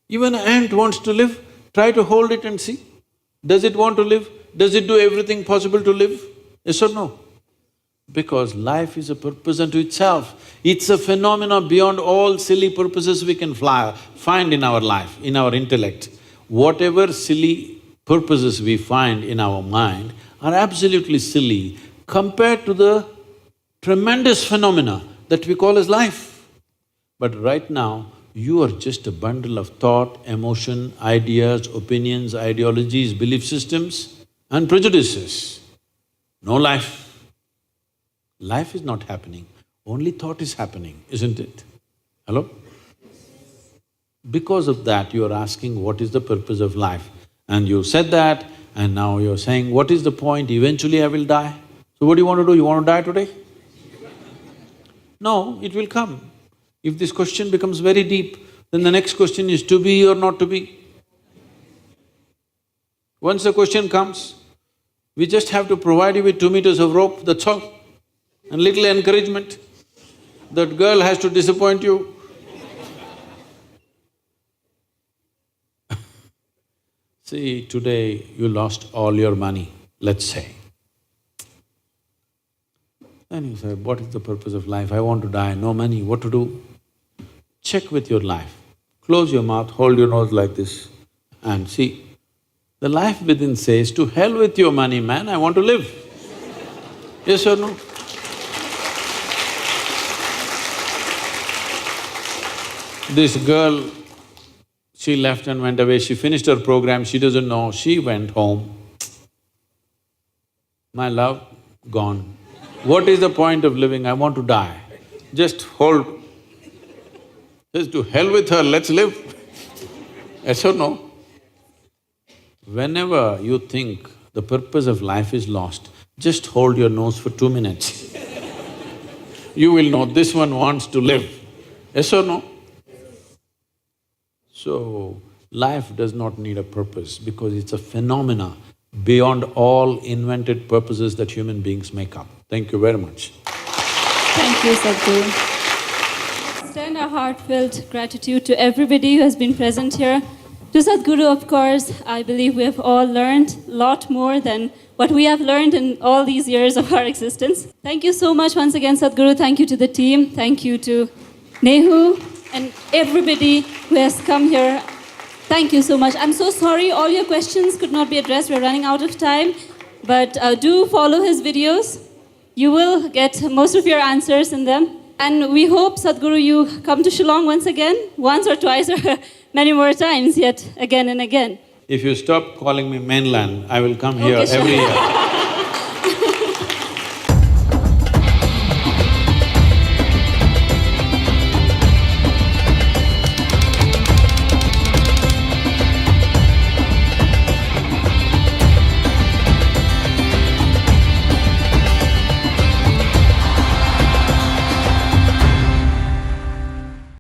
S2: Even an ant wants to live, try to hold it and see. Does it want to live? Does it do everything possible to live? Yes or no? Because life is a purpose unto itself. It's a phenomena beyond all silly purposes we can find in our life, in our intellect. Whatever silly purposes we find in our mind are absolutely silly compared to the tremendous phenomena that we call as life. But right now, you are just a bundle of thought, emotion, ideas, opinions, ideologies, belief systems and prejudices. No life. Life is not happening, only thought is happening, isn't it? Hello? Because of that, you are asking what is the purpose of life. And you said that, and now you're saying, what is the point? Eventually I will die. So what do you want to do? You want to die today? No, it will come. If this question becomes very deep, then the next question is to be or not to be. Once the question comes, we just have to provide you with 2 meters of rope, that's all, and little encouragement. That girl has to disappoint you. See, today you lost all your money, let's say. Then you say, what is the purpose of life? I want to die, no money, what to do? Check with your life. Close your mouth, hold your nose like this and see. The life within says, to hell with your money, man, I want to live. Yes or no? This girl, she left and went away, she finished her program, she doesn't know, she went home. My love, gone. What is the point of living? I want to die. Just hold. Says, to hell with her, let's live. Yes or no? Whenever you think the purpose of life is lost, just hold your nose for 2 minutes. You will know this one wants to live. Yes or no? So, life does not need a purpose because it's a phenomena beyond all invented purposes that human beings make up. Thank you very much.
S4: Thank you, Sadhguru. Extend our heartfelt gratitude to everybody who has been present here. To Sadhguru, of course, I believe we have all learned a lot more than what we have learned in all these years of our existence. Thank you so much once again, Sadhguru. Thank you to the team. Thank you to NEHU and everybody who has come here. Thank you so much. I'm so sorry all your questions could not be addressed. We're running out of time. But do follow his videos. You will get most of your answers in them. And we hope, Sadhguru, you come to Shillong once again, once or twice or many more times yet, again and again.
S2: If you stop calling me mainland, I will come here
S4: Okay, sure.
S2: every year.